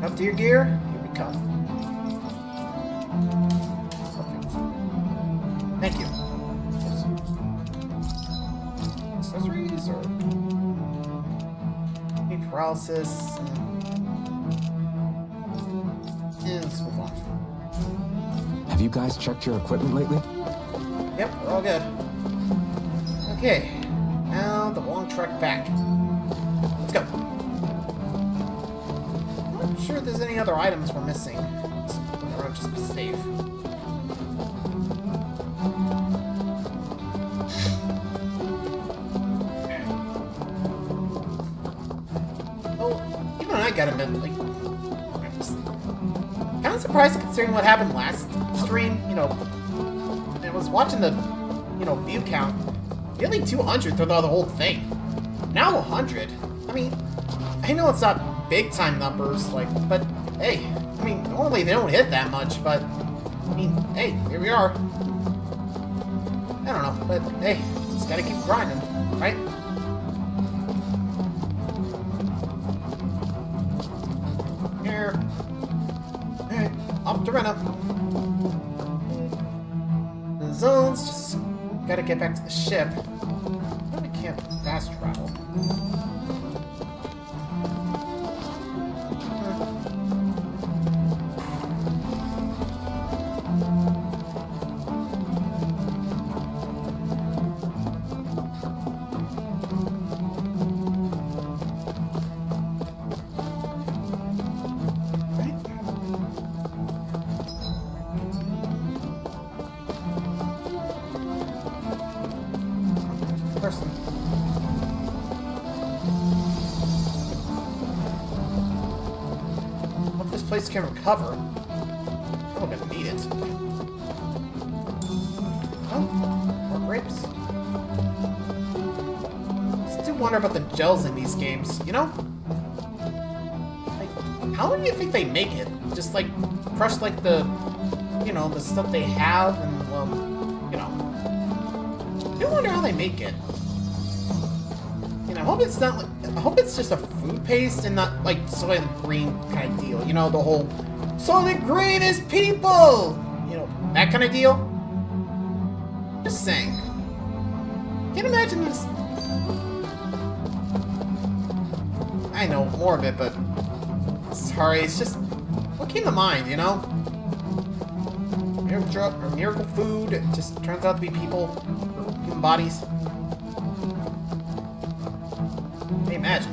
Up to your gear, here we come. Perfect. Thank you. Accessories or heat paralysis. Yeah, let's move on. Have you guys checked your equipment lately? Yep, we're all good. Okay, now the long trek back. Let's go. I'm not sure if there's any other items we're missing. Let's look around just to be safe. Oh, even I got a bit like kind of surprised considering what happened last stream. You know, I was watching the view count, nearly 200 throughout the whole thing. Now 100. I mean, I know it's not big time numbers, like, but hey, I mean, normally they don't hit that much, but I mean, hey, here we are. I don't know, but hey, just gotta keep grinding, right? Here. Alright, off to Rena. The zones, just gotta get back to the ship. I can't fast travel. Person. Hope this place can recover. I'm gonna need it. Oh, more grapes. wonder about the gels in these games, you know? Like, how do you think they make it? Just like crush like the, you know, the stuff they have and, well, you know. I do wonder how they make it. And I hope it's not like, I hope it's just a food paste and not like Soylent Green kind of deal. You know, the whole Soylent Green is people! You know, that kind of deal. Just saying. Can't imagine this. I know more of it, but sorry, it's just what came to mind, you know? Miracle food, it just turns out to be people, or human bodies. Can you imagine?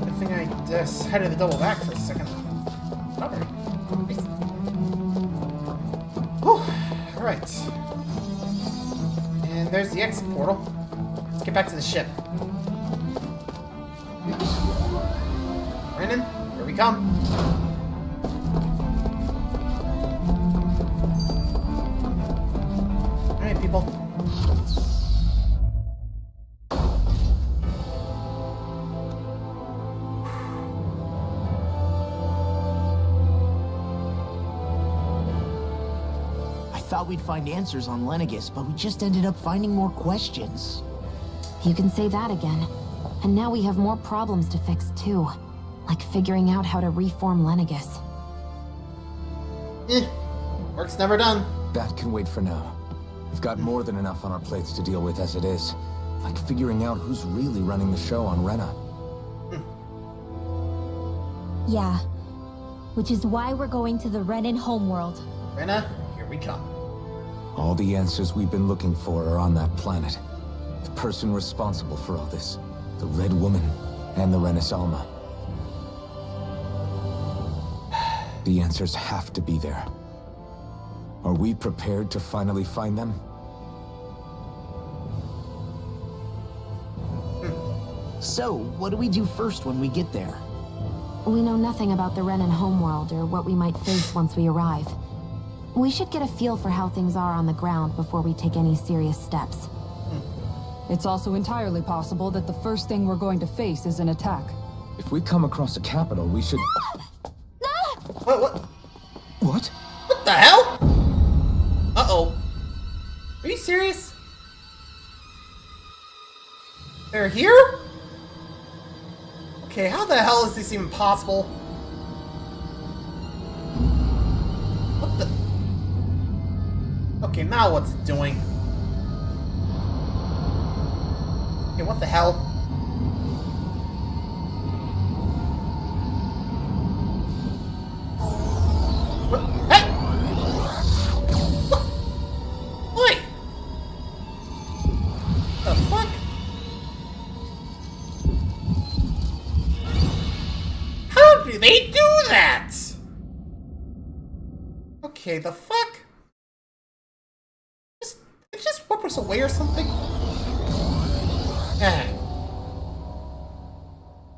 I think I decided to double back for a second. Okay. Whew. Alright. And there's the exit portal. Let's get back to the ship. Brandon, here we come. Alright, people. I thought we'd find answers on Lenegis, but we just ended up finding more questions. You can say that again. And now we have more problems to fix too. Like figuring out how to reform Lenegis. Work's never done. That can wait for now. We've got more than enough on our plates to deal with as it is. Like figuring out who's really running the show on Rena. Yeah. Which is why we're going to the Renan homeworld. Rena, here we come. All the answers we've been looking for are on that planet. The person responsible for all this. The Red Woman and the Renis Alma. The answers have to be there. Are we prepared to finally find them? So, what do we do first when we get there? We know nothing about the Renan homeworld or what we might face once we arrive. We should get a feel for how things are on the ground before we take any serious steps. It's also entirely possible that the first thing we're going to face is an attack. If we come across a capital, we should... What? What? What the hell? Uh-oh. Are you serious? They're here? Okay, how the hell is this even possible? What the... Okay, now what's it doing? Okay, what the hell? What? Hey! What? Wait! The fuck? How do they do that? Okay, the fuck? It just whip us away or something?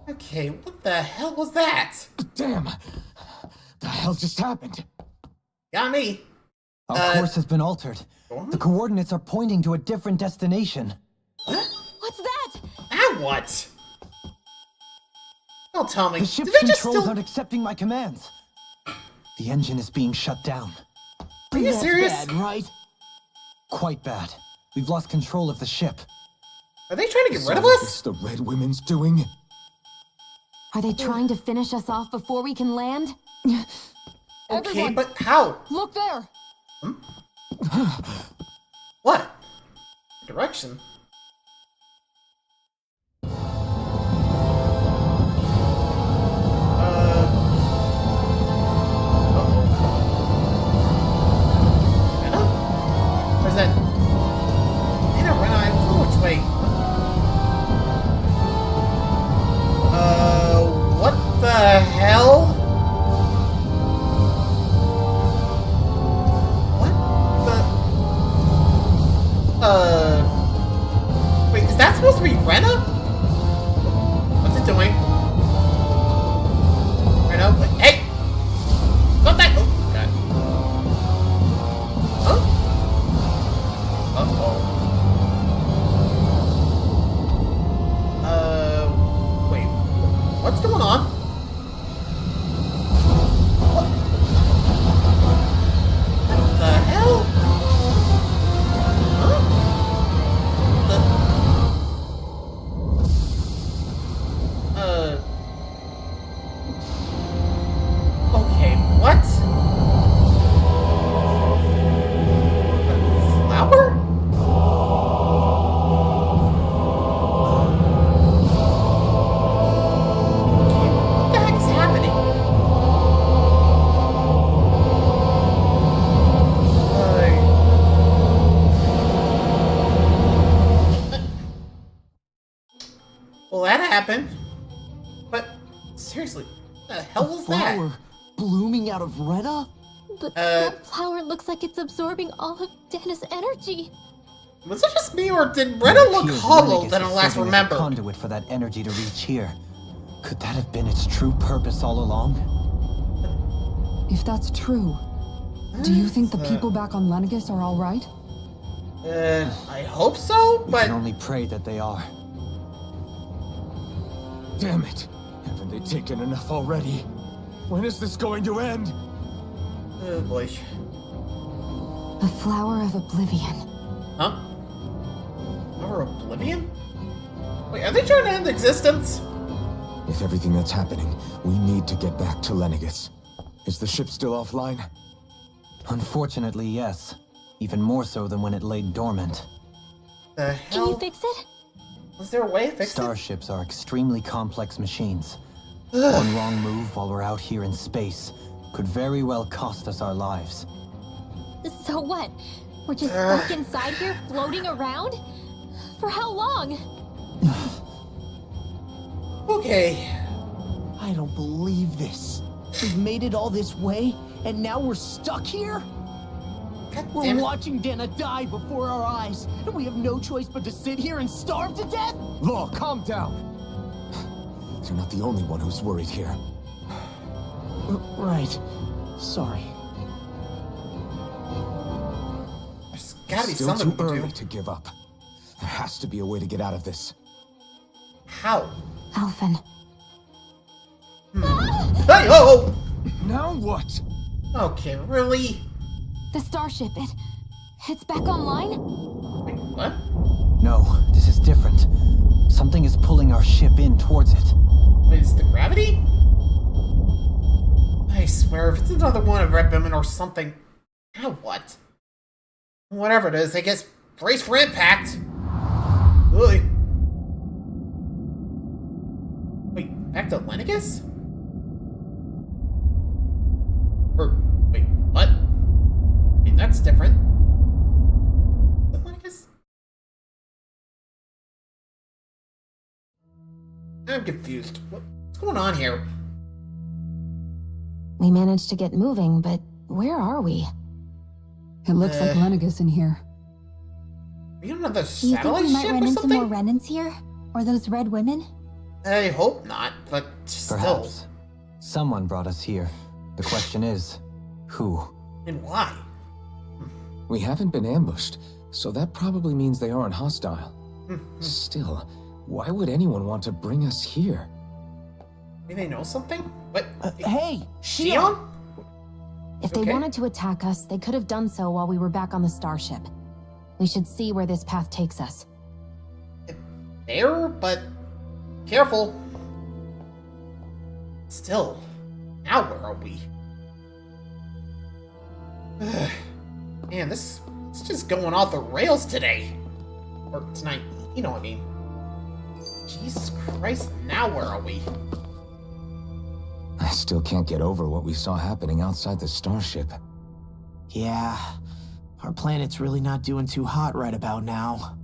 Okay, what the hell was that? Damn! The hell just happened? Got me. Our course has been altered. The coordinates are pointing to a different destination. What's that? And what? Don't tell me. The ship's Did they just controls still... aren't accepting my commands. The engine is being shut down. Are you serious? Bad, right? Quite bad. We've lost control of the ship. Are they trying to get rid of Is us? this the Red Women's doing? Are they trying to finish us off before we can land? Okay, Everyone, but how? look there! What? Direction? Rena? Where's that? Rena, I don't know which way. What the hell? What the... happen. But seriously, what the hell was that? Flower blooming out of Rena? But that flower looks like it's absorbing all of Dana's energy. Was it just me, or did Rena It look appears hollow Lenegis than I is last serving as a remembered? conduit for that energy to reach here. Could that have been its true purpose all along? If that's true, do you think the people back on Lenegis are all right? I hope so, We but can only pray that they are. Damn it! Haven't they taken enough already? When is this going to end? oh boy. The flower of oblivion. Huh? Over Oblivion? Wait, are they trying to end existence? With everything that's happening, we need to get back to Lenegis. Is the ship still offline? Unfortunately, yes. Even more so than when it lay dormant. The Can you hell? fix it? Was there a way to fix it? Starships are extremely complex machines. One wrong move while we're out here in space could very well cost us our lives. So what? We're just stuck inside here, floating around? For how long? Okay. I don't believe this. We've made it all this way, and now we're stuck here? God We're damn it. watching Dana die before our eyes, and we have no choice but to sit here and starve to death? Law, calm down! You're not the only one who's worried here. Right. Sorry. There's gotta be Still something too we can early do. to give up. There has to be a way to get out of this. How? Alphen. Hey, oh! Now what? Okay, really? The starship, it's back online? Wait, what? No, this is different. Something is pulling our ship in towards it. Wait, is it the gravity? I swear, if it's another one of Red Women or something. Now what? Whatever it is, I guess brace for impact. Ugh. Wait, back to Lenegis? Or, wait, what? Wait, that's different. Is that Lenegis? I'm confused. What's going on here? We managed to get moving, but where are we? It looks like Lenegis in here. Are you on another Do you think satellite we might ship run or into more something? Renans here? Or those red women? I hope not, but still. Perhaps. Someone brought us here. The question is, who? And why? We haven't been ambushed, so that probably means they aren't hostile. Still, why would anyone want to bring us here? Maybe they know something? What? Hey, Shionne? If they Okay. wanted to attack us, they could have done so while we were back on the starship. We should see where this path takes us. There, but careful. Still, now where are we? Man, this is just going off the rails today. Or tonight, you know what I mean. Jesus Christ, now where are we? I still can't get over what we saw happening outside the starship. Yeah, our planet's really not doing too hot right about now.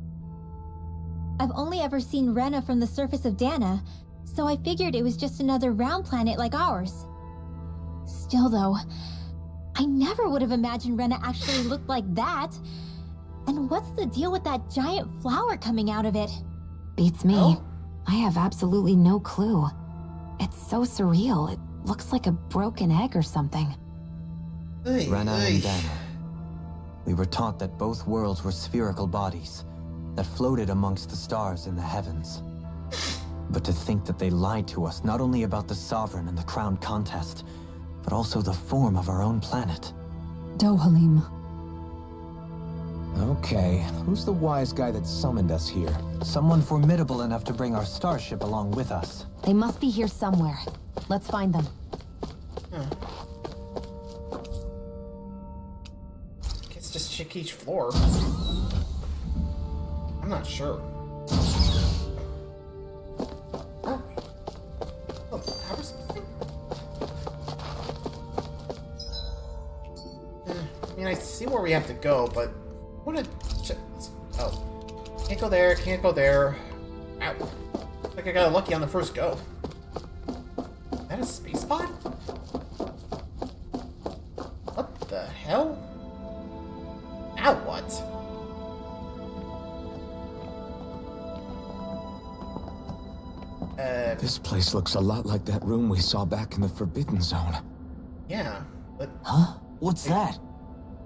I've only ever seen Rena from the surface of Dana, so I figured it was just another round planet like ours. Still though, I never would have imagined Rena actually looked like that. And what's the deal with that giant flower coming out of it? Beats me. Oh? I have absolutely no clue. It's so surreal. It looks like a broken egg or something. Ay, Rena ay. and Dana. We were taught that both worlds were spherical bodies that floated amongst the stars in the heavens. But to think that they lied to us not only about the Sovereign and the Crown contest, but also the form of our own planet. Dohalim. Okay, who's the wise guy that summoned us here? Someone formidable enough to bring our starship along with us. They must be here somewhere. Let's find them. It's just check each floor. I'm not sure. Oh, power something? I mean, I see where we have to go, but I want to check this. Oh, can't go there. Can't go there. Ow. I think I got lucky on the first go. Is that a space pod? What the hell? Now what? This place looks a lot like that room we saw back in the Forbidden Zone. Yeah, but... Huh? What's that?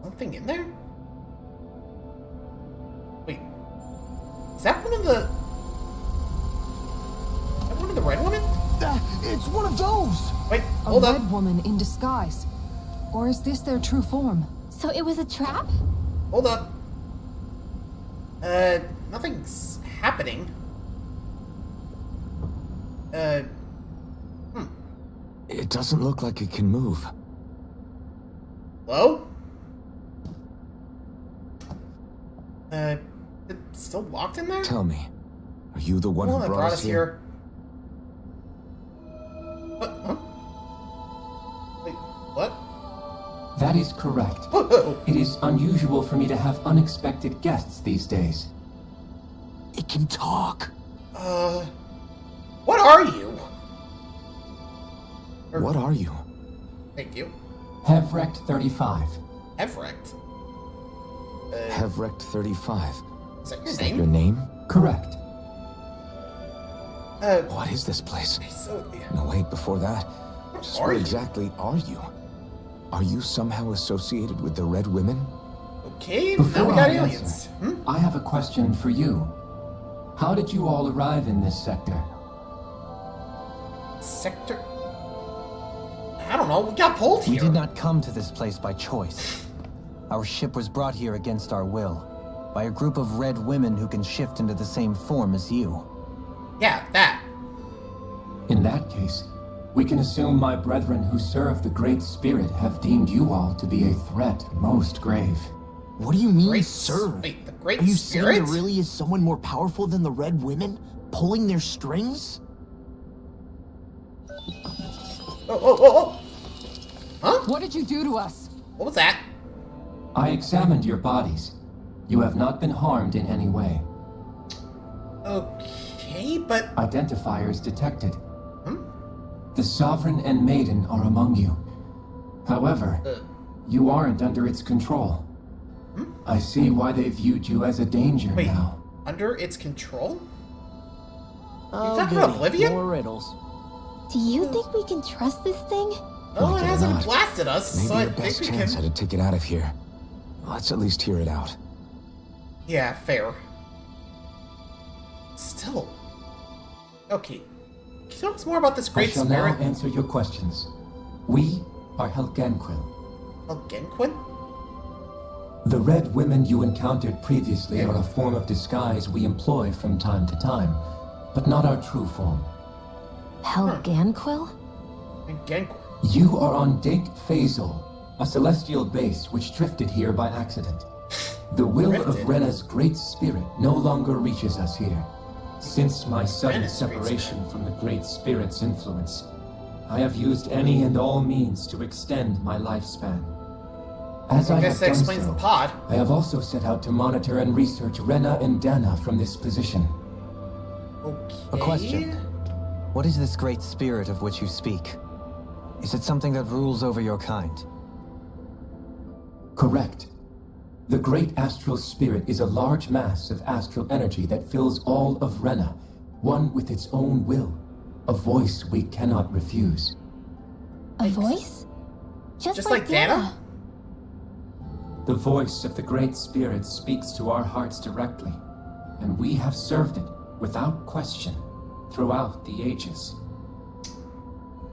Something in there? Wait. Is that one of the... Is that one of the red women? It's one of those! Wait, hold A up. red woman in disguise. Or is this their true form? So it was a trap? Hold up. Nothing's happening. It doesn't look like it can move. Hello? It's still locked in there? Tell me, are you the one Well, who that brought us here? What? Huh? Wait, what? That is correct. Whoa. It is unusual for me to have unexpected guests these days. It can talk. What are you? What are you? Thank you. Hevrect 35. Evrect. Hevrect 35. Is that your Is name? that your name? Correct. What is this place? So, No, wait, before that. what Just are what you? exactly are you? Are you somehow associated with the Red Women? Okay, now Before we got I aliens. answer, Hmm? I have a question for you. How did you all arrive in this sector? Sector... I don't know, we got pulled We here. did not come to this place by choice. Our ship was brought here against our will, by a group of red women who can shift into the same form as you. Yeah, that. In that case, we can assume my brethren who serve the Great Spirit have deemed you all to be a threat most grave. What do you mean, Great serve? Wait, the Great Are you Spirit? saying there really is someone more powerful than the Red Women, pulling their strings? Oh. Huh? What did you do to us? What was that? I examined your bodies. You have not been harmed in any way. Okay, but... Identifiers detected. Hmm? The Sovereign and Maiden are among you. However, you aren't under its control. I see why they viewed you as a danger Wait, now. under its control? Oh, talking about goody. Oblivion? More riddles. Do you think we can trust this thing? Oh, Like it it or hasn't not, blasted us, Maybe so I your think best we chance can... at to take it out of here. Let's at least hear it out. Yeah, fair. Still... Okay. Can you tell us more about this I Great shall Spirit? now answer your questions. We are Helgenquil. Genquin? The red women you encountered previously are a form of disguise we employ from time to time, but not our true form. Helganquil? Genquin. You are on Dake Phasal, a celestial base which drifted here by accident. The will of Drifted? Rena's great spirit no longer reaches us here. Since my sudden Rena's great separation from the Great Spirit's influence, I have used any and all means to extend my lifespan. As I guess have that done explains so, the pod. I have also set out to monitor and research Rena and Dana from this position. Okay. A question. What is this great spirit of which you speak? Is it something that rules over your kind? Correct. The Great Astral Spirit is a large mass of astral energy that fills all of Rena, one with its own will, a voice we cannot refuse. A voice? Just like Dana? The voice of the Great Spirit speaks to our hearts directly, and we have served it without question throughout the ages.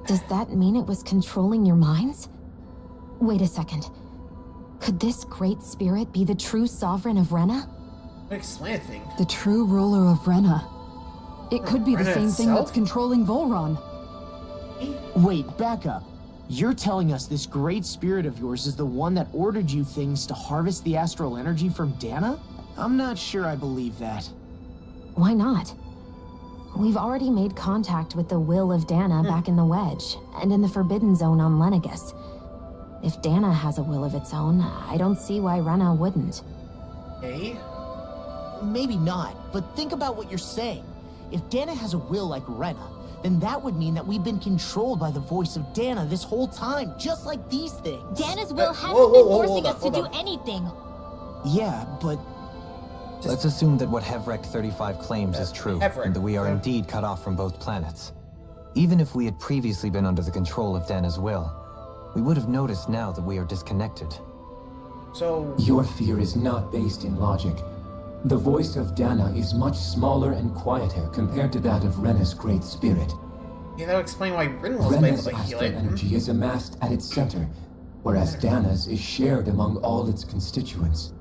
Does that mean it was controlling your minds? Wait a second. Could this great spirit be the true sovereign of Rena? Explain a thing. The true ruler of Rena. It could be the Rena same thing itself? that's controlling Volron. Wait, back up. You're telling us this great spirit of yours is the one that ordered you things to harvest the astral energy from Dana? I'm not sure I believe that. Why not? We've already made contact with the will of Dana back in the Wedge, and in the Forbidden Zone on Lenegis. If Dana has a will of its own, I don't see why Rena wouldn't. Okay. Maybe not, but think about what you're saying. if Dana has a will like Rena, then that would mean that we've been controlled by the voice of Dana this whole time, just like these things. Dana's will hasn't whoa, been hold forcing up, us to hold do up. anything. Yeah, but Let's assume that what Hevrek 35 claims is true, Hevrek, and that we are yeah. indeed cut off from both planets. Even if we had previously been under the control of Dana's will, we would have noticed now that we are disconnected. So, Your fear is not based in logic. The voice of Dana is much smaller and quieter compared to that of Rena's great spirit. yeah, that'll explain why Brynwell's able Rena's to heal astral it. energy is amassed at its center, whereas Dana's is shared among all its constituents.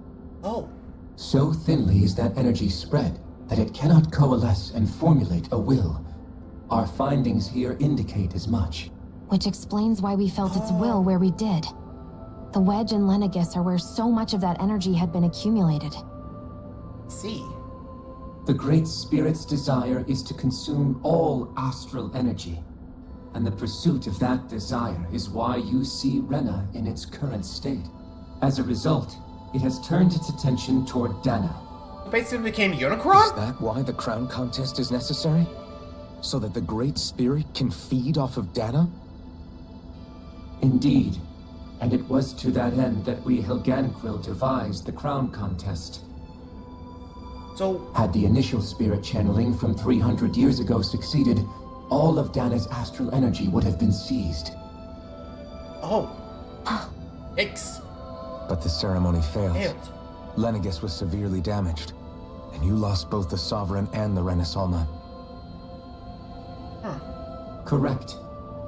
Oh, So thinly is that energy spread that it cannot coalesce and formulate a will. Our findings here indicate as much. Which explains why we felt its will where we did. The wedge and Lenegis are where so much of that energy had been accumulated. see. The Great Spirit's desire is to consume all astral energy, and the pursuit of that desire is why you see Rena in its current state. As a result, it has turned its attention toward Dana. Basically became Is Unicron? that why the crown contest is necessary? So that the Great Spirit can feed off of Dana? Indeed, and it was to that end that we Helganquil devised the crown contest. So, Had the initial spirit channeling from 300 years ago succeeded, all of Dana's astral energy would have been seized. oh. Yikes. But the ceremony failed. Failed. Lenegis was severely damaged, and you lost both the Sovereign and the Renaissance. Correct.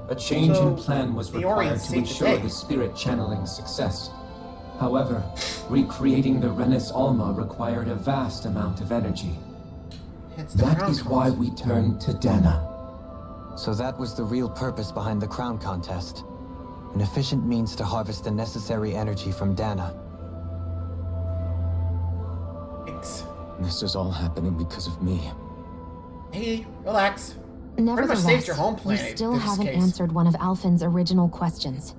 A change So, in plan was the required Orient to saved the ensure day. the spirit channeling's success. However, recreating the Renis Alma required a vast amount of energy. Hence the That crown is why we turned to Dana. So that was the real purpose behind the crown contest. An efficient means to harvest the necessary energy from Dana. Yikes. This is all happening because of me. Hey, relax. Nevertheless, saved your home planet you in still this haven't case. answered one of Alphen's original questions.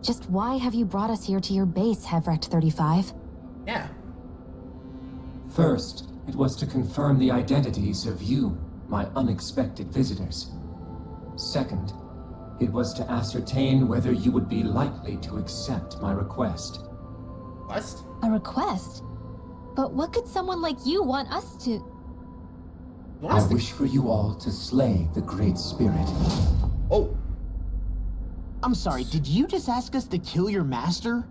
Just why have you brought us here to your base, Hevrek 35? Yeah. First, it was to confirm the identities of you, my unexpected visitors. Second, it was to ascertain whether you would be likely to accept my request. Quest? A request? But what could someone like you want us to... You want I us to- wish for you all to slay the Great Spirit. Oh. I'm sorry, did you just ask us to kill your master?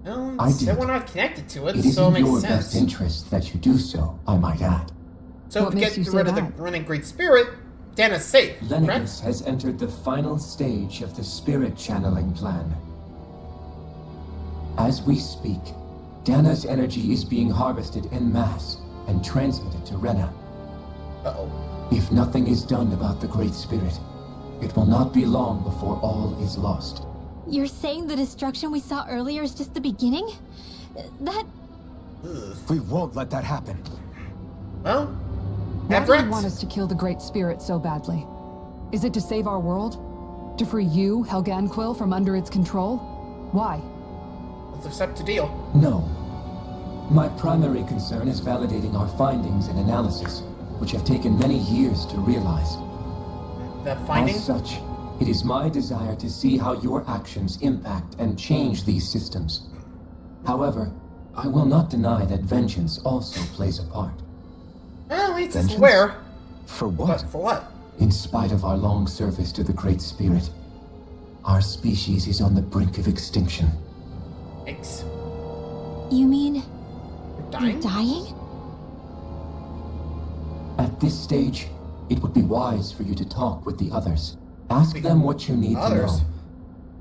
No, I said did. we're not connected to it, It is so it in makes your sense. best interest that you do so, I might add. So What if we makes get you say rid of the that? running Great Spirit, Dana's safe, Lenegis correct? has entered the final stage of the spirit channeling plan. As we speak, Dana's energy is being harvested en masse and transmitted to Rena. Uh-oh. If nothing is done about the Great Spirit, it will not be long before all is lost. You're saying the destruction we saw earlier is just the beginning? That... Ugh. We won't let that happen. Well, Why have do you Rex. want us to kill the Great Spirit so badly? Is it to save our world? To free you, Helganquil, from under its control? Why? Let's accept the deal. No. My primary concern is validating our findings and analysis, which have taken many years to realize. The finding? As such, it is my desire to see how your actions impact and change these systems. However, I will not deny that vengeance also plays a part. Well, at least it's Vengeance? aware. For But what? for what? In spite of our long service to the Great Spirit, our species is on the brink of extinction. Yikes. You mean... We're You're dying? dying? At this stage, it would be wise for you to talk with the others. Ask them what you need Others? to know.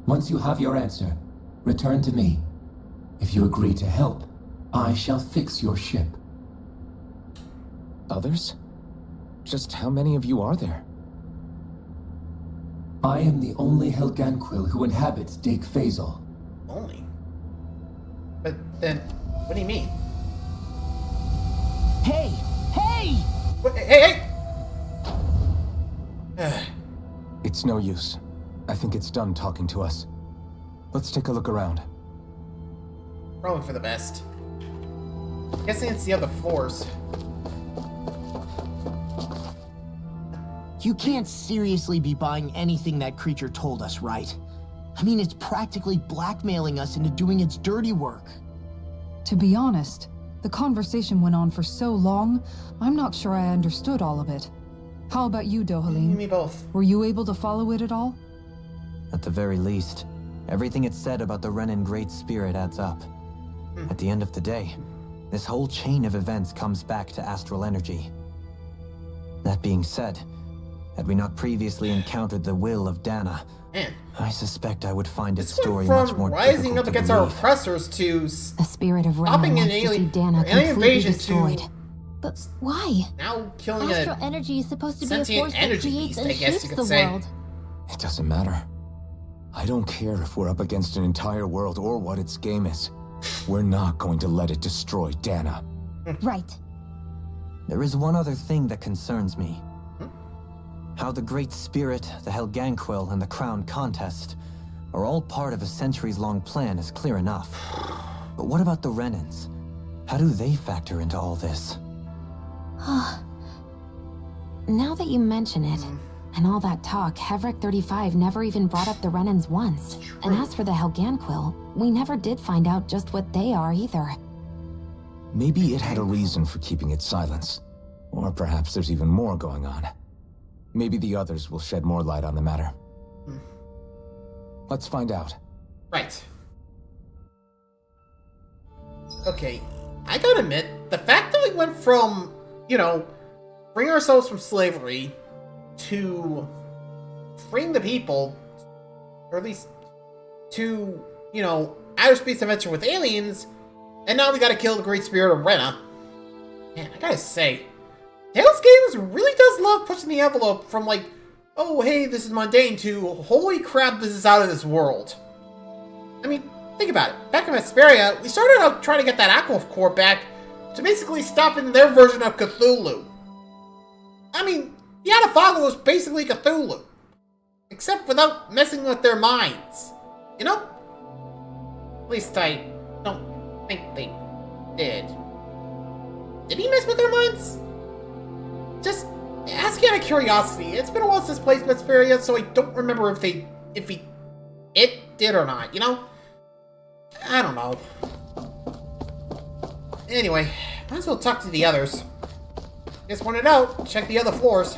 Once you have your answer, return to me. If you agree to help, I shall fix your ship. Others? Just how many of you are there? I am the only Helganquil who inhabits Dake Faisal. Only. But then, what do you mean? Hey! Hey! What, hey! It's no use. I think it's done talking to us. Let's take a look around. Probably for the best. Guessing it's the other floors. You can't seriously be buying anything that creature told us, right? I mean, it's practically blackmailing us into doing its dirty work. To be honest, the conversation went on for so long, I'm not sure I understood all of it. How about you, Dohalim? Me both. Were you able to follow it at all? At the very least, everything it said about the Renan Great Spirit adds up. At the end of the day, this whole chain of events comes back to astral energy. That being said, had we not previously encountered the will of Dana, Man. I suspect I would find its This went story from much more rising difficult up to against our believe. oppressors to The spirit of stopping Rena an wants to see alien, Dana alien completely invasion destroyed. to But why? now killing Astral a energy is supposed to be a sentient force that energy creates beast, and I guess shapes you could the say. world. It doesn't matter. I don't care if we're up against an entire world or what its game is. We're not going to let it destroy Dana. Right. There is one other thing that concerns me. How the Great Spirit, the Helganquil, and the Crown Contest are all part of a centuries-long plan is clear enough. But what about the Renans? How do they factor into all this? Now that you mention it, and all that talk, Hevric 35 never even brought up the Renans once. And as for the Helganquil, we never did find out just what they are either. Maybe it had a reason for keeping its silence. Or perhaps there's even more going on. Maybe the others will shed more light on the matter. Let's find out. Right. Okay, I gotta admit, the fact that we went from, you know, freeing ourselves from slavery to freeing the people, or at least to, you know, outer space adventure with aliens, and now we gotta kill the Great Spirit of Rena. Man, I gotta say, Tales Games really does love pushing the envelope from like, oh hey, this is mundane, to holy crap, this is out of this world. I mean, think about it. Back in Vesperia, we started out trying to get that Aqua Core back to basically stopping their version of Cthulhu. I mean, the Anafago was basically Cthulhu. Except without messing with their minds. You know? At least I don't think they did. Did he mess with their minds? Just asking out of curiosity. It's been a while since played Vesperia, so I don't remember if it did or not, you know? I don't know. Anyway, might as well talk to the others. Just want it out. Check the other floors.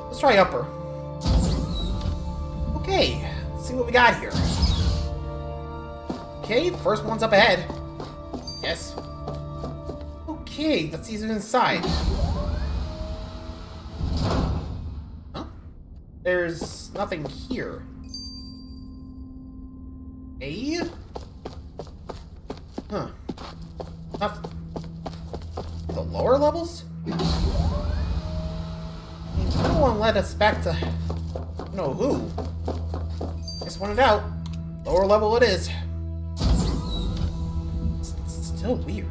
Let's try upper. Okay, let's see what we got here. Okay, the first one's up ahead. Yes. Okay, let's see who's inside. Huh? There's nothing here. Okay. Huh. Not the lower levels? I mean, no one led us back to know who. Just want it out. Lower level it is. It's still weird.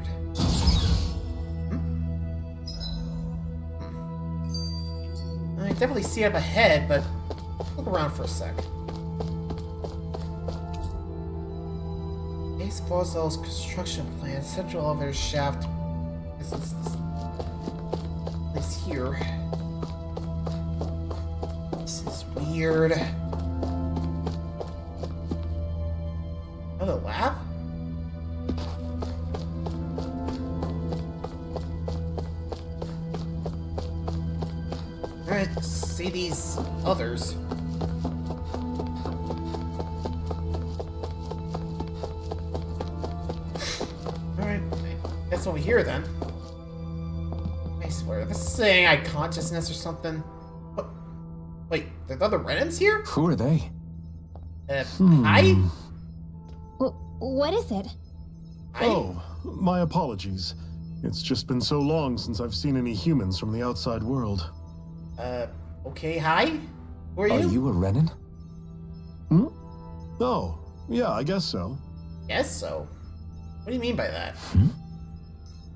I definitely see it up ahead, but look around for a sec. Base Flawzell's construction plan, central elevator shaft. This here. This is weird. Another lab? Alright, let's see these others. Alright, I guess over here then. I swear, this is saying I consciousness or something. What? Wait, there's other Renans here? Who are they? Hi? What is it? Oh, my apologies. It's just been so long since I've seen any humans from the outside world. Okay, hi? Who are you? Are you a Renan? Hmm? Oh, yeah, I guess so. Guess so. What do you mean by that?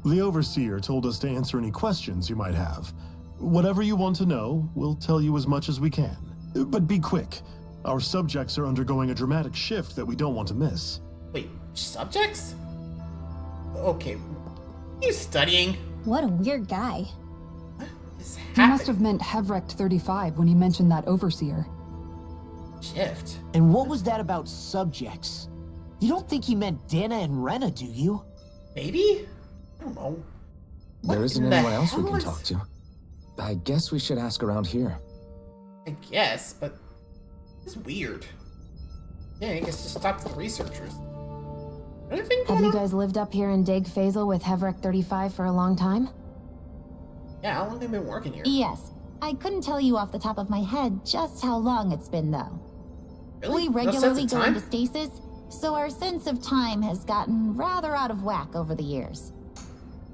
The Overseer told us to answer any questions you might have. Whatever you want to know, we'll tell you as much as we can. But be quick. Our subjects are undergoing a dramatic shift that we don't want to miss. Wait, subjects? Okay. Are you studying? What a weird guy. is He happening? must have meant Hevrect 35 when he mentioned that overseer. Shift. And what was that about subjects? You don't think he meant Dana and Rena, do you? Maybe? I don't know. There isn't in the anyone else we hell can is- talk to. I guess we should ask around here. I guess, but it's weird. Yeah, I guess just talk to the researchers. Anything Have going you on? guys lived up here in Dig Faisal with Hevrek 35 for a long time? Yeah, how long have they been working here? Yes. I couldn't tell you off the top of my head just how long it's been, though. Really? We No sense regularly of go time? into stasis, so our sense of time has gotten rather out of whack over the years.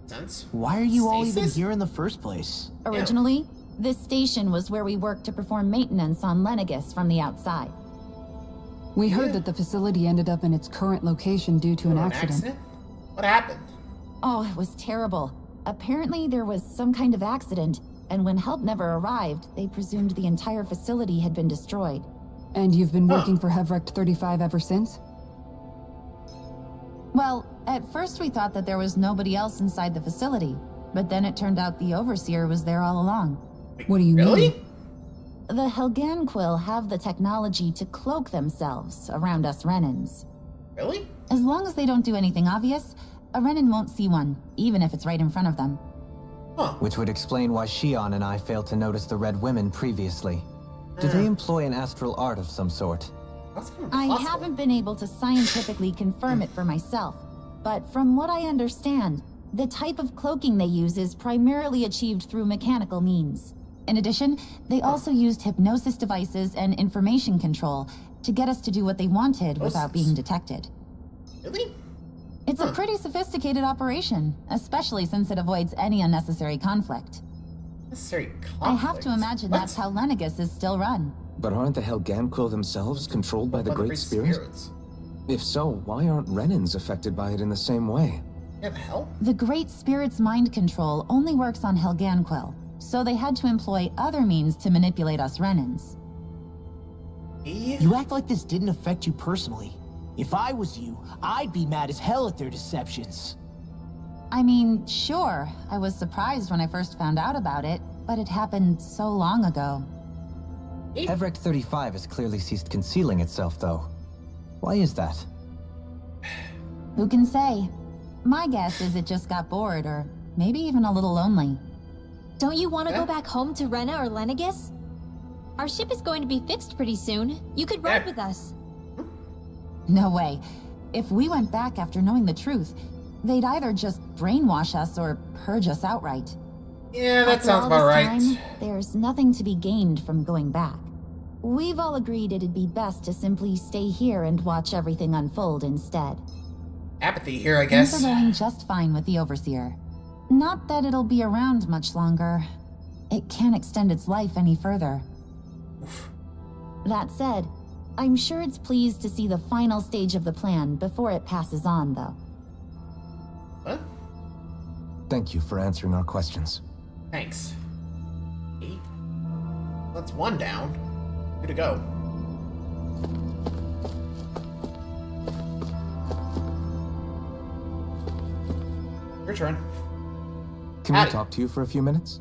Sense? Why are you all even Stasis? here in the first place? Originally, this station was where we worked to perform maintenance on Lenegis from the outside. We heard that the facility ended up in its current location due to an accident. What happened? Oh, it was terrible. Apparently there was some kind of accident, and when help never arrived, they presumed the entire facility had been destroyed. And you've been working for Hevrect 35 ever since? Well, at first we thought that there was nobody else inside the facility, but then it turned out the Overseer was there all along. What do you mean? The Helganquil have the technology to cloak themselves around us Renans. Really? As long as they don't do anything obvious, a Renan won't see one, even if it's right in front of them. Which would explain why Shionne and I failed to notice the Red Women previously. Do they employ an astral art of some sort? I haven't been able to scientifically confirm it for myself, but from what I understand, the type of cloaking they use is primarily achieved through mechanical means. In addition, they also used hypnosis devices and information control to get us to do what they wanted without being detected. Really? It's a pretty sophisticated operation, especially since it avoids any unnecessary conflict. Necessary conflict? I have to imagine that's how Lenegis is still run. But aren't the Helganquil themselves controlled by the Great Spirit? Spirits. If so, why aren't Renans affected by it in the same way? Yeah, the hell? The Great Spirit's mind control only works on Helganquil, so they had to employ other means to manipulate us Renans. You act like this didn't affect you personally. If I was you, I'd be mad as hell at their deceptions. I mean, sure, I was surprised when I first found out about it, but it happened so long ago. Hevrect 35 has clearly ceased concealing itself, though. Why is that? Who can say? My guess is it just got bored, or maybe even a little lonely. Don't you want to go back home to Rena or Lenegis? Our ship is going to be fixed pretty soon. You could ride with us. No way. If we went back after knowing the truth, they'd either just brainwash us or purge us outright. Yeah, that After sounds all about this right. time, there's nothing to be gained from going back. We've all agreed it'd be best to simply stay here and watch everything unfold instead. Apathy here, I guess. Things are going just fine with the Overseer. Not that it'll be around much longer. It can't extend its life any further. That said, I'm sure it's pleased to see the final stage of the plan before it passes on, though. What? Thank you for answering our questions. Thanks. 8. That's 1 down. Good to go. Your turn. Can we talk to you for a few minutes?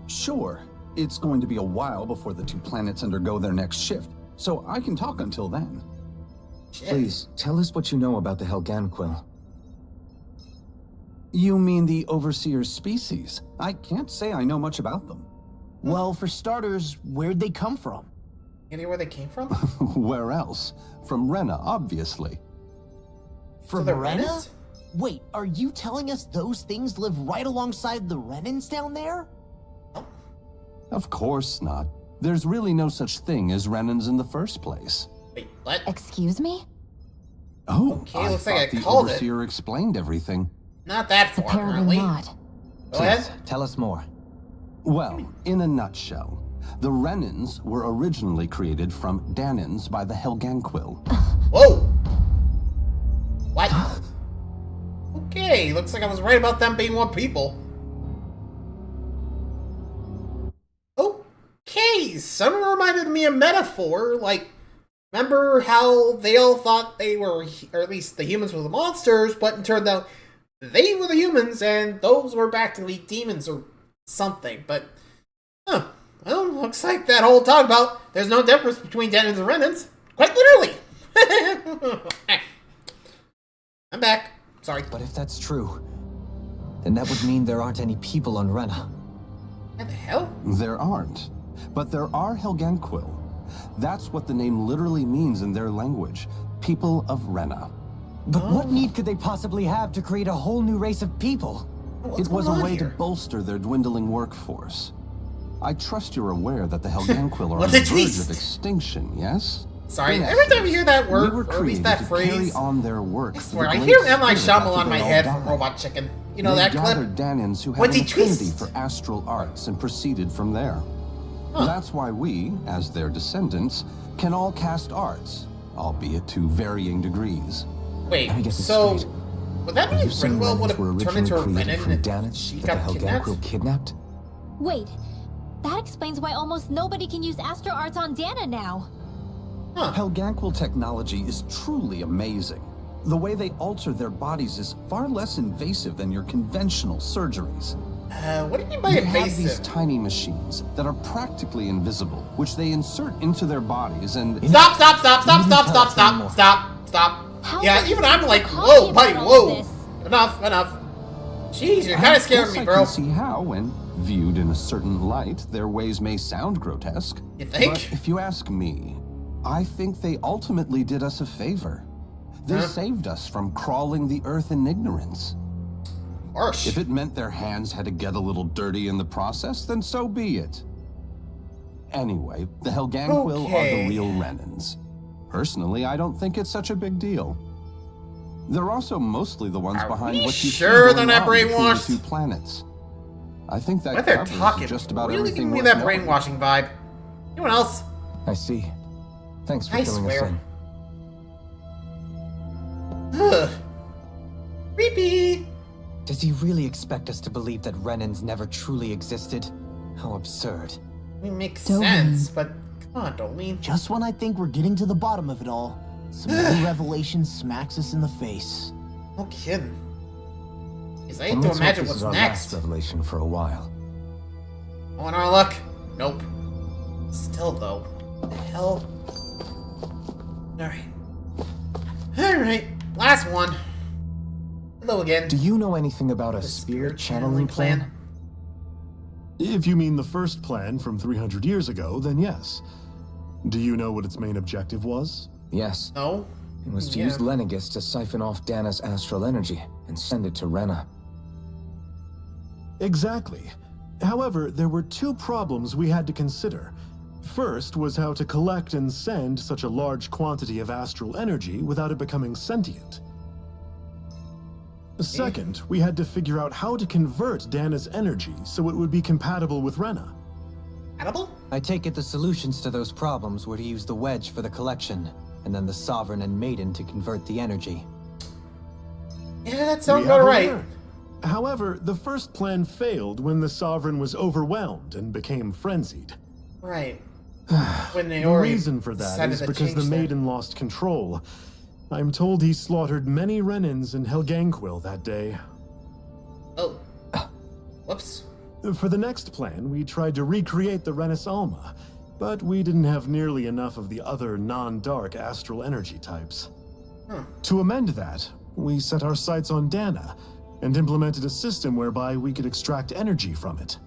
Sure. It's going to be a while before the 2 planets undergo their next shift, so I can talk until then. Please, tell us what you know about the Helganquil. You mean the Overseer's species? I can't say I know much about them. Well, for starters, where'd they come from? Any where they came from? Where else? From Rena, obviously. From they're Rena? Renans? Wait, are you telling us those things live right alongside the Renans down there? Of course not. There's really no such thing as Renans in the first place. Wait, what? Excuse me? Oh, Okay, looks like I thought the called it. Overseer explained everything. Not that far, Apparently apparently. not. Go ahead. Tell us more. Well, in a nutshell, the Renans were originally created from Danans by the Helganquil. Whoa! What? Okay, looks like I was right about them being one people. Okay, some reminded me of Metaphor, like, remember how they all thought they were, or at least the humans were the monsters, but it turned out they were the humans, and those were practically demons or something, but well, looks like that whole talk about there's no difference between Danans and Renans. Quite literally. I'm back. Sorry. But if that's true, then that would mean there aren't any people on Rena. What the hell? There aren't. But there are Helganquil. That's what the name literally means in their language. People of Rena. But what need could they possibly have to create a whole new race of people? It was a way to bolster their dwindling workforce. I trust you're aware that the Helganquil are on the verge of extinction, yes? Sorry, every time you hear that word, or at least that phrase, carry on their work. I swear, I hear M. Night Shyamalan in my head from Robot Chicken. You know that clip? Gathered Danans who had an affinity for astral arts and proceeded from there. That's why we, as their descendants, can all cast arts, albeit to varying degrees. Wait, so would that mean Rinwell would have turned into a Renan and she got kidnapped? Wait, that explains why almost nobody can use astral arts on Dana now. Helganquil technology is truly amazing. The way they alter their bodies is far less invasive than your conventional surgeries. What do you mean by They invasive? have these tiny machines that are practically invisible, which they insert into their bodies and... Stop! Yeah, even I'm like, whoa, buddy, whoa. Enough. Jeez, you're kind of scaring me, bro. I can see how, when viewed in a certain light, their ways may sound grotesque. You think? But if you ask me, I think they ultimately did us a favor. They saved us from crawling the earth in ignorance. Harsh. If it meant their hands had to get a little dirty in the process, then so be it. Anyway, the Helganquil are the real Renans. Personally, I don't think it's such a big deal. They're also mostly the ones behind what you sure they're not between the brainwashed? 2 planets. I think that What they're covers talking just about really everything giving me worth that knowing. brainwashing vibe. Anyone else? I see. Thanks for I filling us swear. in. Ugh. Creepy. Does he really expect us to believe that Renans never truly existed? How absurd. It makes sense, but come on, Dolene. Just when I think we're getting to the bottom of it all, some new revelation smacks us in the face. No kidding. Because I And hate to let's hope imagine this what's is our next. last revelation for a while. On our luck? Nope. Still, though. What the hell? Alright. Last one. Hello again. Do you know anything about a spirit channeling plan? If you mean the first plan from 300 years ago, then yes. Do you know what its main objective was? Yes. No? It was to use Lenegis to siphon off Dana's astral energy and send it to Rena. Exactly. However, there were 2 problems we had to consider. First was how to collect and send such a large quantity of astral energy without it becoming sentient. Second, we had to figure out how to convert Dana's energy so it would be compatible with Rena. Compatible? I take it the solutions to those problems were to use the wedge for the collection, and then the Sovereign and Maiden to convert the energy. Yeah, that sounds We have about a right. winner. However, the first plan failed when the Sovereign was overwhelmed and became frenzied. Right. When they The already reason for that decided is to because the change that. Maiden lost control. I'm told he slaughtered many Renans in Helganquil that day. Oh. Whoops. For the next plan, we tried to recreate the Renis Alma, but we didn't have nearly enough of the other non-dark astral energy types. To amend that, we set our sights on Dana, and implemented a system whereby we could extract energy from it.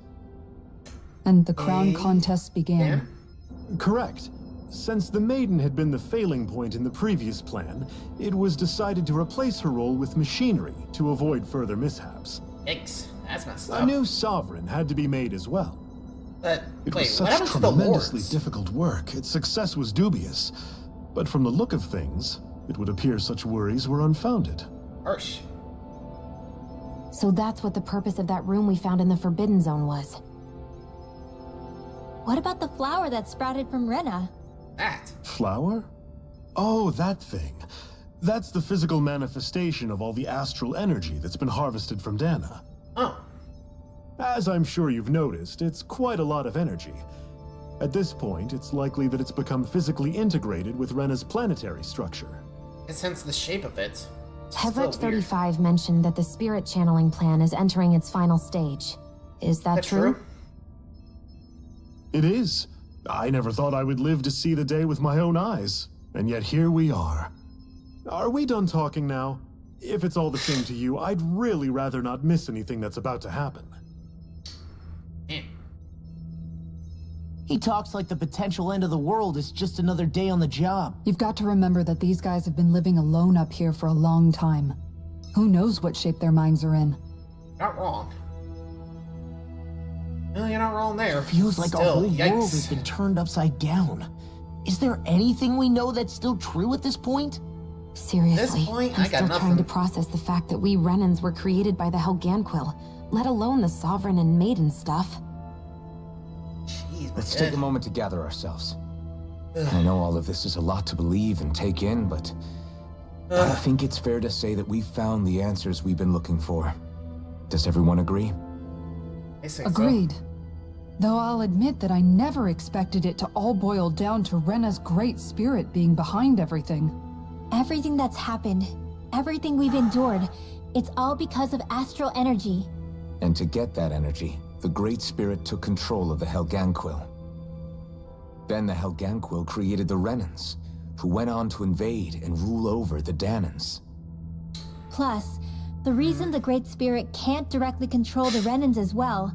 And the crown contest began. Correct. Since the Maiden had been the failing point in the previous plan, it was decided to replace her role with machinery to avoid further mishaps. Yikes. That's messed A up. new Sovereign had to be made as well. But, It wait, was what such happened to the tremendously lords? difficult work, its success was dubious. But from the look of things, it would appear such worries were unfounded. Harsh. So that's what the purpose of that room we found in the Forbidden Zone was. What about the flower that sprouted from Rena? That. Flower? Oh, that thing. That's the physical manifestation of all the astral energy that's been harvested from Dana. Oh. As I'm sure you've noticed, it's quite a lot of energy. At this point, it's likely that it's become physically integrated with Rena's planetary structure. And sense the shape of it. Hevrich 35 mentioned that the spirit channeling plan is entering its final stage. Is that true? It is. I never thought I would live to see the day with my own eyes, and yet here we are. Are we done talking now? If it's all the same to you, I'd really rather not miss anything that's about to happen. He talks like the potential end of the world is just another day on the job. You've got to remember that these guys have been living alone up here for a long time. Who knows what shape their minds are in? Not wrong. No, you're not wrong there. Feels like Still, our whole yikes. world has been turned upside down. Is there anything we know that's still true at this point? Seriously, At this point, I'm I got still nothing. trying to process the fact that we Renans were created by the Helganquil, let alone the Sovereign and Maiden stuff. Jeez, Let's take a moment to gather ourselves. I know all of this is a lot to believe and take in, but I think it's fair to say that we've found the answers we've been looking for. Does everyone agree? I say Agreed. So. Though I'll admit that I never expected it to all boil down to Rena's great spirit being behind everything. Everything that's happened, everything we've endured, it's all because of astral energy. And to get that energy, the Great Spirit took control of the Helganquil. Then the Helganquil created the Renans, who went on to invade and rule over the Danans. Plus, the reason the Great Spirit can't directly control the Renans as well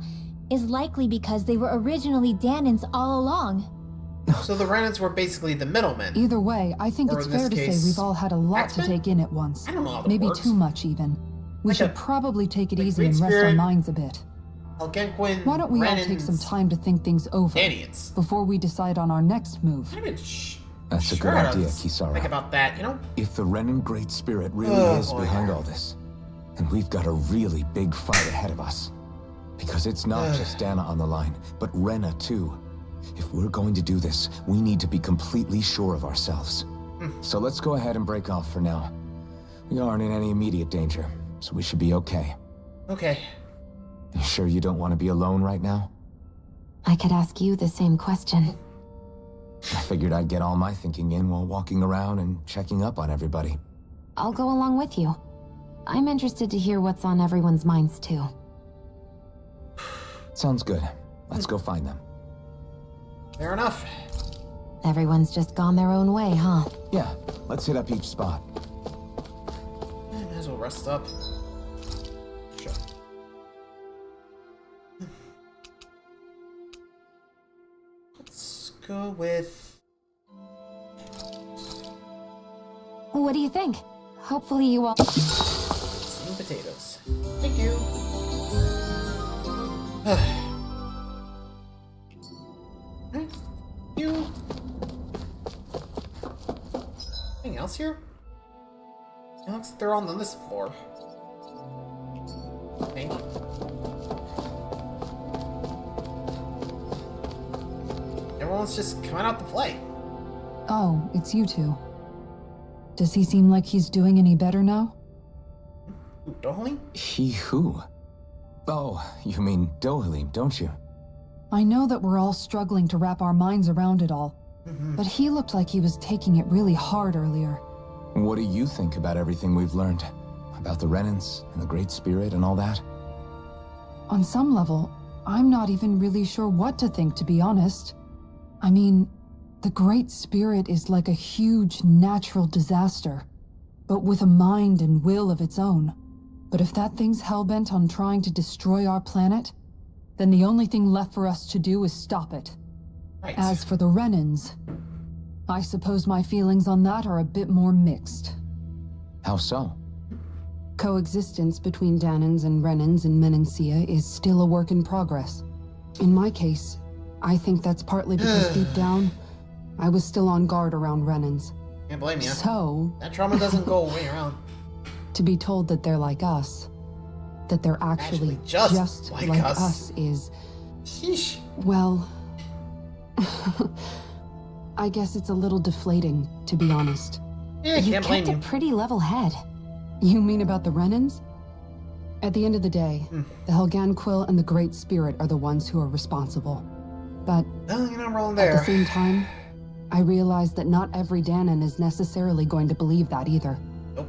is likely because they were originally Danans all along. So the Renans were basically the middlemen. Either way, I think Or it's in this fair to case, say we've all had a lot X-Men? to take in at once. I don't know how that Maybe works. too much even. We Like should a- probably take it like easy Great and rest our Spirit, minds a bit. Algonquin, Why don't we all take some Renans, time to think things over Danians. before we decide on our next move? That's a Sure, good idea, let's Kisara. Think about that, you know? If the Renan Great Spirit really Oh, is boy. behind all this, then we've got a really big fight ahead of us. Because it's not just Dana on the line, but Rena too. If we're going to do this, we need to be completely sure of ourselves. So let's go ahead and break off for now. We aren't in any immediate danger, so we should be okay. Okay. You sure you don't want to be alone right now? I could ask you the same question. I figured I'd get all my thinking in while walking around and checking up on everybody. I'll go along with you. I'm interested to hear what's on everyone's minds too. Sounds good. Let's go find them. Fair enough. Everyone's just gone their own way, huh? Yeah, let's hit up each spot. Might as well rest up. Sure. Let's go with... What do you think? Hopefully you all... steamed potatoes. Thank you. Thank you. Anything else here? It looks like they're all on this floor. Okay. Everyone's just coming out to play. Oh, it's you two. Does he seem like he's doing any better now? Ooh, Dohling? He who? Oh, you mean Dohalim, don't you? I know that we're all struggling to wrap our minds around it all, but he looked like he was taking it really hard earlier. What do you think about everything we've learned? About the Renans and the Great Spirit and all that? On some level, I'm not even really sure what to think, to be honest. I mean, the Great Spirit is like a huge natural disaster, but with a mind and will of its own. But if that thing's hellbent on trying to destroy our planet, then the only thing left for us to do is stop it. Right. As for the Renans, I suppose my feelings on that are a bit more mixed. How so? Coexistence between Danans and Renans in Menancia is still a work in progress. In my case, I think that's partly because deep down, I was still on guard around Renans. Can't blame you. So, that trauma doesn't go away around. To be told that they're like us, that they're actually just like us is... Sheesh. Well... I guess it's a little deflating, to be honest. Yeah, You can't blame kept a you. pretty level head. You mean about the Renans? At the end of the day, the Helganquil and the Great Spirit are the ones who are responsible. But Well, you're not wrong at there. the same time, I realize that not every Danan is necessarily going to believe that either. Nope.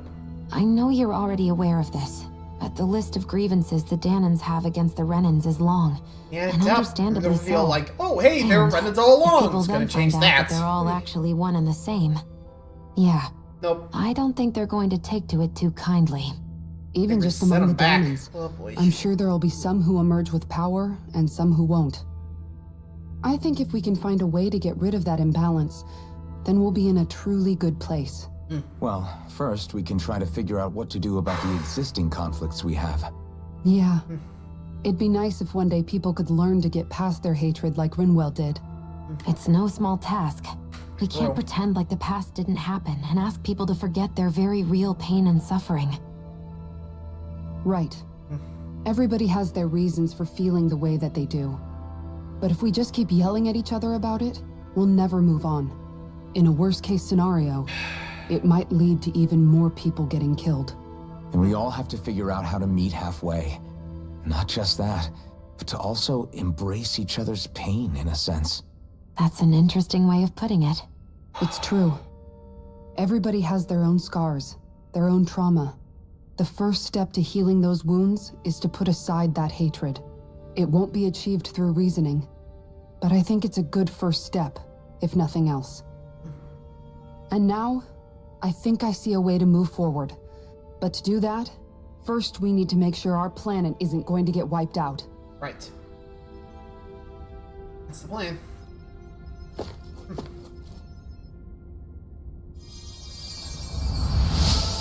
I know you're already aware of this, But the list of grievances the Danans have against the Renans is long. Yeah, and understandably so. Feel like, oh hey, and they're Renans all along. People It's gonna then change find out that. that they're all actually one and the same. Yeah. Nope. I don't think they're going to take to it too kindly. Even just among the Danans, I'm sure there'll be some who emerge with power and some who won't. I think if we can find a way to get rid of that imbalance, then we'll be in a truly good place. Well, first we can try to figure out what to do about the existing conflicts we have. Yeah. It'd be nice if one day people could learn to get past their hatred like Rinwell did. It's no small task. We can't pretend like the past didn't happen and ask people to forget their very real pain and suffering. Right. Everybody has their reasons for feeling the way that they do. But if we just keep yelling at each other about it, we'll never move on. In a worst-case scenario, it might lead to even more people getting killed. And we all have to figure out how to meet halfway. Not just that, but to also embrace each other's pain, in a sense. That's an interesting way of putting it. It's true. Everybody has their own scars, their own trauma. The first step to healing those wounds is to put aside that hatred. It won't be achieved through reasoning, but I think it's a good first step, if nothing else. And now, I think I see a way to move forward. But to do that, first we need to make sure our planet isn't going to get wiped out. Right. That's the plan.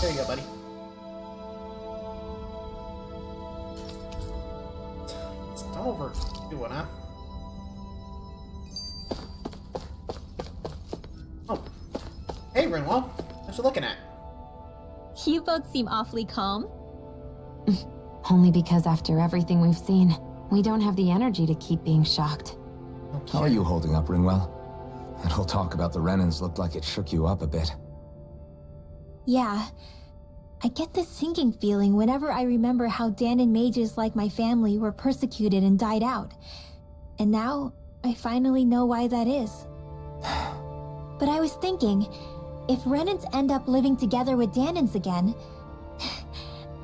There you go, buddy. It's overdoing, huh? Oh. Hey, Rinwell. What you looking at? You both seem awfully calm. Only because after everything we've seen, we don't have the energy to keep being shocked. Okay. How are you holding up, Rinwell? That whole talk about the Renans looked like it shook you up a bit. Yeah. I get this sinking feeling whenever I remember how Danan mages like my family were persecuted and died out. And now, I finally know why that is. But I was thinking, if Renans end up living together with Danans again...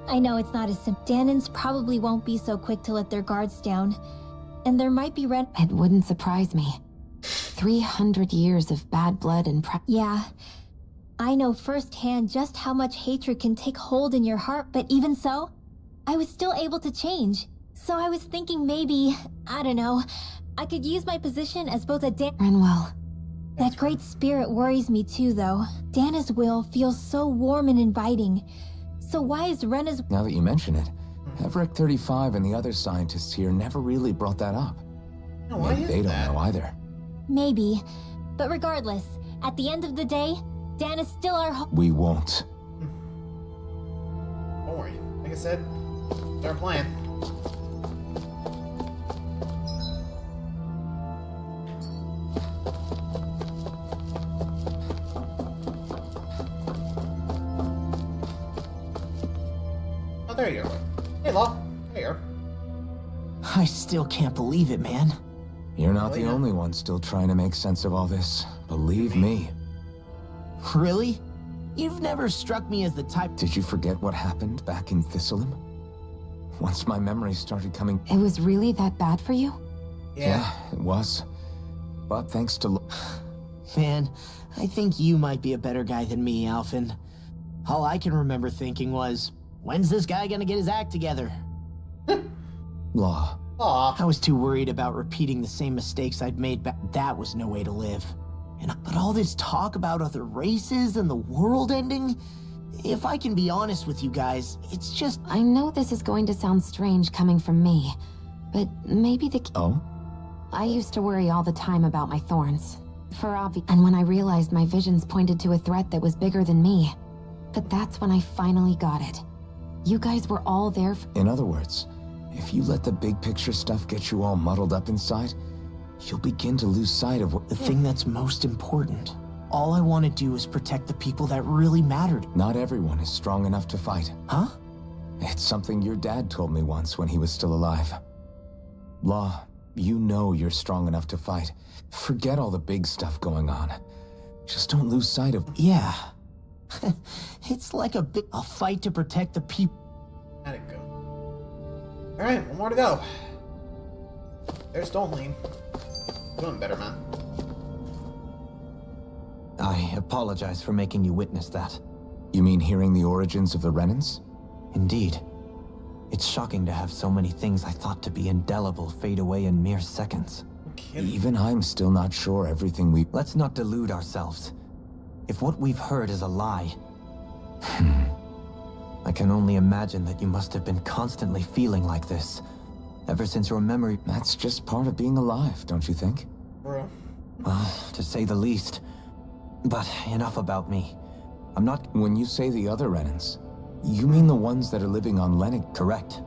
I know it's not as simple. Danans probably won't be so quick to let their guards down. And there might be It wouldn't surprise me. 300 years of bad blood and Yeah. I know firsthand just how much hatred can take hold in your heart, but even so, I was still able to change. So I was thinking maybe, I don't know, I could use my position as both a Rinwell. That great spirit worries me too, though. Dana's will feels so warm and inviting. So why is Rena's... Now that you mention it, Everett 35 and the other scientists here never really brought that up. No, why Maybe is they that? don't know either. Maybe. But regardless, at the end of the day, Dana's still our home. We won't. Don't worry. Like I said, it's our plan. Oh, there you are. Hey, Law. There you are. I still can't believe it, man. You're not the only one still trying to make sense of all this. Believe me. Really? You've never struck me as the type... Did you forget what happened back in Thistleum? Once my memory started coming... It was really that bad for you? Yeah, it was. But thanks to... Man, I think you might be a better guy than me, Alphen. All I can remember thinking was, when's this guy gonna get his act together? Law. Aw. I was too worried about repeating the same mistakes I'd made back. That was no way to live. But all this talk about other races and the world ending, if I can be honest with you guys, it's just... I know this is going to sound strange coming from me, but maybe the... Oh? I used to worry all the time about my thorns. And when I realized my visions pointed to a threat that was bigger than me. But that's when I finally got it. You guys were all there In other words, if you let the big picture stuff get you all muddled up inside, you'll begin to lose sight of what... The thing that's most important. All I want to do is protect the people that really mattered. Not everyone is strong enough to fight. Huh? It's something your dad told me once when he was still alive. Law, you know you're strong enough to fight. Forget all the big stuff going on. Just don't lose sight of... Yeah. It's like a fight to protect the people. How'd it go? Alright, one more to go. There's Stoneling. Doing better, man. I apologize for making you witness that. You mean hearing the origins of the Renans? Indeed. It's shocking to have so many things I thought to be indelible fade away in mere seconds. Even I'm still not sure everything we... Let's not delude ourselves. If what we've heard is a lie... I can only imagine that you must have been constantly feeling like this. Ever since your memory... That's just part of being alive, don't you think? Bro. Well, to say the least. But enough about me. I'm not... When you say the other Renans, you mean the ones that are living on Lenegis? Correct.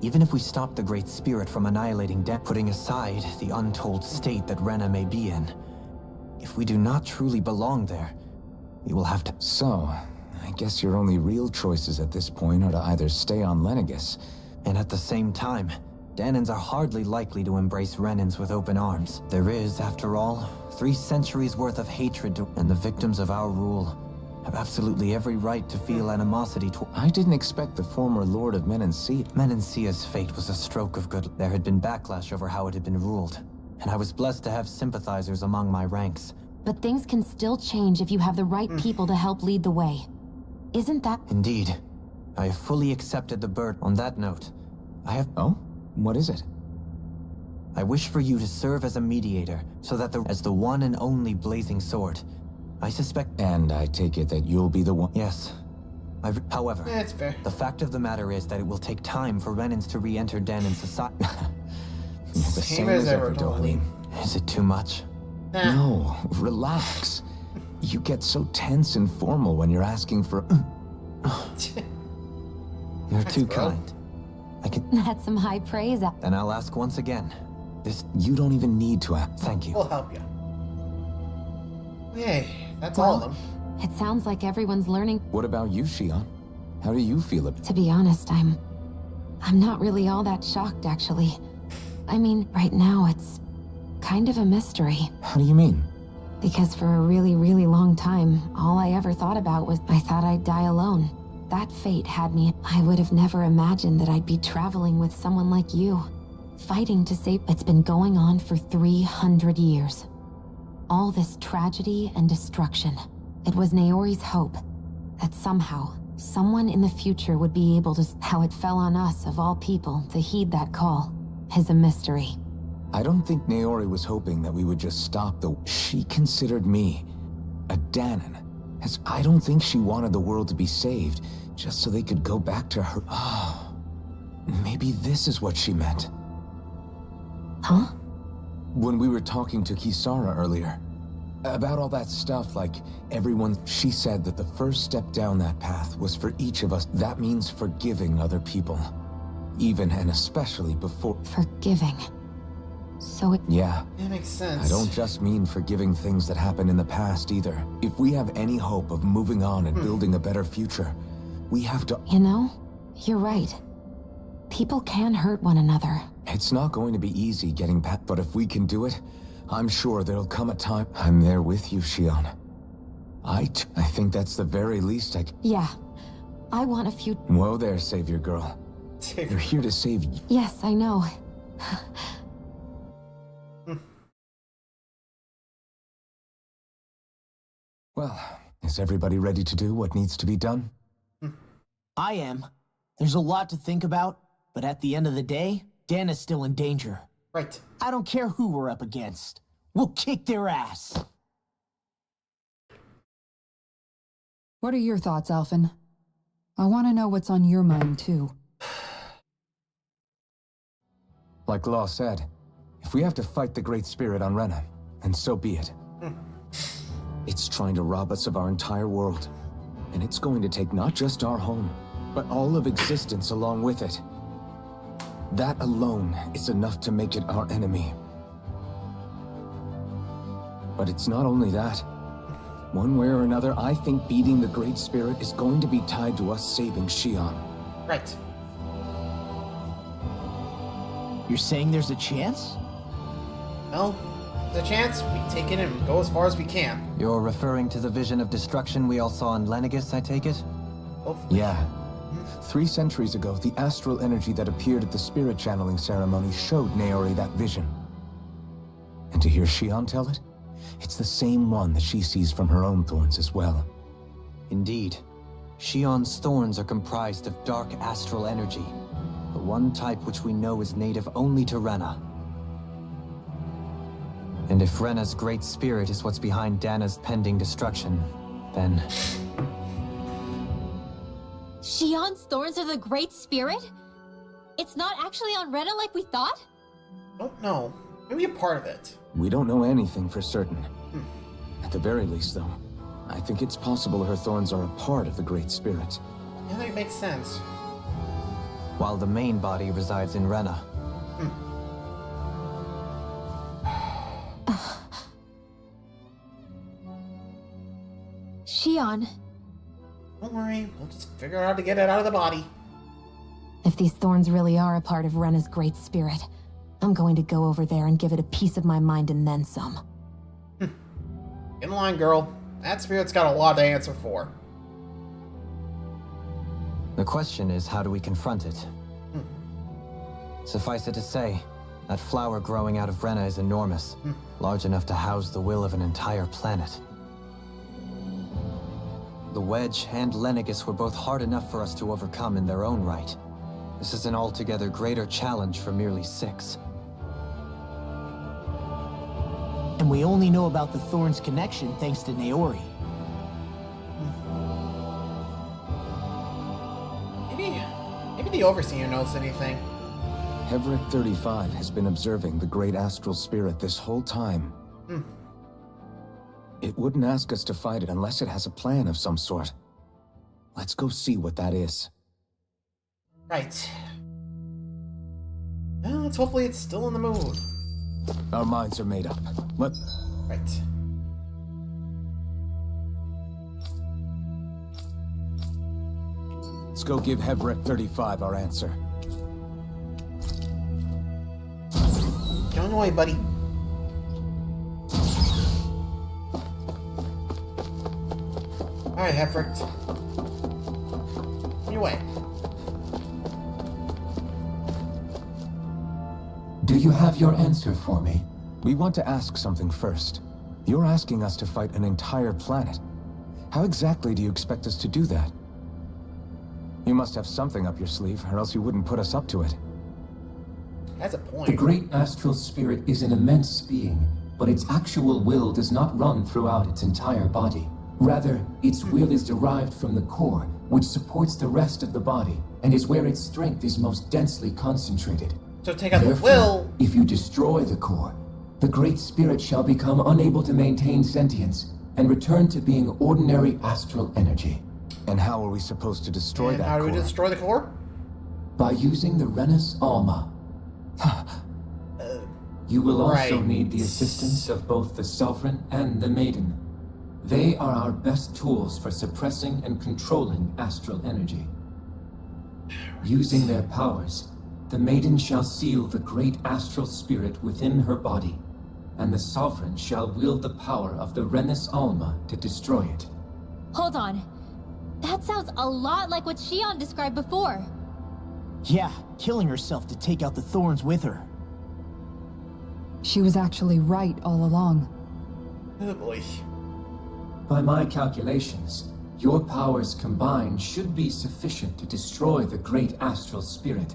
Even if we stop the Great Spirit from annihilating death, putting aside the untold state that Rena may be in, if we do not truly belong there, we will have to... So, I guess your only real choices at this point are to either stay on Lenegis... And at the same time, Danans are hardly likely to embrace Renans with open arms. There is, after all, 3 centuries worth of hatred and the victims of our rule have absolutely every right to feel animosity toward... I didn't expect the former Lord of Menancia... Menancia's fate was a stroke of good... There had been backlash over how it had been ruled, and I was blessed to have sympathizers among my ranks. But things can still change if you have the right people to help lead the way. Isn't that... Indeed. I have fully accepted the burden. On that note, I have... Oh? What is it? I wish for you to serve as a mediator, so that as the one and only blazing sword, I suspect... And I take it that you'll be the one... Yes. However, That's fair. The fact of the matter is that it will take time for Renans to re-enter Danan society. The same as ever, Dohalim. Is it too much? No, relax. You get so tense and formal when you're asking for... You're too kind. I can... That's some high praise. Then I'll ask once again. You don't even need to ask. Thank you. We'll help you. Yay, that's all of them. It sounds like everyone's learning. What about you, Shionne? How do you feel about... To be honest, I'm not really all that shocked, actually. I mean, right now it's kind of a mystery. How do you mean? Because for a really, really long time, all I ever thought about was I thought I'd die alone. That fate had me. I would have never imagined that I'd be traveling with someone like you. Fighting to save... It's been going on for 300 years. All this tragedy and destruction. It was Naori's hope that somehow, someone in the future would be able to... How it fell on us, of all people, to heed that call is a mystery. I don't think Naori was hoping that we would just stop the... She considered me a Danan. As I don't think she wanted the world to be saved, just so they could go back to her... Oh, maybe this is what she meant. Huh? When we were talking to Kisara earlier, about all that stuff, like everyone, she said that the first step down that path was for each of us. That means forgiving other people. Even and especially before... Forgiving. So it... Yeah. That makes sense. I don't just mean forgiving things that happened in the past either. If we have any hope of moving on and building a better future, we have to... You know, you're right. People can hurt one another. It's not going to be easy getting back, but if we can do it, I'm sure there'll come a time... I'm there with you, Shionne. I think that's the very least I can... Yeah. I want a few... Whoa there, Savior Girl. You're here to save you. Yes, I know. Well, is everybody ready to do what needs to be done? I am. There's a lot to think about, but at the end of the day, Dan is still in danger. Right. I don't care who we're up against. We'll kick their ass. What are your thoughts, Alphen? I want to know what's on your mind, too. Like Law said, if we have to fight the Great Spirit on Rena, then so be it. It's trying to rob us of our entire world. And it's going to take not just our home, but all of existence along with it. That alone is enough to make it our enemy. But it's not only that. One way or another, I think beating the Great Spirit is going to be tied to us saving Shionne. Right. You're saying there's a chance? Well, there's a chance. We take it and go as far as we can. You're referring to the vision of destruction we all saw in Lenegis, I take it? Hopefully. Yeah. 3 centuries ago, the astral energy that appeared at the spirit channeling ceremony showed Naori that vision. And to hear Shionne tell it, it's the same one that she sees from her own thorns as well. Indeed. Shionne's thorns are comprised of dark astral energy, the one type which we know is native only to Rena. And if Rena's great spirit is what's behind Dana's pending destruction, then... Shionne's thorns are the Great Spirit? It's not actually on Rena like we thought? Don't know. Maybe a part of it. We don't know anything for certain. At the very least, though, I think it's possible her thorns are a part of the Great Spirit. Yeah, that makes sense. While the main body resides in Rena. Shionne. Don't worry, we'll just figure out how to get it out of the body. If these thorns really are a part of Rena's great spirit, I'm going to go over there and give it a piece of my mind and then some. Get in line, girl. That spirit's got a lot to answer for. The question is, how do we confront it? Suffice it to say, that flower growing out of Rena is enormous, large enough to house the will of an entire planet. The Wedge and Lenegis were both hard enough for us to overcome in their own right. This is an altogether greater challenge for merely 6. And we only know about the Thorns connection thanks to Naori. Maybe the Overseer knows anything. Heverick 35 has been observing the great astral spirit this whole time. It wouldn't ask us to fight it unless it has a plan of some sort. Let's go see what that is. Right. Well, hopefully it's still in the mood. Our minds are made up. Right. Let's go give Heverick 35 our answer. Don't worry, buddy. Alright, Heverick. Your way. Do you have your answer for me? We want to ask something first. You're asking us to fight an entire planet. How exactly do you expect us to do that? You must have something up your sleeve, or else you wouldn't put us up to it. That's a point. The great astral spirit is an immense being, but its actual will does not run throughout its entire body. Rather, its will is derived from the core, which supports the rest of the body, and is where its strength is most densely concentrated. So take out the will. If you destroy the core, the Great Spirit shall become unable to maintain sentience and return to being ordinary astral energy. And how are we supposed to destroy that core? How do we destroy the core? By using the Renis Alma. You will also need the assistance of both the Sovereign and the Maiden. They are our best tools for suppressing and controlling astral energy. Using their powers, the Maiden shall seal the great astral spirit within her body, and the Sovereign shall wield the power of the Renis Alma to destroy it. Hold on. That sounds a lot like what Shionne described before. Yeah, killing herself to take out the Thorns with her. She was actually right all along. Oh boy. By my calculations, your powers combined should be sufficient to destroy the great astral spirit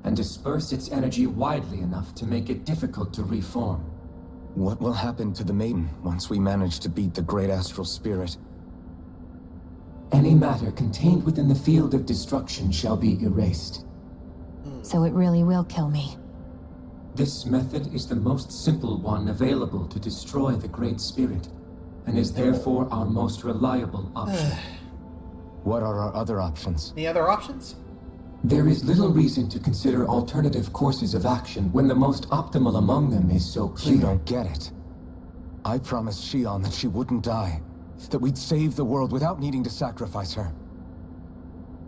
and disperse its energy widely enough to make it difficult to reform. What will happen to the Maiden once we manage to beat the great astral spirit? Any matter contained within the field of destruction shall be erased. So it really will kill me. This method is the most simple one available to destroy the Great Spirit, and is therefore our most reliable option. What are our other options? Any other options? There is little reason to consider alternative courses of action when the most optimal among them is so clear. You don't get it. I promised Shionne that she wouldn't die, that we'd save the world without needing to sacrifice her.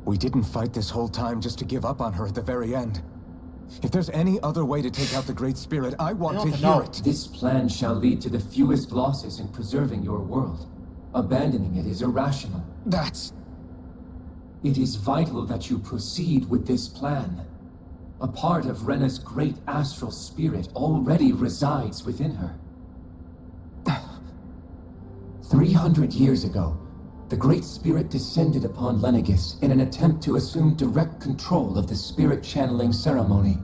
We didn't fight this whole time just to give up on her at the very end. If there's any other way to take out the Great Spirit, I want to hear it. This plan shall lead to the fewest losses in preserving your world. Abandoning it is irrational. That's... It is vital that you proceed with this plan. A part of Rena's great astral spirit already resides within her. 300 years ago, the Great Spirit descended upon Lenegis in an attempt to assume direct control of the spirit channeling ceremony.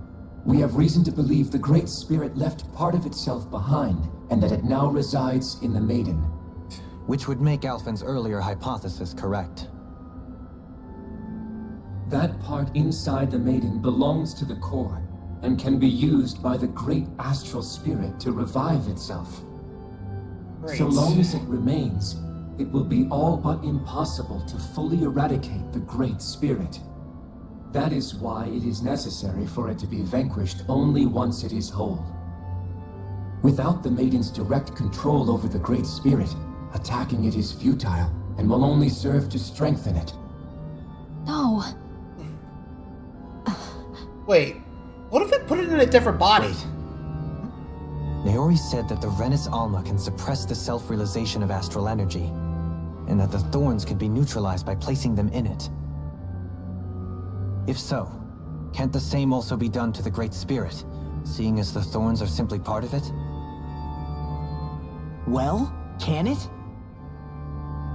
We have reason to believe the Great Spirit left part of itself behind, and that it now resides in the Maiden. Which would make Alphen's earlier hypothesis correct. That part inside the Maiden belongs to the core, and can be used by the Great Astral Spirit to revive itself. Great. So long as it remains, it will be all but impossible to fully eradicate the Great Spirit. That is why it is necessary for it to be vanquished only once it is whole. Without the Maiden's direct control over the Great Spirit, attacking it is futile and will only serve to strengthen it. No. Wait, what if it put it in a different body? Naori said that the Renis Alma can suppress the self-realization of astral energy, and that the Thorns could be neutralized by placing them in it. If so, can't the same also be done to the Great Spirit, seeing as the Thorns are simply part of it? Well, can it?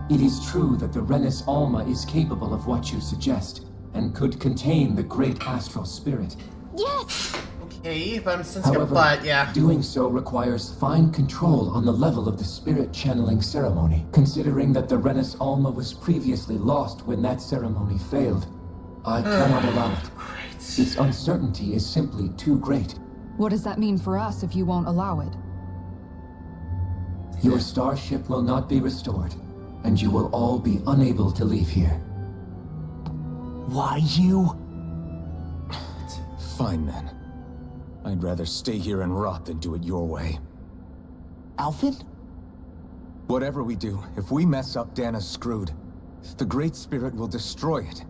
It is true that the Renis Alma is capable of what you suggest, and could contain the Great Astral Spirit. Yes! Okay, but I'm sensing However, a but, yeah. doing so requires fine control on the level of the spirit channeling ceremony, considering that the Renis Alma was previously lost when that ceremony failed. I cannot allow it. Great. Its uncertainty is simply too great. What does that mean for us if you won't allow it? Your starship will not be restored, and you will all be unable to leave here. Why you? Fine then. I'd rather stay here and rot than do it your way. Alphen? Whatever we do, if we mess up, Dana's screwed. The Great Spirit will destroy it.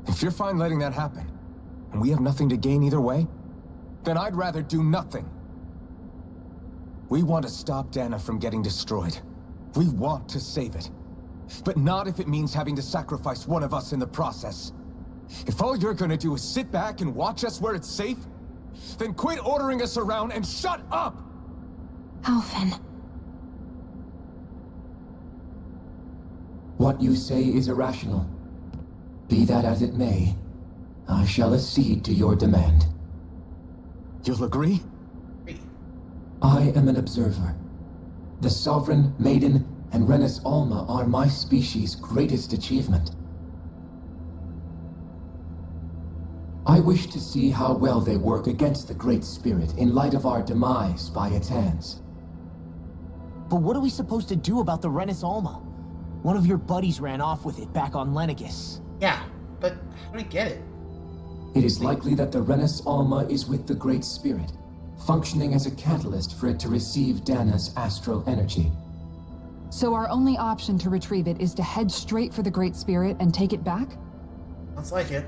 If you're fine letting that happen, and we have nothing to gain either way, then I'd rather do nothing. We want to stop Dana from getting destroyed. We want to save it. But not if it means having to sacrifice one of us in the process. If all you're gonna do is sit back and watch us where it's safe, then quit ordering us around and shut up! Alphen. What you say is irrational. Be that as it may, I shall accede to your demand. You'll agree? I am an observer. The Sovereign, Maiden, and Renis Alma are my species' greatest achievement. I wish to see how well they work against the Great Spirit in light of our demise by its hands. But what are we supposed to do about the Renis Alma? One of your buddies ran off with it back on Lenegis. Yeah, but how do we get it? It is likely that the Renis Alma is with the Great Spirit, functioning as a catalyst for it to receive Dana's astral energy. So our only option to retrieve it is to head straight for the Great Spirit and take it back? Sounds like it.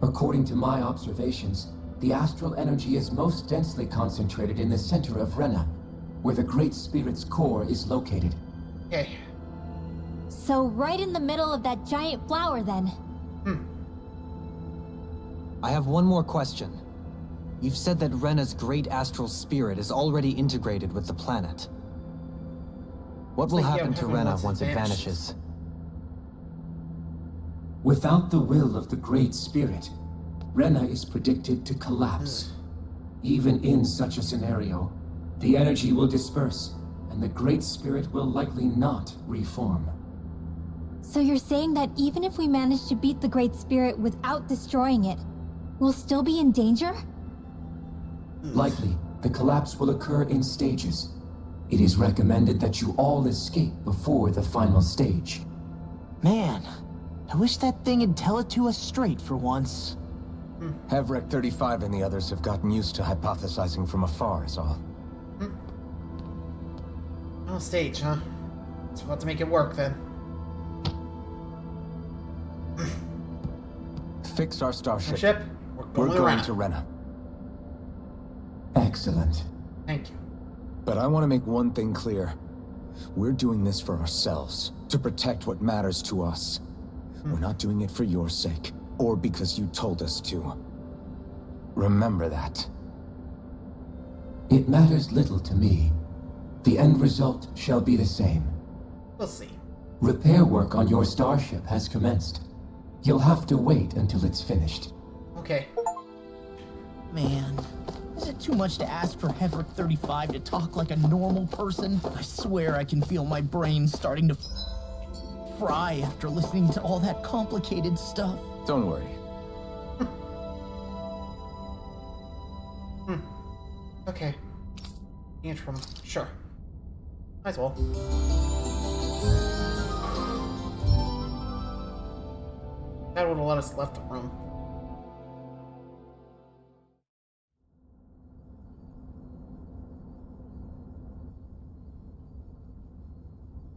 According to my observations, the astral energy is most densely concentrated in the center of Rena, where the Great Spirit's core is located. Okay. So right in the middle of that giant flower then. I have one more question. You've said that Rena's great astral spirit is already integrated with the planet. What will happen to Rena once it vanishes? Without the will of the Great Spirit, Rena is predicted to collapse. Even in such a scenario, the energy will disperse, and the Great Spirit will likely not reform. So you're saying that even if we manage to beat the Great Spirit without destroying it, we'll still be in danger? Likely, the collapse will occur in stages. It is recommended that you all escape before the final stage. Man, I wish that thing would tell it to us straight for once. Hevrek 35 and the others have gotten used to hypothesizing from afar is all. Final stage, huh? So we'll have to make it work then. Fix our starship. Ship? We're going to Rena. Excellent. Thank you. But I want to make one thing clear. We're doing this for ourselves, to protect what matters to us. We're not doing it for your sake, or because you told us to. Remember that. It matters little to me. The end result shall be the same. We'll see. Repair work on your starship has commenced. You'll have to wait until it's finished. Okay. Man, is it too much to ask for Heverick 35 to talk like a normal person? I swear I can feel my brain starting to fry after listening to all that complicated stuff. Don't worry. Okay. Antrim. Sure. Might as well. That would have let us left the room.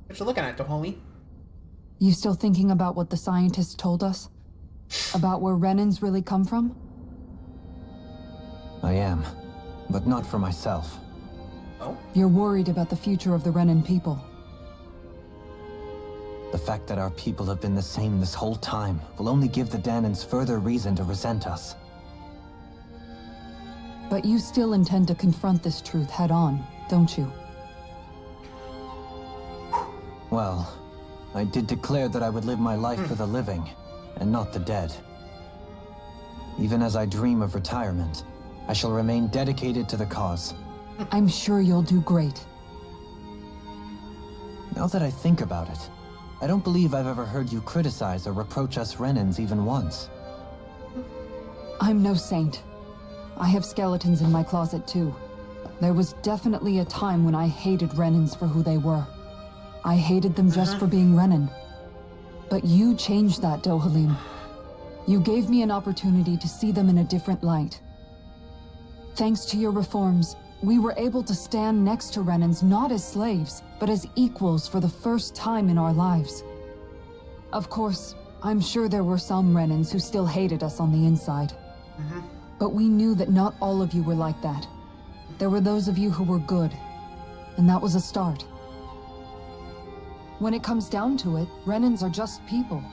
What you looking at, Doholi? You still thinking about what the scientists told us? About where Renans really come from? I am, but not for myself. Oh? You're worried about the future of the Renan people. The fact that our people have been the same this whole time will only give the Danans further reason to resent us. But you still intend to confront this truth head-on, don't you? Well, I did declare that I would live my life for the living, and not the dead. Even as I dream of retirement, I shall remain dedicated to the cause. I'm sure you'll do great. Now that I think about it, I don't believe I've ever heard you criticize or reproach us Renans even once. I'm no saint. I have skeletons in my closet too. There was definitely a time when I hated Renans for who they were. I hated them just for being Renan. But you changed that, Dohalim. You gave me an opportunity to see them in a different light. Thanks to your reforms, we were able to stand next to Renans not as slaves, but as equals for the first time in our lives. Of course, I'm sure there were some Renans who still hated us on the inside. But we knew that not all of you were like that. There were those of you who were good, and that was a start. When it comes down to it, Renans are just people.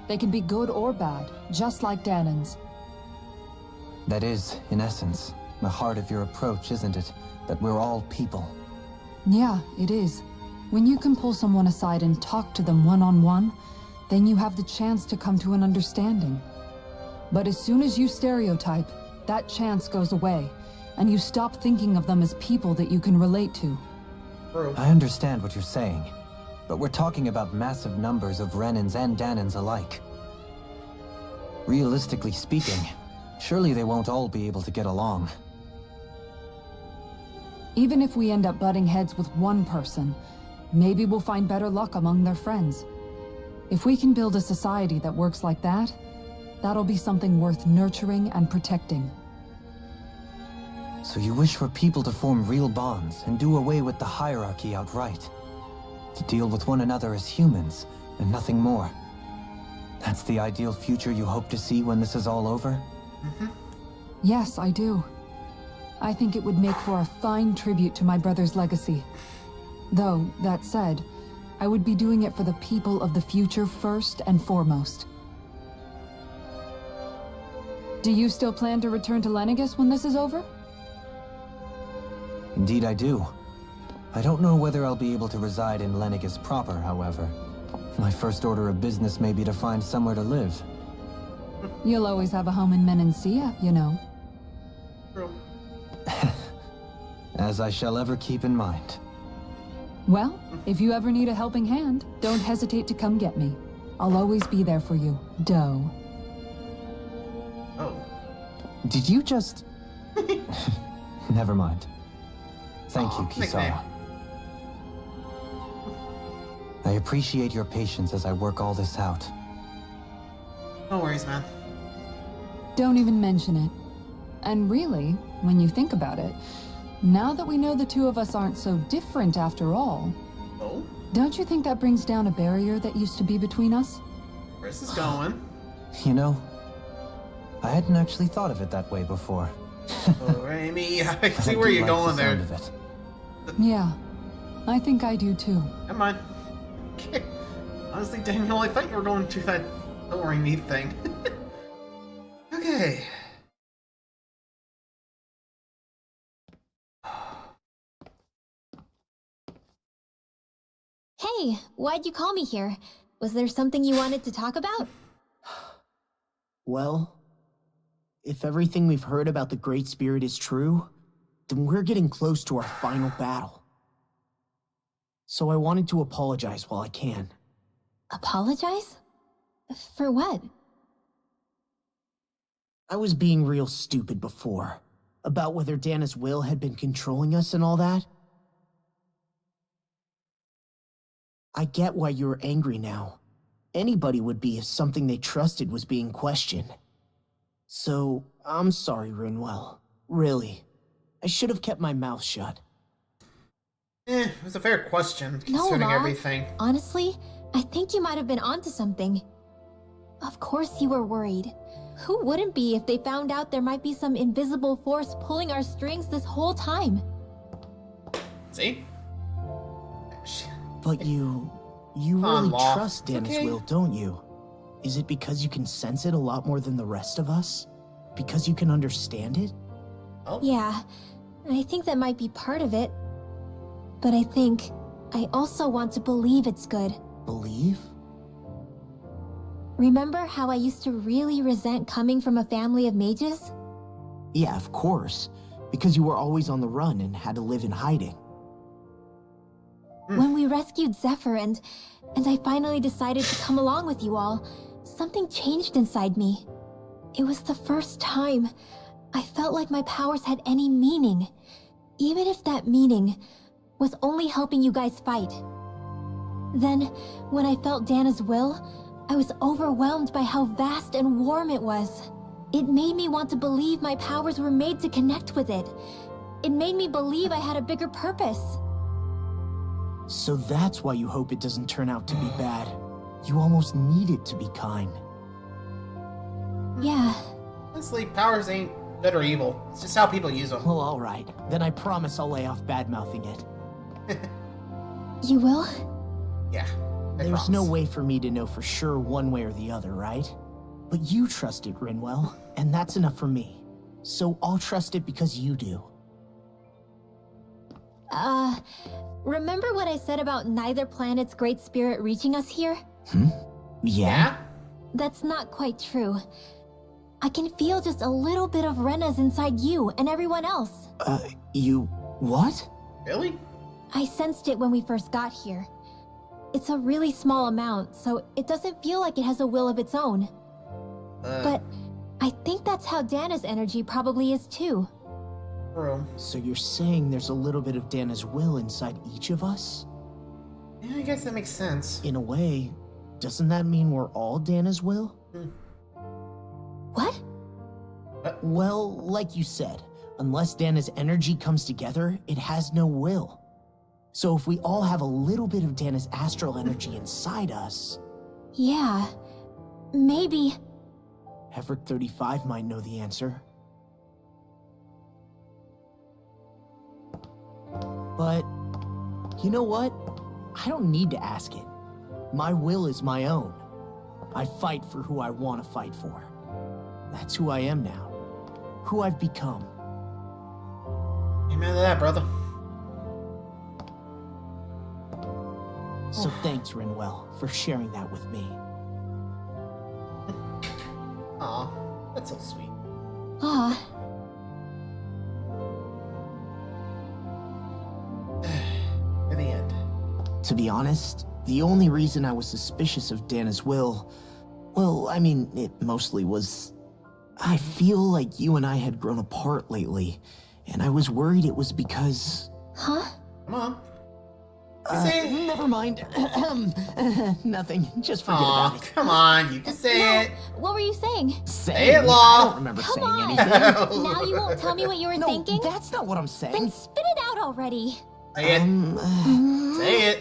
They can be good or bad, just like Danans. That is, in essence, the heart of your approach, isn't it? That we're all people. Yeah, it is. When you can pull someone aside and talk to them one-on-one, then you have the chance to come to an understanding. But as soon as you stereotype, that chance goes away, and you stop thinking of them as people that you can relate to. I understand what you're saying, but we're talking about massive numbers of Renans and Danans alike. Realistically speaking, surely they won't all be able to get along. Even if we end up butting heads with one person, maybe we'll find better luck among their friends. If we can build a society that works like that, that'll be something worth nurturing and protecting. So you wish for people to form real bonds and do away with the hierarchy outright? To deal with one another as humans, and nothing more? That's the ideal future you hope to see when this is all over? Yes, I do. I think it would make for a fine tribute to my brother's legacy. Though, that said, I would be doing it for the people of the future first and foremost. Do you still plan to return to Lenegis when this is over? Indeed I do. I don't know whether I'll be able to reside in Lenegis proper, however. My first order of business may be to find somewhere to live. You'll always have a home in Menancia, you know. True. As I shall ever keep in mind. Well, if you ever need a helping hand, don't hesitate to come get me. I'll always be there for you, Doe. Oh. Did you just... Never mind. Thank you, Kisara. I appreciate your patience as I work all this out. No worries, man. Don't even mention it. And really, when you think about it, now that we know the two of us aren't so different after all, don't you think that brings down a barrier that used to be between us? Where's this going? You know, I hadn't actually thought of it that way before. Oh, Amy, I see where you're going there. Yeah, I think I do too. Come on. Okay. Honestly, Daniel, I thought you were going to that Lowering me thing. Okay. Hey, why'd you call me here? Was there something you wanted to talk about? Well, if everything we've heard about the Great Spirit is true, then we're getting close to our final battle. So I wanted to apologize while I can. Apologize? For what? I was being real stupid before, about whether Dana's will had been controlling us and all that. I get why you're angry now. Anybody would be if something they trusted was being questioned. So, I'm sorry, Rinwell. Really. I should have kept my mouth shut. It was a fair question, considering No, Law. everything. Honestly, I think you might have been onto something. Of course you were worried. Who wouldn't be if they found out there might be some invisible force pulling our strings this whole time? See? But you really trust Dana's will, don't you? Is it because you can sense it a lot more than the rest of us? Because you can understand it? Oh. Yeah, I think that might be part of it. But I think I also want to believe it's good. Believe? Remember how I used to really resent coming from a family of mages? Yeah, of course. Because you were always on the run and had to live in hiding. When we rescued Zephyr and I finally decided to come along with you all, something changed inside me. It was the first time I felt like my powers had any meaning, even if that meaning was only helping you guys fight. Then, when I felt Dana's will, I was overwhelmed by how vast and warm it was. It made me want to believe my powers were made to connect with it. It made me believe I had a bigger purpose. So that's why you hope it doesn't turn out to be bad. You almost need it to be kind. Yeah. Honestly, powers ain't good or evil. It's just how people use them. Well, alright. Then I promise I'll lay off bad-mouthing it. You will? Yeah. There's no way for me to know for sure one way or the other, right? But you trust it, Rinwell, and that's enough for me. So I'll trust it because you do. Remember what I said about neither planet's great spirit reaching us here? Yeah? That's not quite true. I can feel just a little bit of Rena's inside you and everyone else. You... what? Really? I sensed it when we first got here. It's a really small amount, so it doesn't feel like it has a will of its own. But I think that's how Dana's energy probably is too. Bro. So you're saying there's a little bit of Dana's will inside each of us? Yeah, I guess that makes sense. In a way, doesn't that mean we're all Dana's will? What? Well, like you said, unless Dana's energy comes together, it has no will. So if we all have a little bit of Dana's astral energy inside us... Yeah, maybe... Effort 35 might know the answer. But, you know what? I don't need to ask it. My will is my own. I fight for who I want to fight for. That's who I am now. Who I've become. Amen to that, brother. So thanks, Rinwell, for sharing that with me. Aw, that's so sweet. Ah. In the end. To be honest, the only reason I was suspicious of Dana's will, well, I mean, it mostly was... I feel like you and I had grown apart lately, and I was worried it was because... Huh? Come on. Never mind. Nothing. Just forget about it. Come on, you can say it. What were you saying? Say it, Law. I don't remember saying anything. Now you won't tell me what you were thinking? That's not what I'm saying. Then spit it out already. Say it. Say it.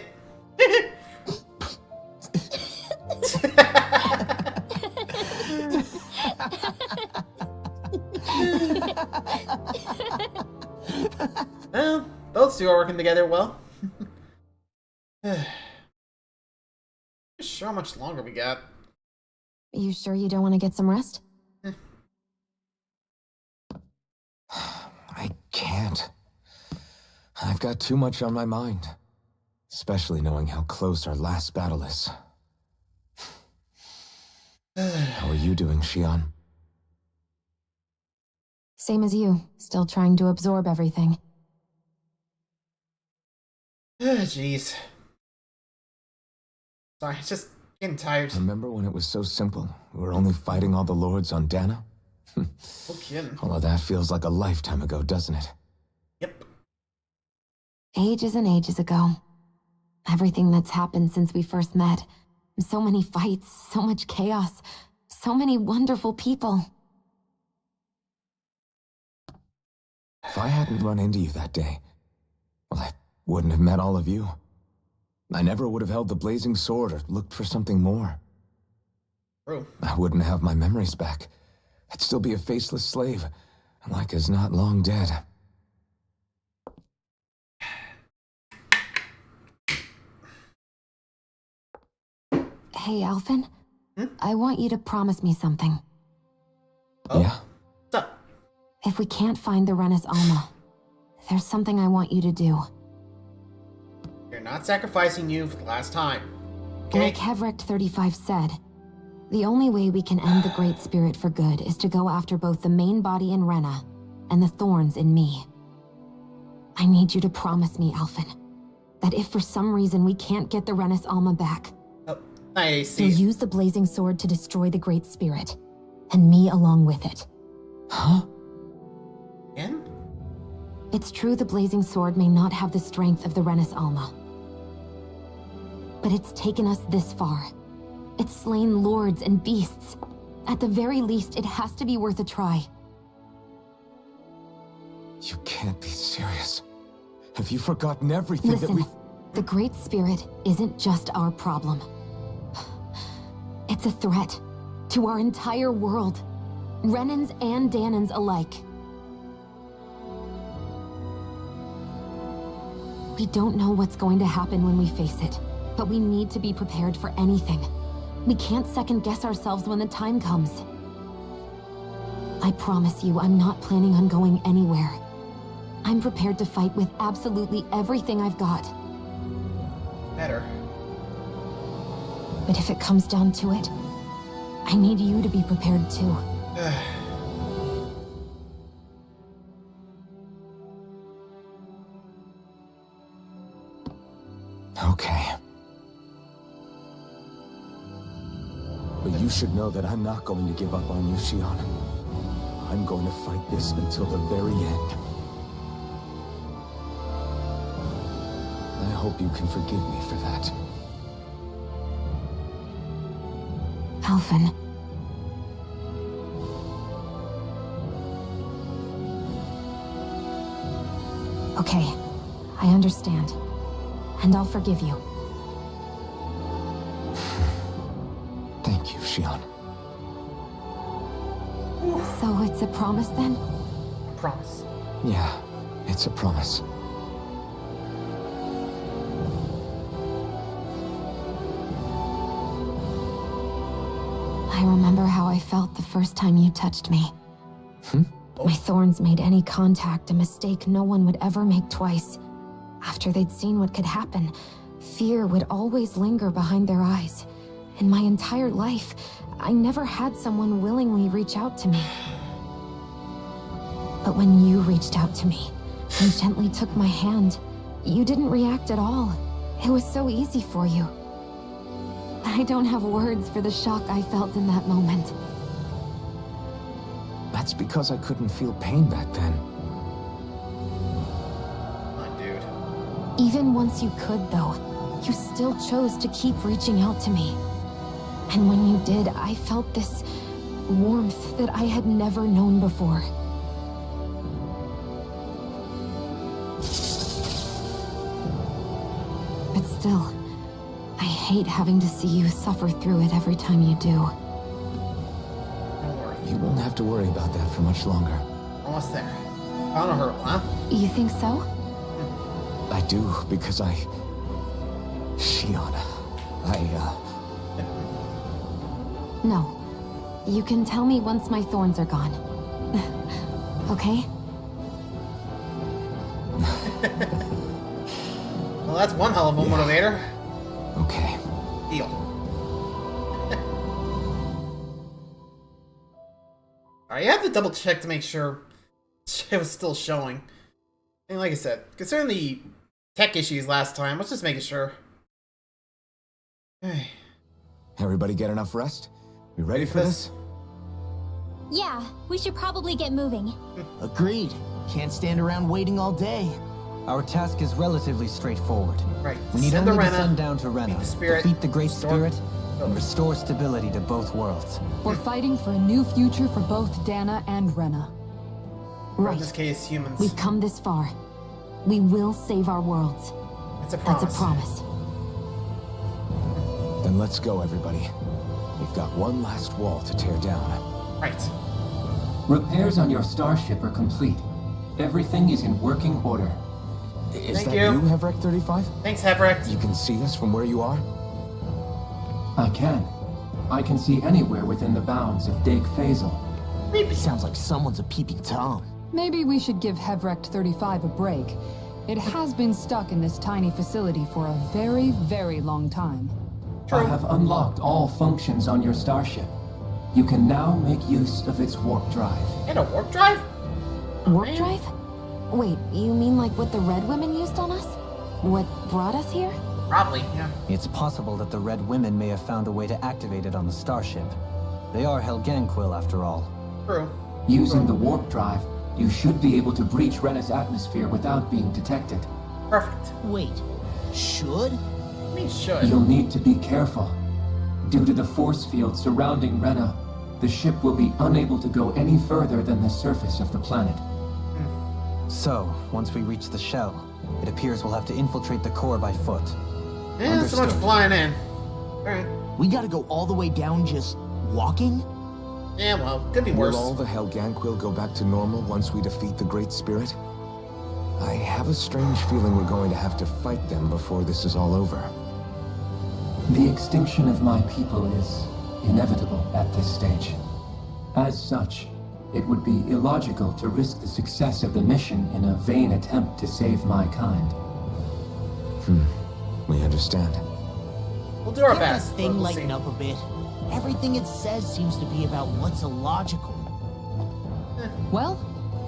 Well, those two are working together well. Not sure how much longer we got. You sure you don't want to get some rest? I can't. I've got too much on my mind. Especially knowing how close our last battle is. How are you doing, Shionne? Same as you. Still trying to absorb everything. Jeez. Sorry, it's just getting tired. Remember when it was so simple? We were only fighting all the lords on Dana? No kidding. All of that feels like a lifetime ago, doesn't it? Yep. Ages and ages ago. Everything that's happened since we first met. So many fights, so much chaos, so many wonderful people. If I hadn't run into you that day, well, I wouldn't have met all of you. I never would have held the blazing sword or looked for something more. True. I wouldn't have my memories back. I'd still be a faceless slave, like as not long dead. Hey, Alphen. I want you to promise me something. Oh. Yeah? What's up? If we can't find the Renis Alma, there's something I want you to do. You're not sacrificing you for the last time. Okay? Like Hevrect 35 said, the only way we can end the Great Spirit for good is to go after both the main body in Rena and the Thorns in me. I need you to promise me, Alphen, that if for some reason we can't get the Renis Alma back, I see. you'll use the blazing sword to destroy the Great Spirit, and me along with it. Huh? Again? It's true the blazing sword may not have the strength of the Renis Alma, but it's taken us this far. It's slain lords and beasts. At the very least, it has to be worth a try. You can't be serious. Have you forgotten everything Listen, that the Great Spirit isn't just our problem. It's a threat to our entire world, Renans and Danans alike. We don't know what's going to happen when we face it, but we need to be prepared for anything. We can't second-guess ourselves when the time comes. I promise you, I'm not planning on going anywhere. I'm prepared to fight with absolutely everything I've got. Better. But if it comes down to it, I need you to be prepared too. Okay. But you should know that I'm not going to give up on you, Shionne. I'm going to fight this until the very end. I hope you can forgive me for that. Alphen. Okay, I understand. And I'll forgive you. Thank you, Shionne. So it's a promise then? Promise. Yeah, it's a promise. I remember how I felt the first time you touched me. My thorns made any contact a mistake no one would ever make twice. After they'd seen what could happen, fear would always linger behind their eyes. In my entire life, I never had someone willingly reach out to me. But when you reached out to me and gently took my hand, you didn't react at all. It was so easy for you. I don't have words for the shock I felt in that moment. That's because I couldn't feel pain back then. Oh, dude. Even once you could, though, you still chose to keep reaching out to me. And when you did, I felt this warmth that I had never known before. But still, I hate having to see you suffer through it every time you do. Don't worry. You won't have to worry about that for much longer. Almost there. Found a hurdle, huh? You think so? I do, because Shionne, No. You can tell me once my thorns are gone. Okay? Well, that's one hell of a motivator. Okay. Deal. Alright, you have to double check to make sure it was still showing. And like I said, considering the tech issues last time, let's just make sure. Hey. Everybody get enough rest? We ready for this? Yeah, we should probably get moving. Agreed. Can't stand around waiting all day. Our task is relatively straightforward. Right. We need Send only to to send down to Rena, defeat the Great Spirit, and restore stability to both worlds. We're fighting for a new future for both Dana and Rena. Right. In this case, humans. We've come this far. We will save our worlds. It's a promise. That's a promise. Then let's go, everybody. We've got one last wall to tear down. Right. Repairs on your starship are complete. Everything is in working order. Is Thank that you. you, Hevrecht 35? Thanks, Hevrecht. You can see us from where you are? I can. I can see anywhere within the bounds of Dake Phasal. Sounds like someone's a peeping Tom. Maybe we should give Hevrecht 35 a break. It has been stuck in this tiny facility for a very, very long time. I have unlocked all functions on your starship. You can now make use of its warp drive. And a warp drive? Warp drive? Wait, you mean like what the Red Women used on us? What brought us here? Probably, yeah. It's possible that the Red Women may have found a way to activate it on the starship. They are Helganquil, after all. True. Using the warp drive, you should be able to breach Rena's atmosphere without being detected. Perfect. Wait, should? I mean, should. You'll need to be careful. Due to the force field surrounding Rena, the ship will be unable to go any further than the surface of the planet. So, once we reach the shell, it appears we'll have to infiltrate the core by foot. Yeah, so much flying in. Alright. We gotta go all the way down just walking? Yeah, well, could be worse. Will all the Helganquil go back to normal once we defeat the Great Spirit? I have a strange feeling we're going to have to fight them before this is all over. The extinction of my people is inevitable at this stage. As such, it would be illogical to risk the success of the mission in a vain attempt to save my kind. We understand. We'll do our Can't best. that thing but we'll lighten see. up a bit? Everything it says seems to be about what's illogical. Well,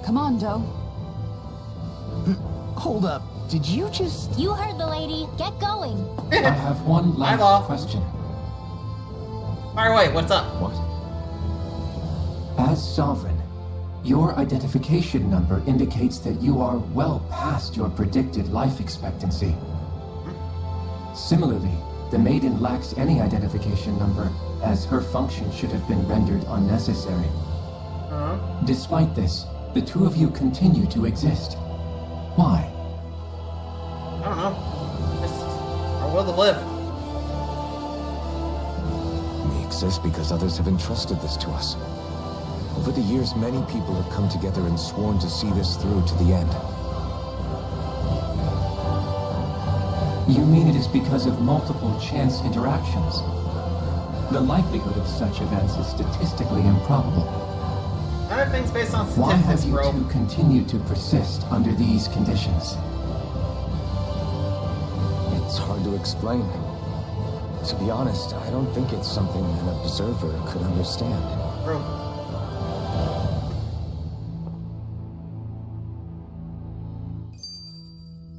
come on, Joe. Hold up, did you just... You heard the lady. Get going. I have one Hi, last Law. question. Fire away, what's up? What? As Sovereign, your identification number indicates that you are well past your predicted life expectancy. Similarly, the Maiden lacks any identification number, as her function should have been rendered unnecessary. Despite this, the two of you continue to exist. Why? I don't know. Just our will to live. We exist because others have entrusted this to us. Over the years, many people have come together and sworn to see this through to the end. You mean it is because of multiple chance interactions? The likelihood of such events is statistically improbable. Everything's based on Why have statistics, you bro. two continued to persist under these conditions? It's hard to explain. To be honest, I don't think it's something an observer could understand. Bro.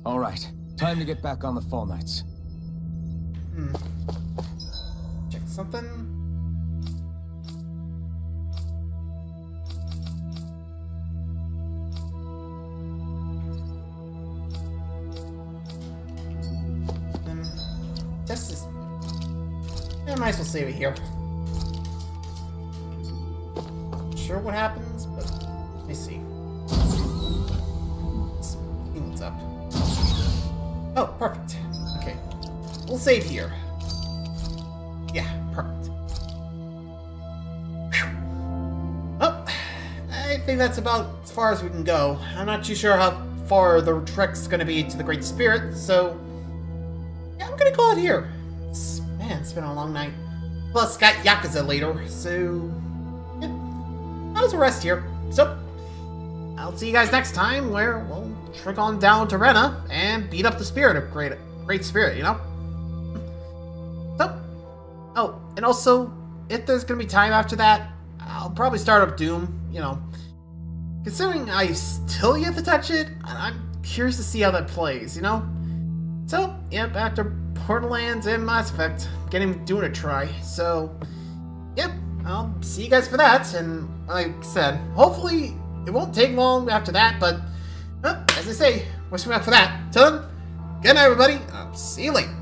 All right, time to get back on the Fall Knights. Check something. This is. Yeah, might as well save it here. Not sure what happens, but let me see. Let's see what's up. Oh, perfect. Okay. We'll save here. Yeah, perfect. Whew. Oh, I think that's about as far as we can go. I'm not too sure how far the trek's gonna be to the Great Spirit, so yeah, I'm gonna call it here. Man, it's been a long night. Plus, got Yakuza later, so Tales will rest here. So, I'll see you guys next time, where we'll trick on down to Rena and beat up the spirit of Great Spirit, you know? So, oh, and also, if there's gonna be time after that, I'll probably start up Doom, you know. Considering I still yet to touch it, I'm curious to see how that plays, you know? So, yep, after Borderlands and Mass Effect, getting Doom a try. So, yep, I'll see you guys for that, and like I said, hopefully it won't take long after that, but as I say, wish me luck for that. Till then, good night, everybody. I'll see you later.